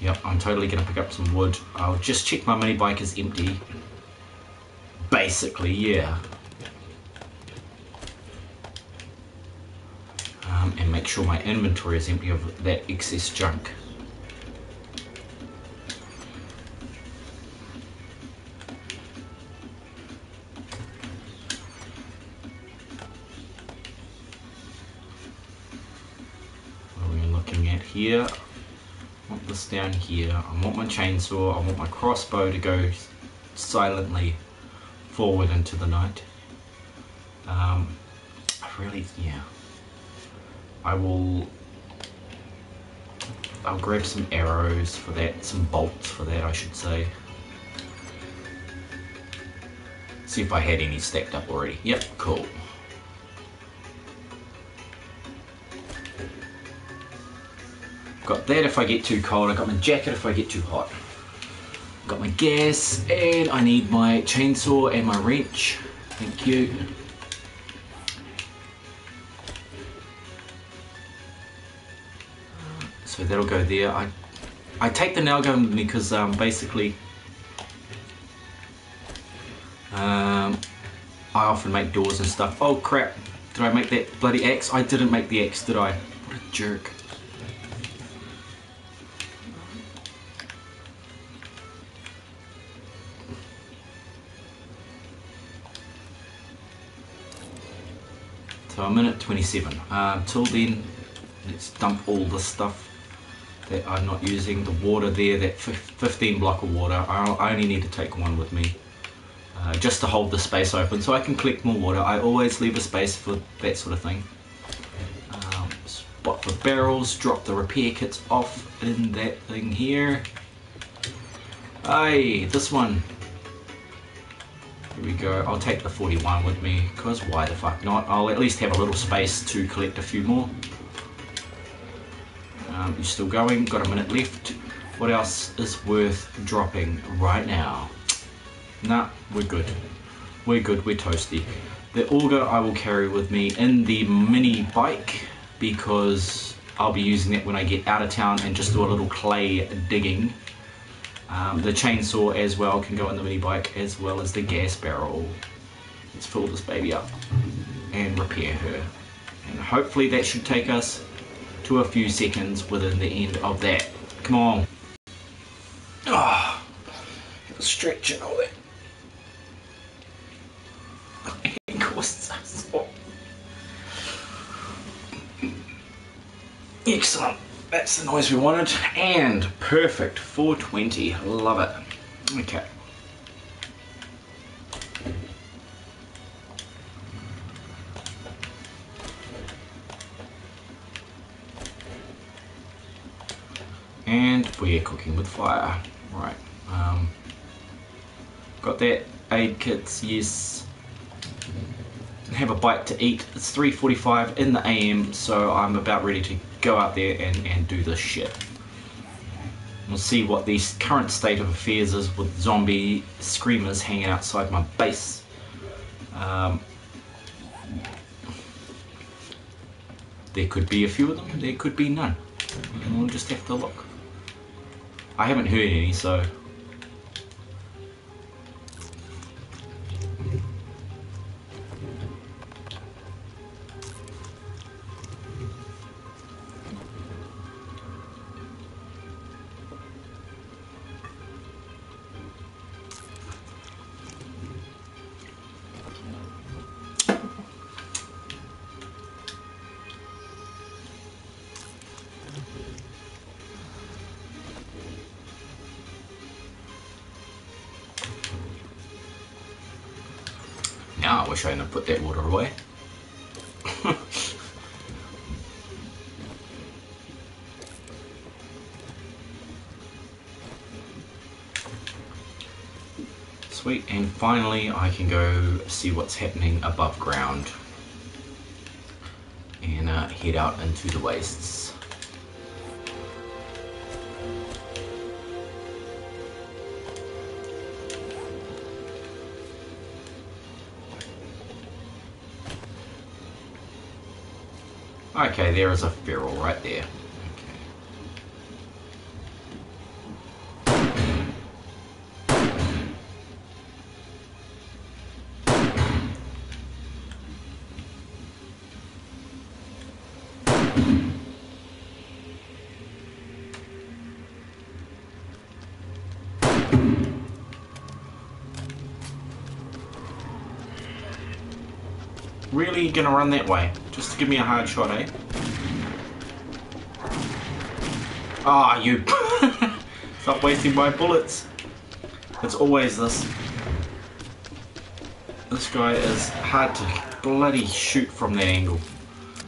Yep, I'm totally going to pick up some wood. I'll just check my mini bike is empty. Basically, yeah. And make sure my inventory is empty of that excess junk. What are we looking at here? I want this down here. I want my chainsaw. I want my crossbow to go silently forward into the night. Yeah. I'll grab some arrows for that, some bolts for that I should say. See if I had any stacked up already. Yep, cool. Got that if I get too cold, I got my jacket if I get too hot. Got my gas, and I need my chainsaw and my wrench. Thank you. So that'll go there. I take the nail gun with me because basically I often make doors and stuff. Oh crap, did I make that bloody axe? I didn't make the axe, did I? What a jerk. So I'm in at 27. Till then, let's dump all this stuff that I'm not using. The water there, that 15 block of water, I only need to take one with me. just to hold the space open so I can collect more water. I always leave a space for that sort of thing. Spot the barrels, drop the repair kits off in that thing here. Hey, this one. Here we go. I'll take the 41 with me, because why the fuck not? I'll at least have a little space to collect a few more. You're still going, got a minute left. What else is worth dropping right now? Nah, we're good. We're good, we're toasty. The auger I will carry with me in the mini bike, because I'll be using that when I get out of town and just do a little clay digging. The chainsaw as well can go in the mini bike, as well as the gas barrel. Let's fill this baby up and repair her. And hopefully that should take us to a few seconds within the end of that. Come on. Ah, have a stretch and all that. It costs us all. Excellent. That's the noise we wanted. And perfect. 420. Love it. Okay. And we're cooking with fire. Right. Got that. Aid kits, yes. Have a bite to eat. It's 3:45 in the AM, so I'm about ready to go out there and do this shit. We'll see what the current state of affairs is with zombie screamers hanging outside my base. There could be a few of them, there could be none. We'll just have to look. I haven't heard any, so... Now I wish I hadn't put that water away. Sweet, and finally I can go see what's happening above ground and head out into the wastes. Okay, there is a feral right there. Really gonna run that way? Just to give me a hard shot, eh? Ah, you... Stop wasting my bullets. It's always this. This guy is hard to bloody shoot from that angle.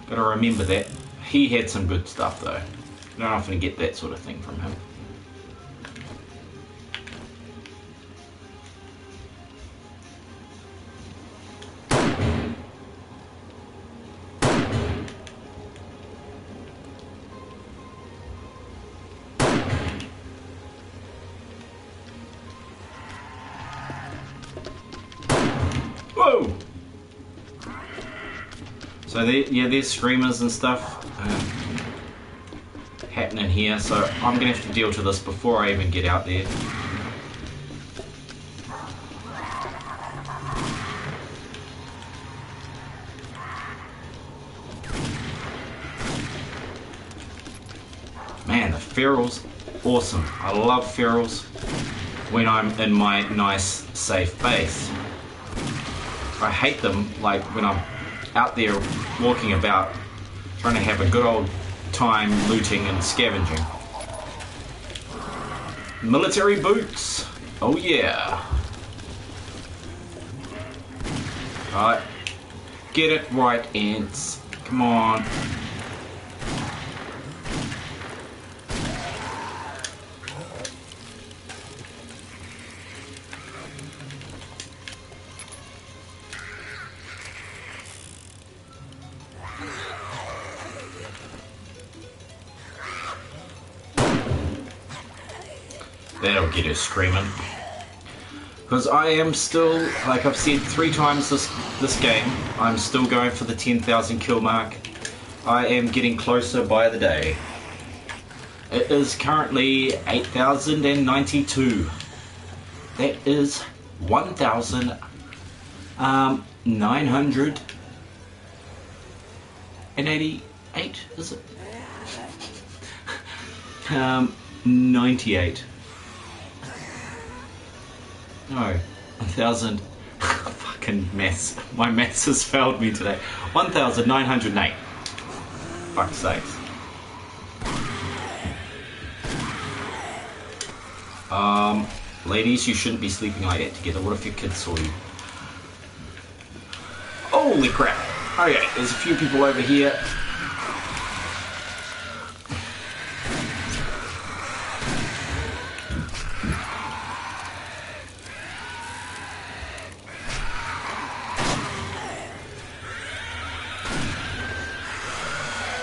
Gotta remember that. He had some good stuff though. You don't often get that sort of thing from him. Whoa! So yeah, there's screamers and stuff happening here, so I'm gonna have to deal to this before I even get out there. Man, the ferals, awesome. I love ferals when I'm in my nice, safe base. I hate them like when I'm out there walking about trying to have a good old time looting and scavenging. Military boots, oh yeah. Alright. Get it right, ants. Come on. That'll get her screaming. Because I am still, like I've said 3 times this game, I'm still going for the 10,000 kill mark. I am getting closer by the day. It is currently 8,092. That is 1,988, is it? 98. No, 1,000. Fucking mess. My maths has failed me today. 1,908. Fuck's sakes. Ladies, you shouldn't be sleeping like that together. What if your kids saw you? Holy crap. Okay, there's a few people over here.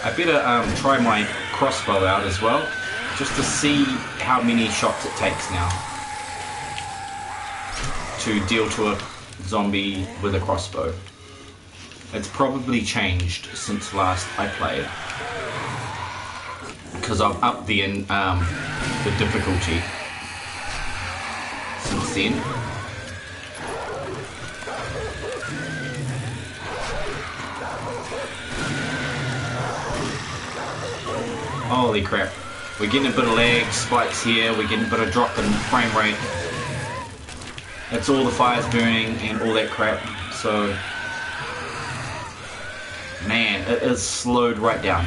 I better try my crossbow out as well, just to see how many shots it takes now to deal to a zombie with a crossbow. It's probably changed since last I played, because I've upped the difficulty since then. Holy crap. We're getting a bit of lag spikes here, we're getting a bit of drop in frame rate. It's all the fires burning and all that crap, so... Man, it is slowed right down.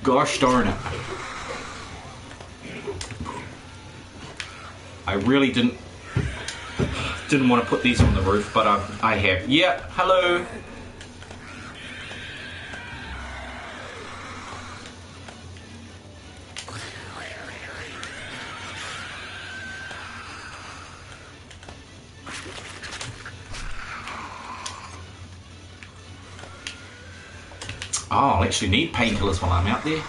Gosh darn it. I really didn't want to put these on the roof, but I have. Yeah, hello! Oh, I'll actually need painkillers while I'm out there.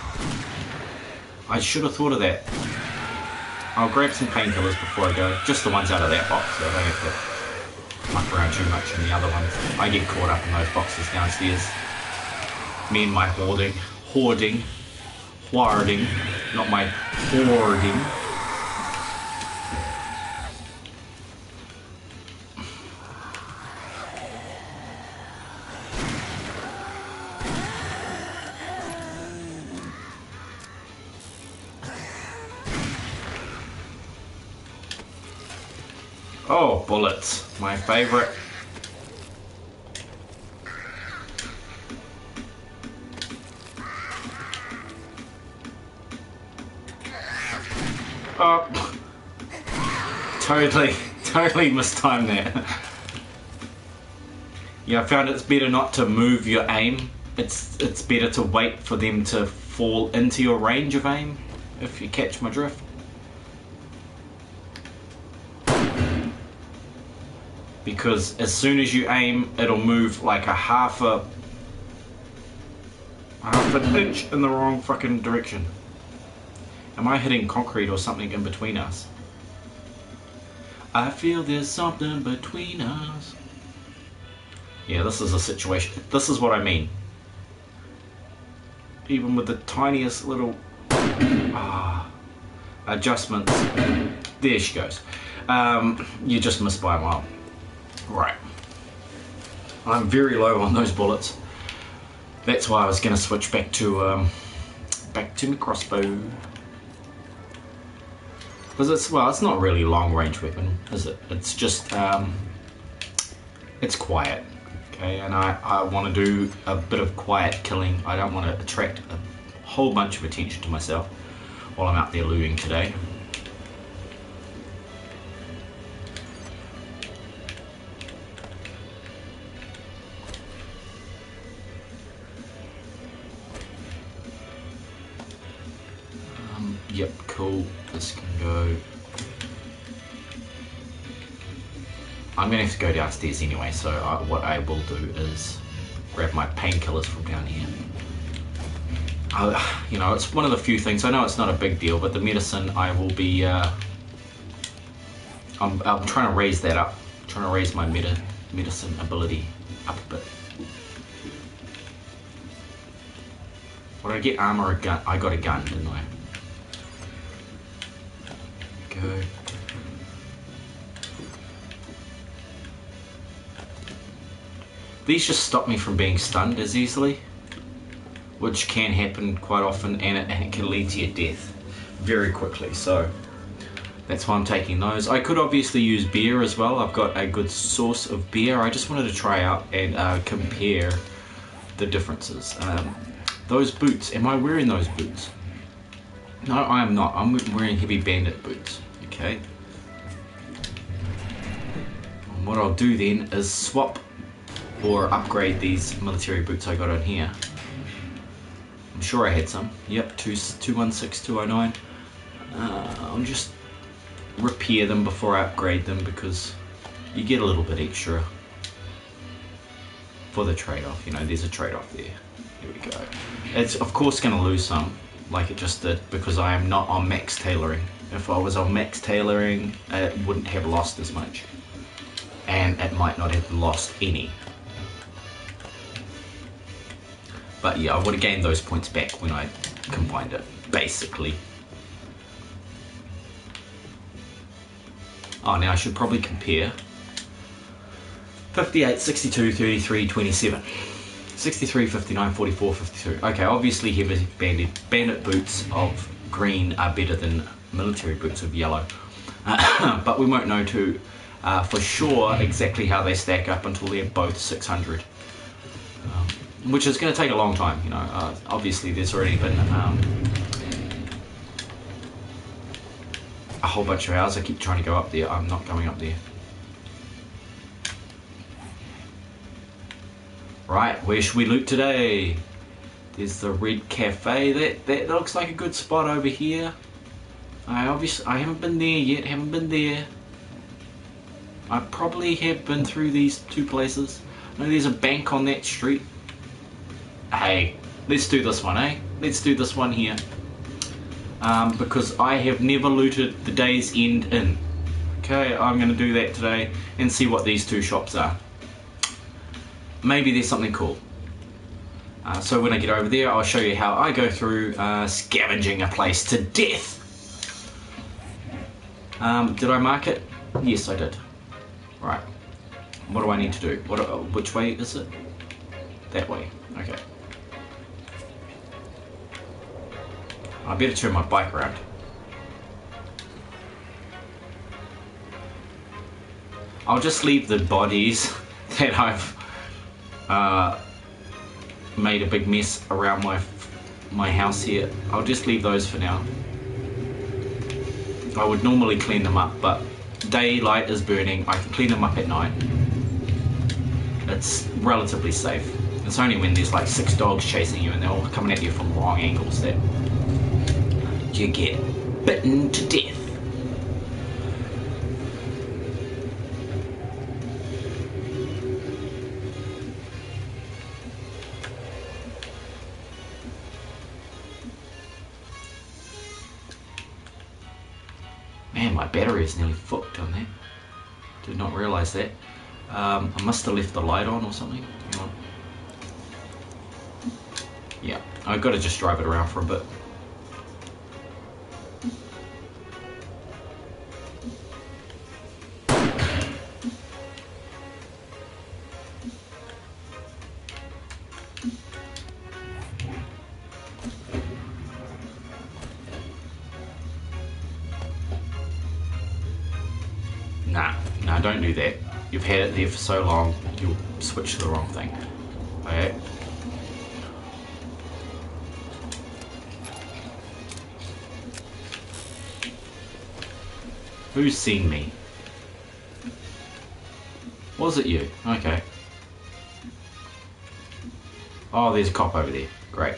I should have thought of that. I'll grab some painkillers before I go. Just the ones out of that box, so I don't have to muck around too much in the other ones. I get caught up in those boxes downstairs. Me and my hoarding, not my hoarding. Oh, bullets, my favorite. Oh, totally mistimed that. Yeah, I found it's better not to move your aim. It's better to wait for them to fall into your range of aim, if you catch my drift. Because as soon as you aim, it'll move like a half an inch in the wrong fucking direction. Am I hitting concrete or something in between us? I feel there's something between us. Yeah, this is a situation. This is what I mean. Even with the tiniest little adjustments. There she goes. You just missed by a mile. Right. I'm very low on those bullets. That's why I was going to switch back to my crossbow. Because it's not really a long range weapon, is it? It's just it's quiet. Okay, and I want to do a bit of quiet killing. I don't want to attract a whole bunch of attention to myself while I'm out there looting today. Yep, cool. This can go. I'm gonna have to go downstairs anyway, so what I will do is grab my painkillers from down here. You know, it's one of the few things. I know it's not a big deal, but the medicine I will be. I'm trying to raise that up. I'm trying to raise my medicine ability up a bit. What did I get? Armor, a gun. I got a gun, didn't I? Go. These just stop me from being stunned as easily, which can happen quite often, and it can lead to your death very quickly. So that's why I'm taking those. I could obviously use beer as well. I've got a good source of beer. I just wanted to try out and compare the differences. Those boots, am I wearing those boots? No, I am not. I'm wearing heavy bandit boots, okay? And what I'll do then is swap or upgrade these military boots I got on here. I'm sure I had some. Yep, 216209. I'll just repair them before I upgrade them because you get a little bit extra for the trade-off. You know, there's a trade-off there. Here we go. It's of course going to lose some, like it just did, because I am not on max tailoring. If I was on max tailoring, it wouldn't have lost as much, and it might not have lost any. But yeah, I would have gained those points back when I combined it, basically. Oh, now I should probably compare 58, 62, 33, 27. 63, 59, 44, 52. Okay, obviously heavy bandit boots of green are better than military boots of yellow. But we won't know for sure exactly how they stack up until they're both 600. Which is going to take a long time, you know. Obviously there's already been a whole bunch of hours. I keep trying to go up there. I'm not going up there. Right, where should we loot today? There's the Red Cafe. That looks like a good spot over here. I haven't been there yet. Haven't been there. I probably have been through these two places. No, there's a bank on that street. Hey, let's do this one, eh? Let's do this one here. Because I have never looted the Day's End Inn. Okay, I'm going to do that today and see what these two shops are. Maybe there's something cool. So when I get over there, I'll show you how I go through scavenging a place to death. Did I mark it? Yes, I did. Right. What do I need to do? Which way is it? That way. Okay. I better turn my bike around. I'll just leave the bodies that I've made a big mess around my house here. I'll just leave those for now. I would normally clean them up, but daylight is burning. I can clean them up at night. It's relatively safe. It's only when there's like 6 dogs chasing you and they're all coming at you from wrong angles that you get bitten to death. Man, my battery is nearly fucked on that. Did not realise that. I must have left the light on or something. Hang on. Yeah, I've got to just drive it around for a bit. Nah, don't do that. You've had it there for so long, you'll switch to the wrong thing. Okay. Who's seen me? Was it you? Okay. Oh, there's a cop over there. Great.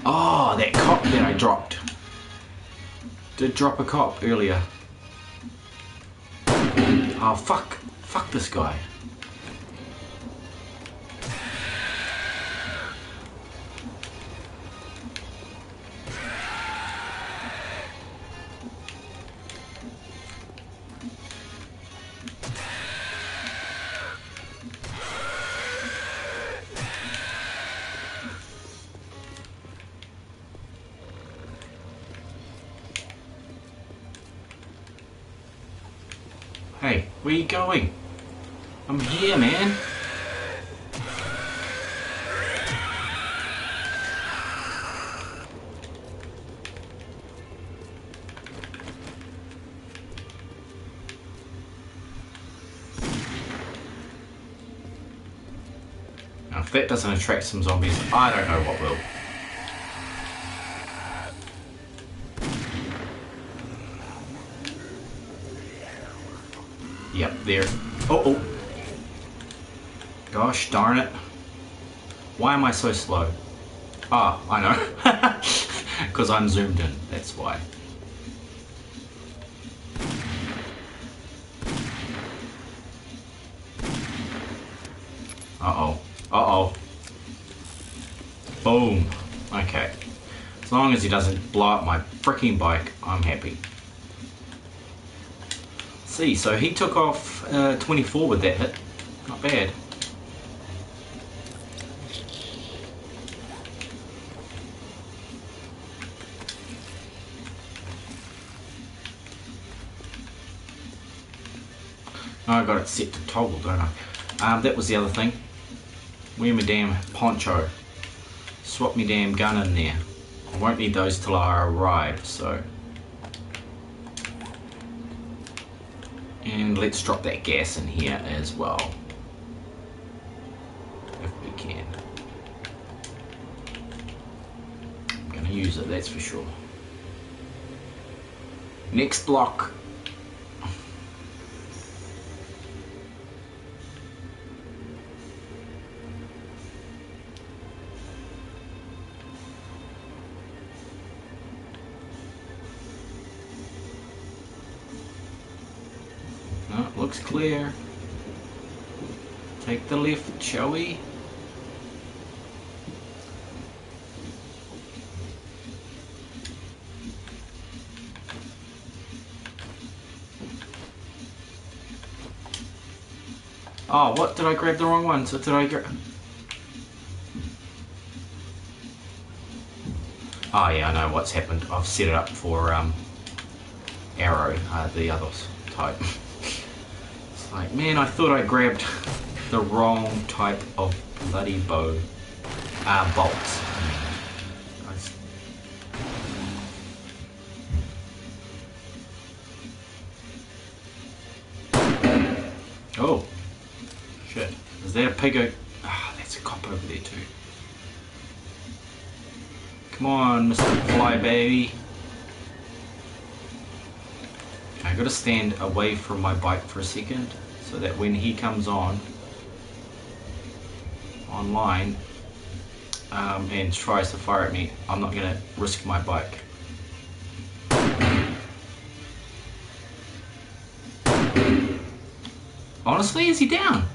Oh, that cop that I dropped. Did drop a cop earlier. Oh fuck. Fuck this guy. Hey, where you going? I'm here, man. Now, if that doesn't attract some zombies, I don't know what will. Yep, there. Oh. Gosh darn it. Why am I so slow? Ah, I know. Because I'm zoomed in, that's why. Uh-oh. Boom. Okay. As long as he doesn't blow up my freaking bike, I'm happy. See, so he took off 24 with that hit. Not bad. Oh, I got it set to toggle, don't I? That was the other thing. Wear my damn poncho. Swap my damn gun in there. I won't need those till I arrive, so... And let's drop that gas in here as well. If we can. I'm going to use it, that's for sure. Next block. Looks clear. Take the left, shall we? Oh, what? Did I grab the wrong one? So did I grab... Oh yeah, I know what's happened. I've set it up for arrow, the other type. Like, man, I thought I grabbed the wrong type of bloody bow. Bolts. Oh. Shit. Is that a pig? Ah, that's a cop over there too. Come on, Mr. Fly Baby. I gotta stand away from my bike for a second so that when he comes online and tries to fire at me, I'm not gonna risk my bike. Honestly, is he down?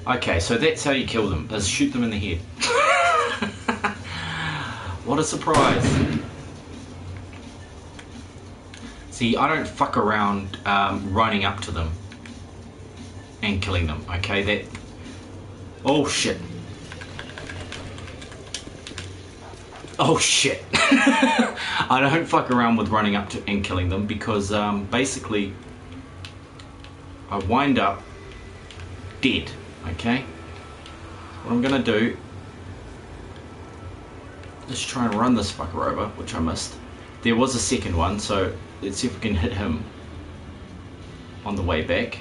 Okay, so that's how you kill them, is shoot them in the head. What a surprise. See, I don't fuck around running up to them and killing them, okay? That... Oh shit. Oh shit. I don't fuck around with running up to and killing them because basically I wind up dead, okay? What I'm gonna do is try and run this fucker over, which I missed. There was a second one, so let's see if we can hit him on the way back.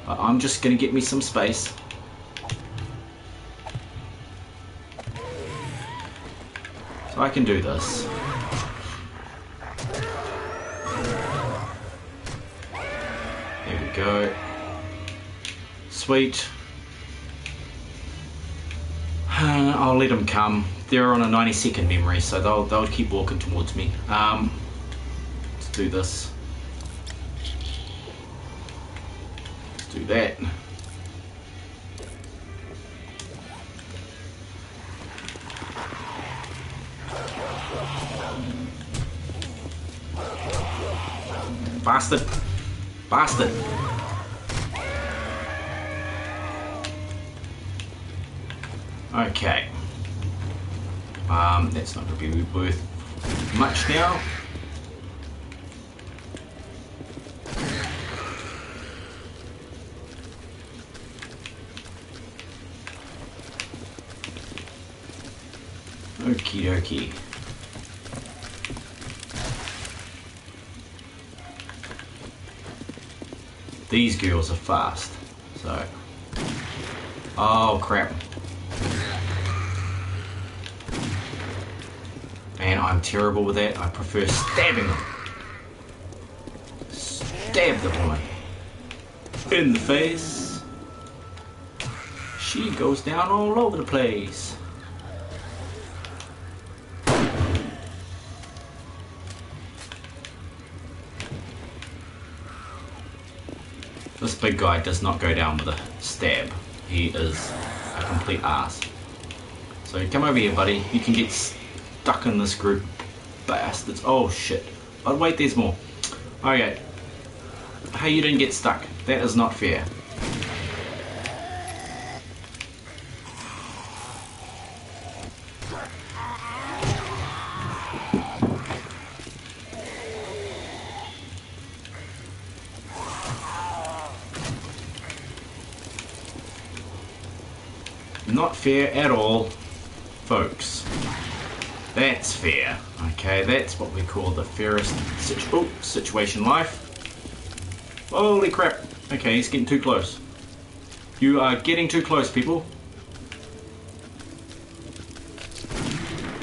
But I'm just gonna get me some space. So I can do this. There we go. Sweet. I'll let them come. They're on a 90-second memory, so they'll keep walking towards me. do this. Let's do that. Bastard! Bastard! Okay. That's not going to be worth much now. Okie dokie. These girls are fast, so... Oh crap. Man, I'm terrible with that. I prefer stabbing them. Stab the woman. In the face. She goes down all over the place. This big guy does not go down with a stab. He is a complete ass. So come over here, buddy. You can get stuck in this group. Bastards. Oh shit. Oh wait, there's more. Okay. Hey, you didn't get stuck. That is not fair. Not fair at all, folks. That's fair. Okay, that's what we call the fairest situation life. Holy crap. Okay, he's getting too close. You are getting too close, people.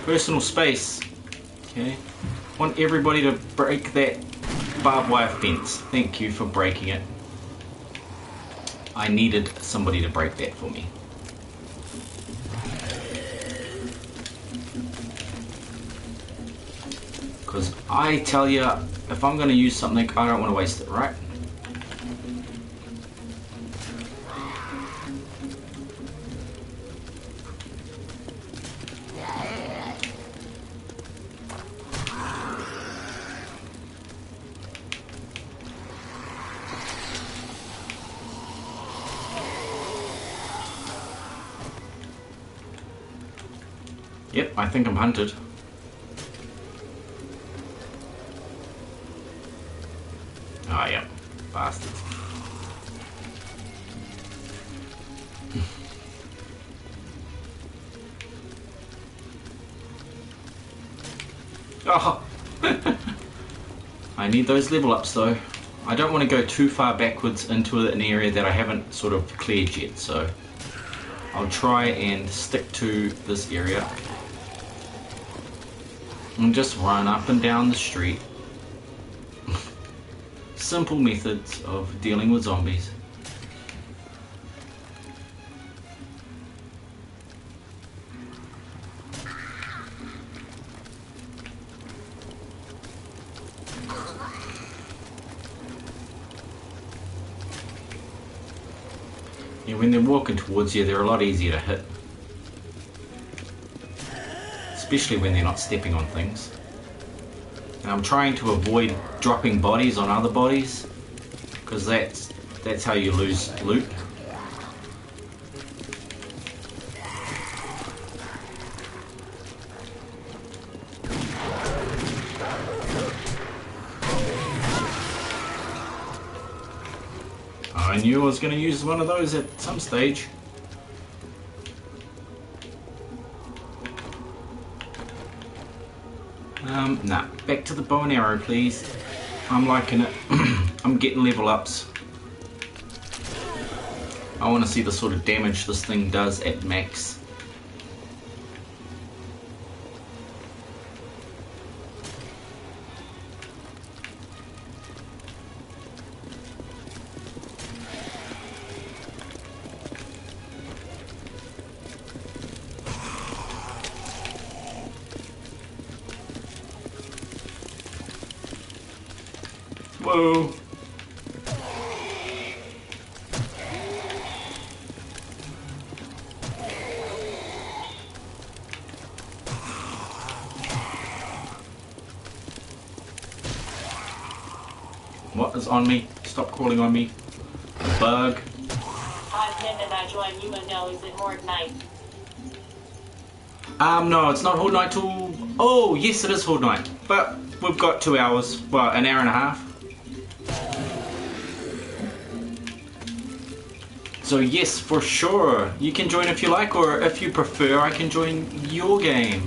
Personal space. Okay. Want everybody to break that barbed wire fence. Thank you for breaking it. I needed somebody to break that for me. Because I tell you, if I'm going to use something, I don't want to waste it, right? Yep, I think I'm hunted. Ah, yeah, bastard. Oh. I need those level ups though. I don't want to go too far backwards into an area that I haven't sort of cleared yet, so I'll try and stick to this area and just run up and down the street. Simple methods of dealing with zombies. Yeah, when they're walking towards you, they're a lot easier to hit. Especially when they're not stepping on things. And I'm trying to avoid dropping bodies on other bodies, because that's how you lose loot. I knew I was going to use one of those at some stage. Nah, back to the bow and arrow, please. I'm liking it. I'm getting level ups. I want to see the sort of damage this thing does at max. Boo. What is on me? Stop crawling on me. Bug. I'm Pim and I join you and no, is it Horde Night? No, it's not Horde Night till... Oh, yes, it is Horde Night. But we've got 2 hours. Well, an hour and a half. So yes, for sure. You can join if you like, or if you prefer, I can join your game.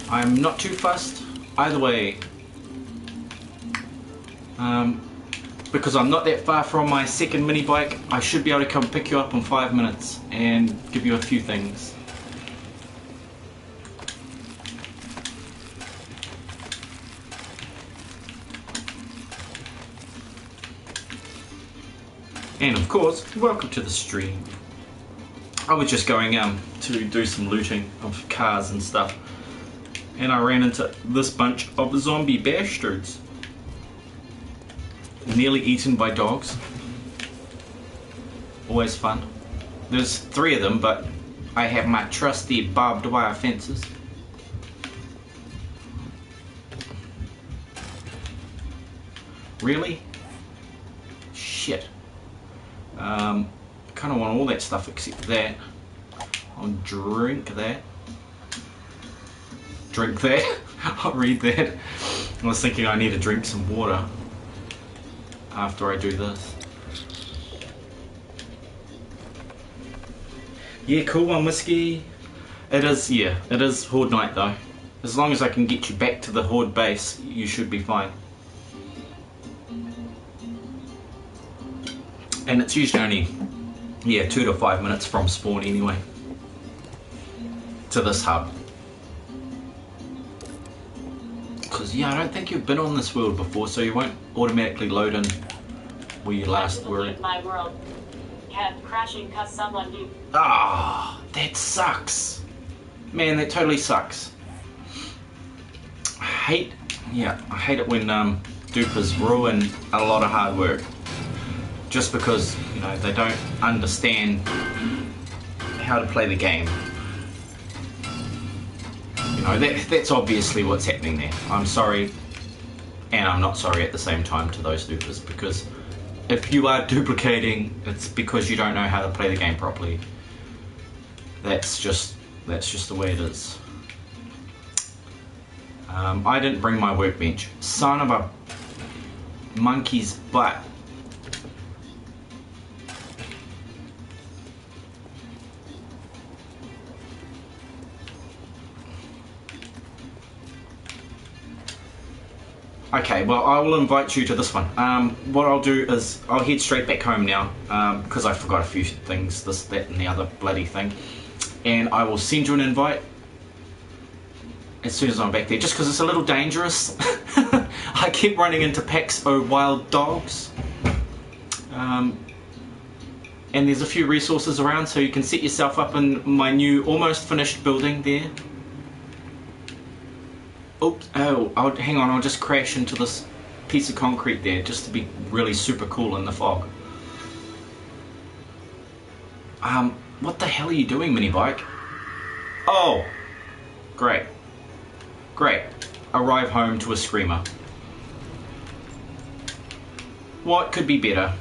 I'm not too fussed. Either way. Because I'm not that far from my second mini bike, I should be able to come pick you up in 5 minutes and give you a few things. And of course, welcome to the stream. I was just going to do some looting of cars and stuff, and I ran into this bunch of zombie bastards. Nearly eaten by dogs. Always fun. There's 3 of them, but I have my trusty barbed wire fences. Really? Shit. Kind of want all that stuff except that. I'll drink that. Drink that. I'll read that. I was thinking I need to drink some water after I do this. Yeah, cool one, Whiskey. It is, yeah, it is Horde Night though. As long as I can get you back to the Horde base, you should be fine. And it's usually only, yeah, 2 to 5 minutes from spawn anyway, to this hub. Because, yeah, I don't think you've been on this world before, so you won't automatically load in where you last were. My world kept crashing cause someone duped. Ah, that sucks. Man, that totally sucks. I hate it when dupers ruin a lot of hard work just because, you know, they don't understand how to play the game. You know, that's obviously what's happening there. I'm sorry, and I'm not sorry at the same time to those dupers, because if you are duplicating, it's because you don't know how to play the game properly. That's just the way it is. I didn't bring my workbench. Son of a monkey's butt. Okay, well, I will invite you to this one. What I'll do is I'll head straight back home now, because I forgot a few things, this, that, and the other bloody thing. And I will send you an invite as soon as I'm back there, just because it's a little dangerous. I keep running into packs of wild dogs. And there's a few resources around, so you can set yourself up in my new, almost finished building there. Oops, oh, hang on, I'll just crash into this piece of concrete there, just to be really super cool in the fog. What the hell are you doing, mini bike? Oh, great. Great. Arrive home to a screamer. What could be better?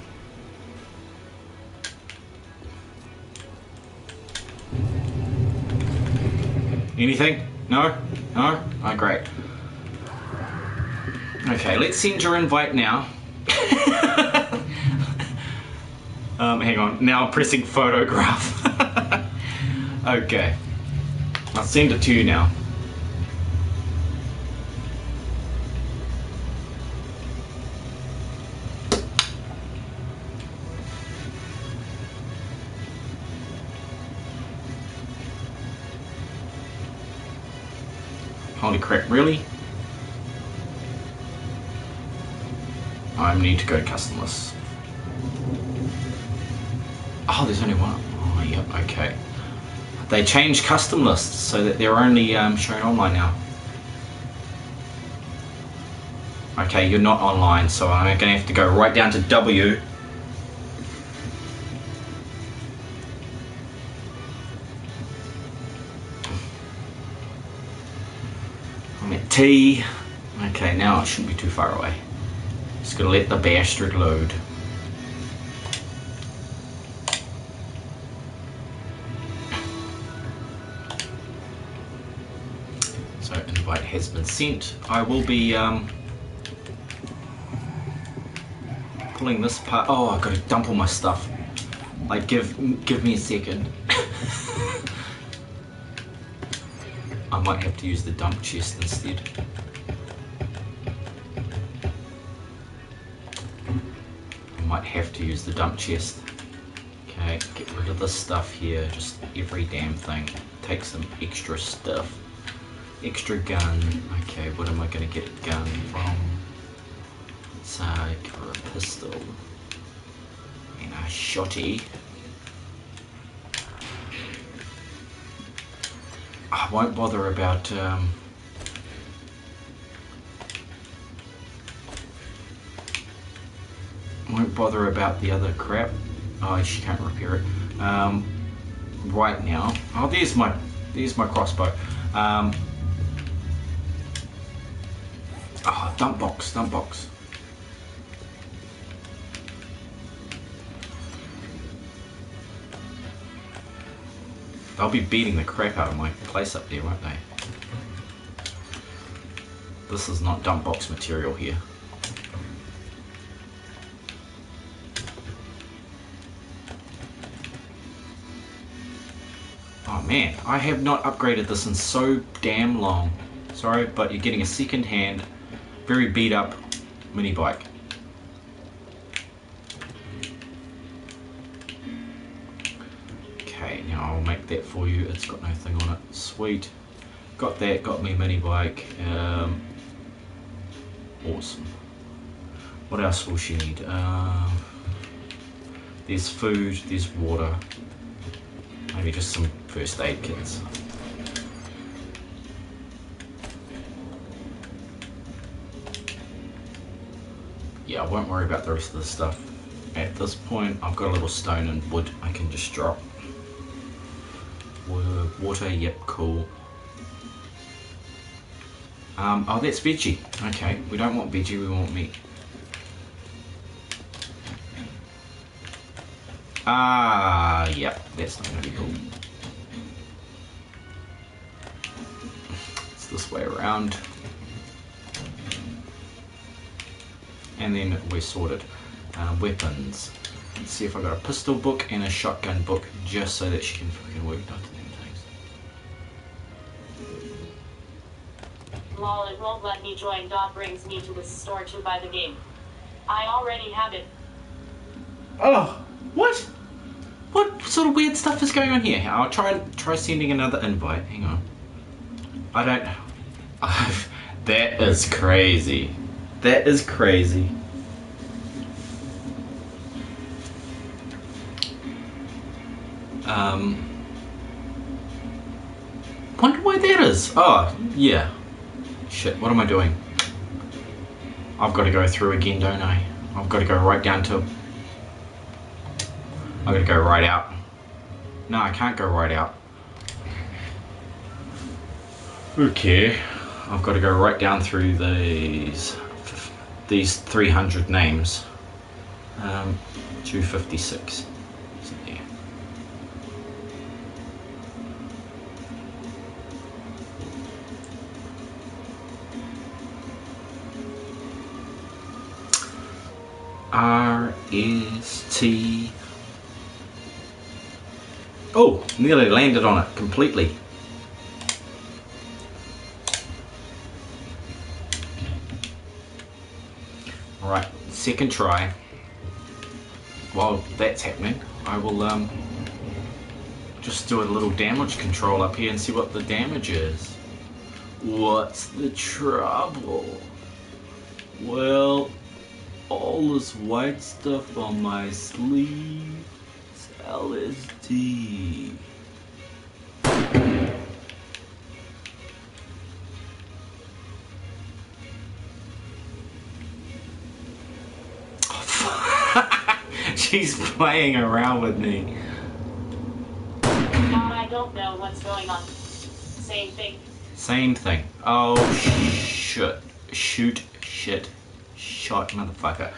Anything? No? No? Oh, great. Okay, let's send your invite now. Hang on, now I'm pressing photograph. Okay. I'll send it to you now. Holy crap, really? I need to go custom lists. Oh, there's only one. Oh, yep, okay. They changed custom lists so that they're only shown online now. Okay, you're not online, so I'm going to have to go right down to W. I'm at T. Okay, now it shouldn't be too far away. Just going to let the bastard load. So invite has been sent. I will be pulling this part. Oh, I've got to dump all my stuff. Like, give me a second. I might have to use the dump chest instead. I might have to use the dump chest. Okay, get rid of this stuff here. Just every damn thing. Take some extra stuff. Extra gun. Okay, what am I going to get a gun from? Let's for a pistol. And a shotty. I won't bother about the other crap. Oh, she can't repair it right now. Oh, there's my crossbow. Oh, dump box. They'll be beating the crap out of my place up there, won't they? This is not dump box material here. Oh man, I have not upgraded this in so damn long. Sorry, but you're getting a second-hand, very beat up mini bike. Okay, now I'll make that for you. It's got no thing on it. Sweet. Got that, got me mini bike. Awesome. What else will she need? There's food, there's water. Maybe just some first aid kits. Yeah, I won't worry about the rest of the stuff. At this point, I've got a little stone and wood I can just drop. Water, yep, cool. Oh, that's veggie. Okay, we don't want veggie, we want meat. Ah, yep, that's not going to be cool. It's this way around. And then we're sorted. Weapons. Let's see if I got a pistol book and a shotgun book, just so that she can fucking work out the damn things. Lol, it won't let me join. Brings me to the store to buy the game. I already have it. Oh, what? What sort of weird stuff is going on here? I'll try sending another invite. Hang on. I don't. That is crazy. That is crazy. Wonder why that is. Oh, yeah. Shit, what am I doing? I've got to go through again, don't I? I've got to go right down to... I've got to go right out. No, I can't go right out. Okay. I've got to go right down through these 300 names. 256. Isn't there? RST. Oh, nearly landed on it completely. Alright, second try. While that's happening, I will just do a little damage control up here and see what the damage is. What's the trouble? Well, all this white stuff on my sleeve is LSD. She's playing around with me. I don't know what's going on. Same thing. Same thing. Oh, shit. Shoot, shit, shot, motherfucker.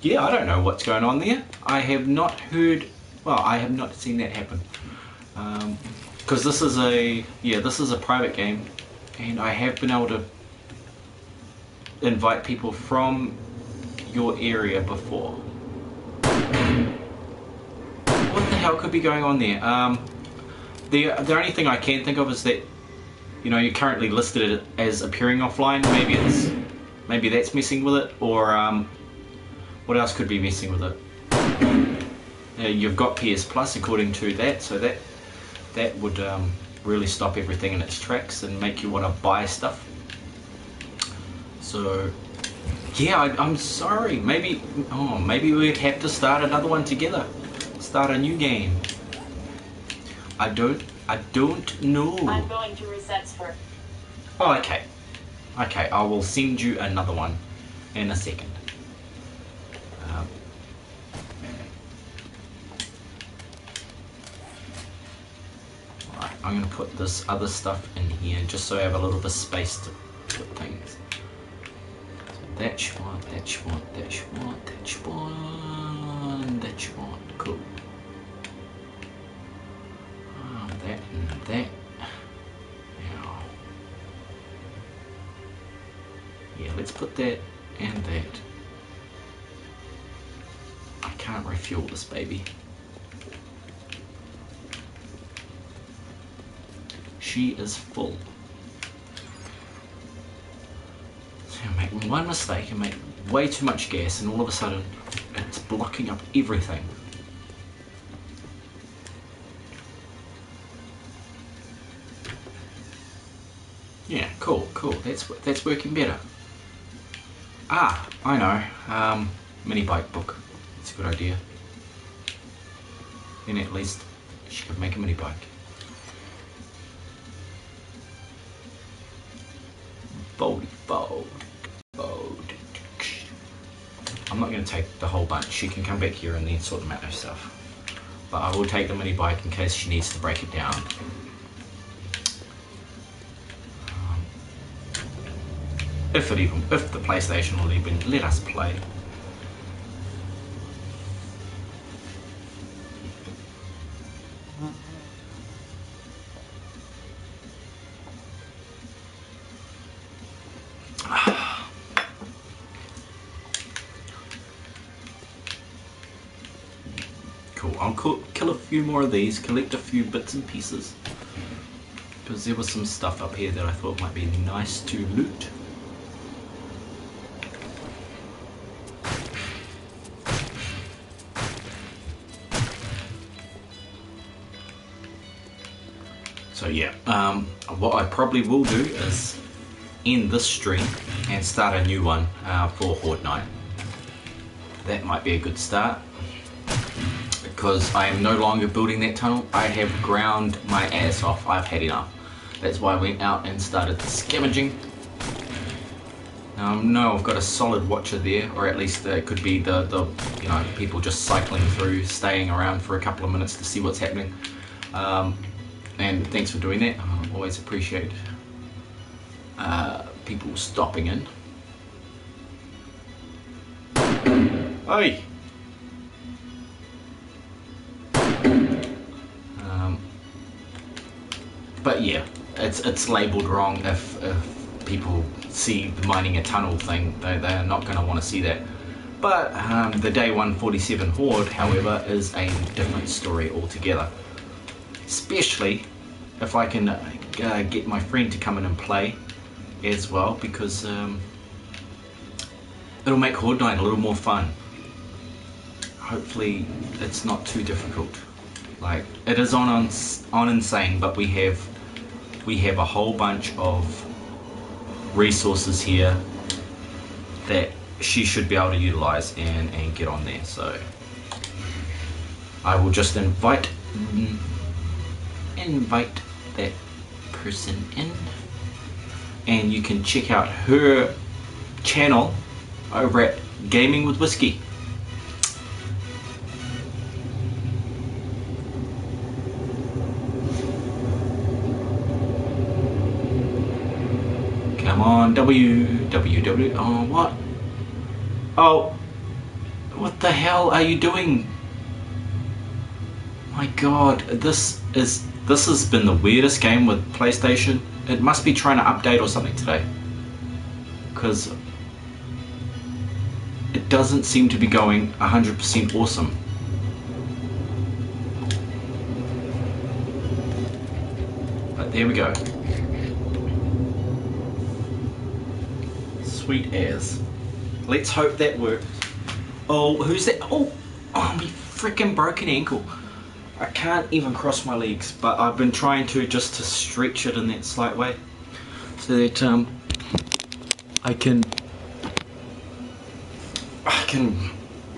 Yeah, I don't know what's going on there. I have not heard, well, I have not seen that happen. Because this is a private game, and I have been able to invite people from your area before. What the hell could be going on there? The only thing I can think of is that, you know, you're currently listed as appearing offline. Maybe that's messing with it, or what else could be messing with it? You've got PS Plus according to that, so that would really stop everything in its tracks and make you want to buy stuff. So yeah, I'm sorry. Maybe we'd have to start another one together. Start a new game. I don't know. I'm going to reset for. Oh, okay. Okay, I will send you another one in a second. Alright, I'm going to put this other stuff in here just so I have a little bit of space to put things. So that's one, that's one, that's one, that's one, that's one. Cool. That and that. Now, yeah, let's put that and that. I can't refuel this baby. She is full. So I make one mistake and make way too much gas, and all of a sudden it's blocking up everything. Yeah, cool. That's working better. Ah, I know. Mini bike book. It's a good idea. Then at least she could make a mini bike. Fold. I'm not going to take the whole bunch. She can come back here and then sort them out herself. But I will take the mini bike in case she needs to break it down. If the PlayStation will even let us play. Cool, I'll kill a few more of these, collect a few bits and pieces. Because there was some stuff up here that I thought might be nice to loot. So yeah, what I probably will do is end this stream and start a new one for Horde Night. That might be a good start, because I am no longer building that tunnel. I have ground my ass off. I've had enough. That's why I went out and started scavenging. No, I've got a solid watcher there, or at least it could be the you know, people just cycling through, staying around for a couple of minutes to see what's happening. And thanks for doing that. I always appreciate people stopping in. Oi! But yeah, it's labelled wrong. If people see the mining a tunnel thing, they're not going to want to see that. But the Day 147 Horde, however, is a different story altogether. Especially if I can get my friend to come in and play as well, because it'll make Horde Night a little more fun. Hopefully it's not too difficult. Like, it is on Insane, but we have a whole bunch of resources here that she should be able to utilize and get on there. So I will just invite that person in, and you can check out her channel over at Gaming with Whiskey. Come on, W. Oh, what? Oh, what the hell are you doing? My God, this has been the weirdest game with PlayStation. It must be trying to update or something today, because it doesn't seem to be going 100% awesome. But there we go. Sweet as. Let's hope that works. Oh, who's that? Oh, my freaking broken ankle. I can't even cross my legs, but I've been trying to just to stretch it in that slight way, so that I can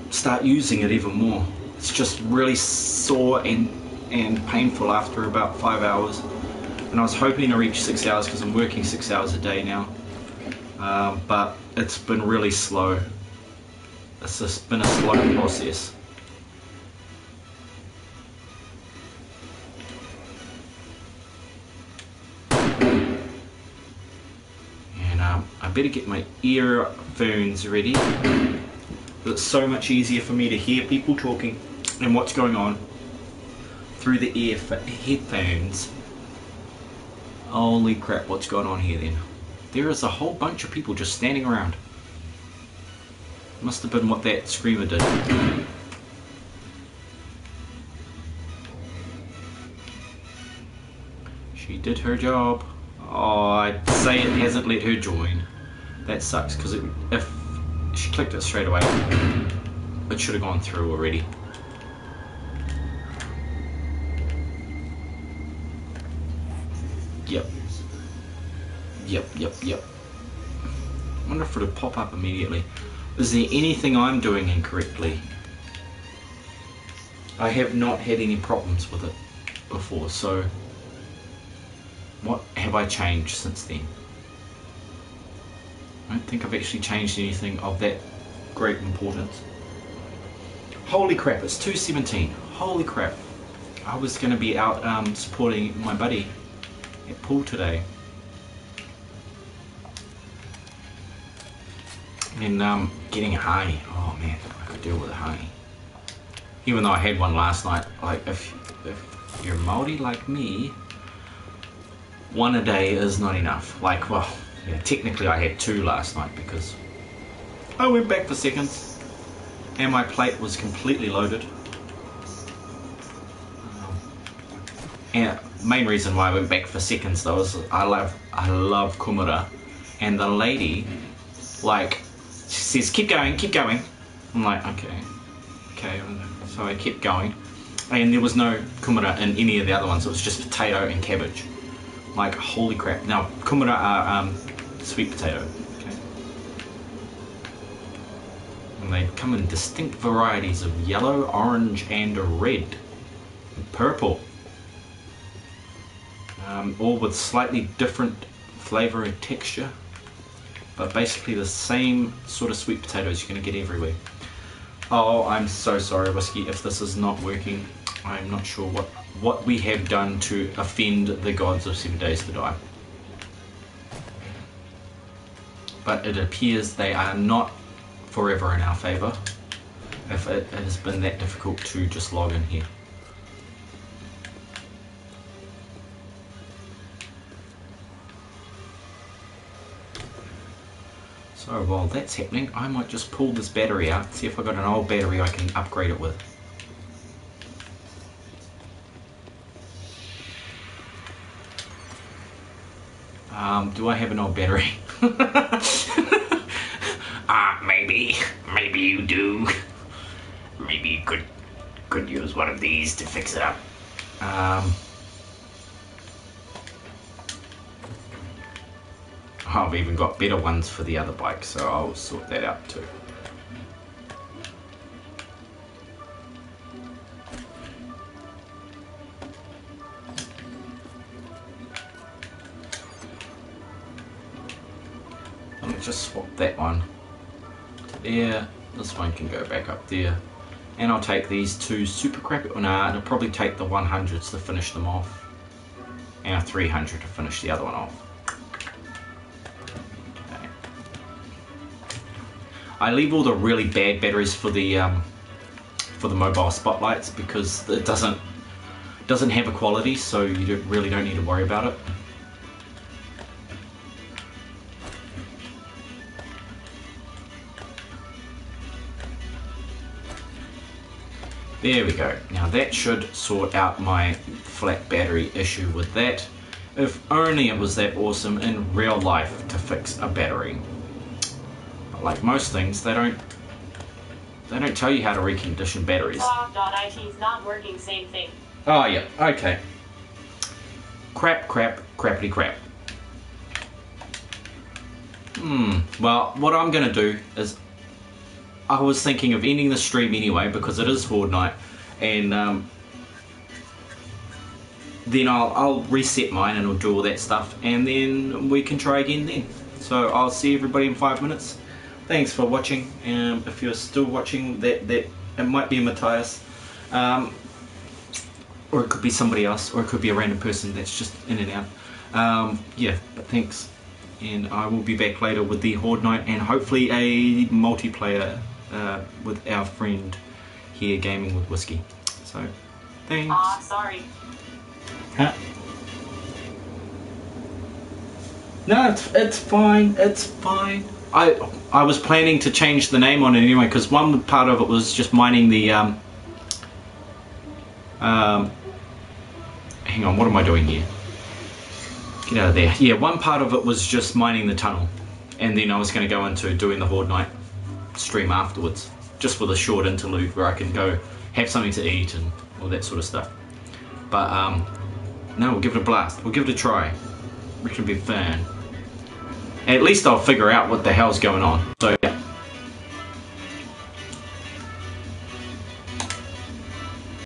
start using it even more. It's just really sore and painful after about 5 hours, and I was hoping to reach 6 hours because I'm working 6 hours a day now, but it's been really slow. It's just been a slow process. I better get my earphones ready. It's so much easier for me to hear people talking and what's going on through the headphones. Holy crap, what's going on here then? There is a whole bunch of people just standing around. Must have been what that screamer did. She did her job. Oh, I'd say it hasn't let her join. That sucks, because if she clicked it straight away, it should have gone through already. Yep. I wonder if it'll pop up immediately. Is there anything I'm doing incorrectly? I have not had any problems with it before, so what have I changed since then? I don't think I've actually changed anything of that great importance. Holy crap, it's 2:17. Holy crap. I was going to be out supporting my buddy at pool today. And getting a honey. Oh man, I could deal with a honey. Even though I had one last night. Like, if you're Māori like me, one a day is not enough. Like, well, yeah, technically I had two last night because I went back for seconds and my plate was completely loaded. And main reason why I went back for seconds though is I love kumara, and the lady, like, she says keep going. I'm like, okay, so I kept going, and there was no kumara in any of the other ones. It was just potato and cabbage. Like, holy crap. Now, kumara are sweet potato, okay? And they come in distinct varieties of yellow, orange, and red. And purple. All with slightly different flavour and texture. But basically the same sort of sweet potatoes you're going to get everywhere. Oh, I'm so sorry, Whiskey, if this is not working. I'm not sure what we have done to offend the gods of 7 Days to Die. But it appears they are not forever in our favour, if it has been that difficult to just log in here. So while that's happening, I might just pull this battery out, see if I've got an old battery I can upgrade it with. Do I have an old battery? Maybe you do. Maybe you could use one of these to fix it up. I've even got better ones for the other bike, so I'll sort that out too. Let me just swap that one to there. This one can go back up there. And I'll take these two super crappy. Nah, it'll probably take the 100s to finish them off. And a 300 to finish the other one off. I leave all the really bad batteries for the mobile spotlights because it doesn't have a quality, so you really don't need to worry about it. There we go. Now that should sort out my flat battery issue with that. If only it was that awesome in real life to fix a battery. But like most things, they don't tell you how to recondition batteries. .it's not working, same thing. Oh yeah, okay. Crappity crap. Well, what I'm gonna do is, I was thinking of ending the stream anyway because it is Horde night, and then I'll reset mine and I'll do all that stuff, and then we can try again then. So I'll see everybody in 5 minutes. Thanks for watching. If you're still watching, that it might be Matthias, or it could be somebody else, or it could be a random person that's just in and out. Yeah, but thanks, and I will be back later with the Horde night and hopefully a multiplayer with our friend here, Gaming with Whiskey. So, thanks. Sorry. Huh? No, it's fine. It's fine. I was planning to change the name on it anyway because one part of it was just mining the hang on, what am I doing here? Get out of there. Yeah, one part of it was just mining the tunnel, and then I was going to go into doing the Horde night stream afterwards, just with a short interlude where I can go have something to eat and all that sort of stuff. But no, we'll give it a blast. We'll give it a try. It should be fun. At least I'll figure out what the hell's going on. So yeah.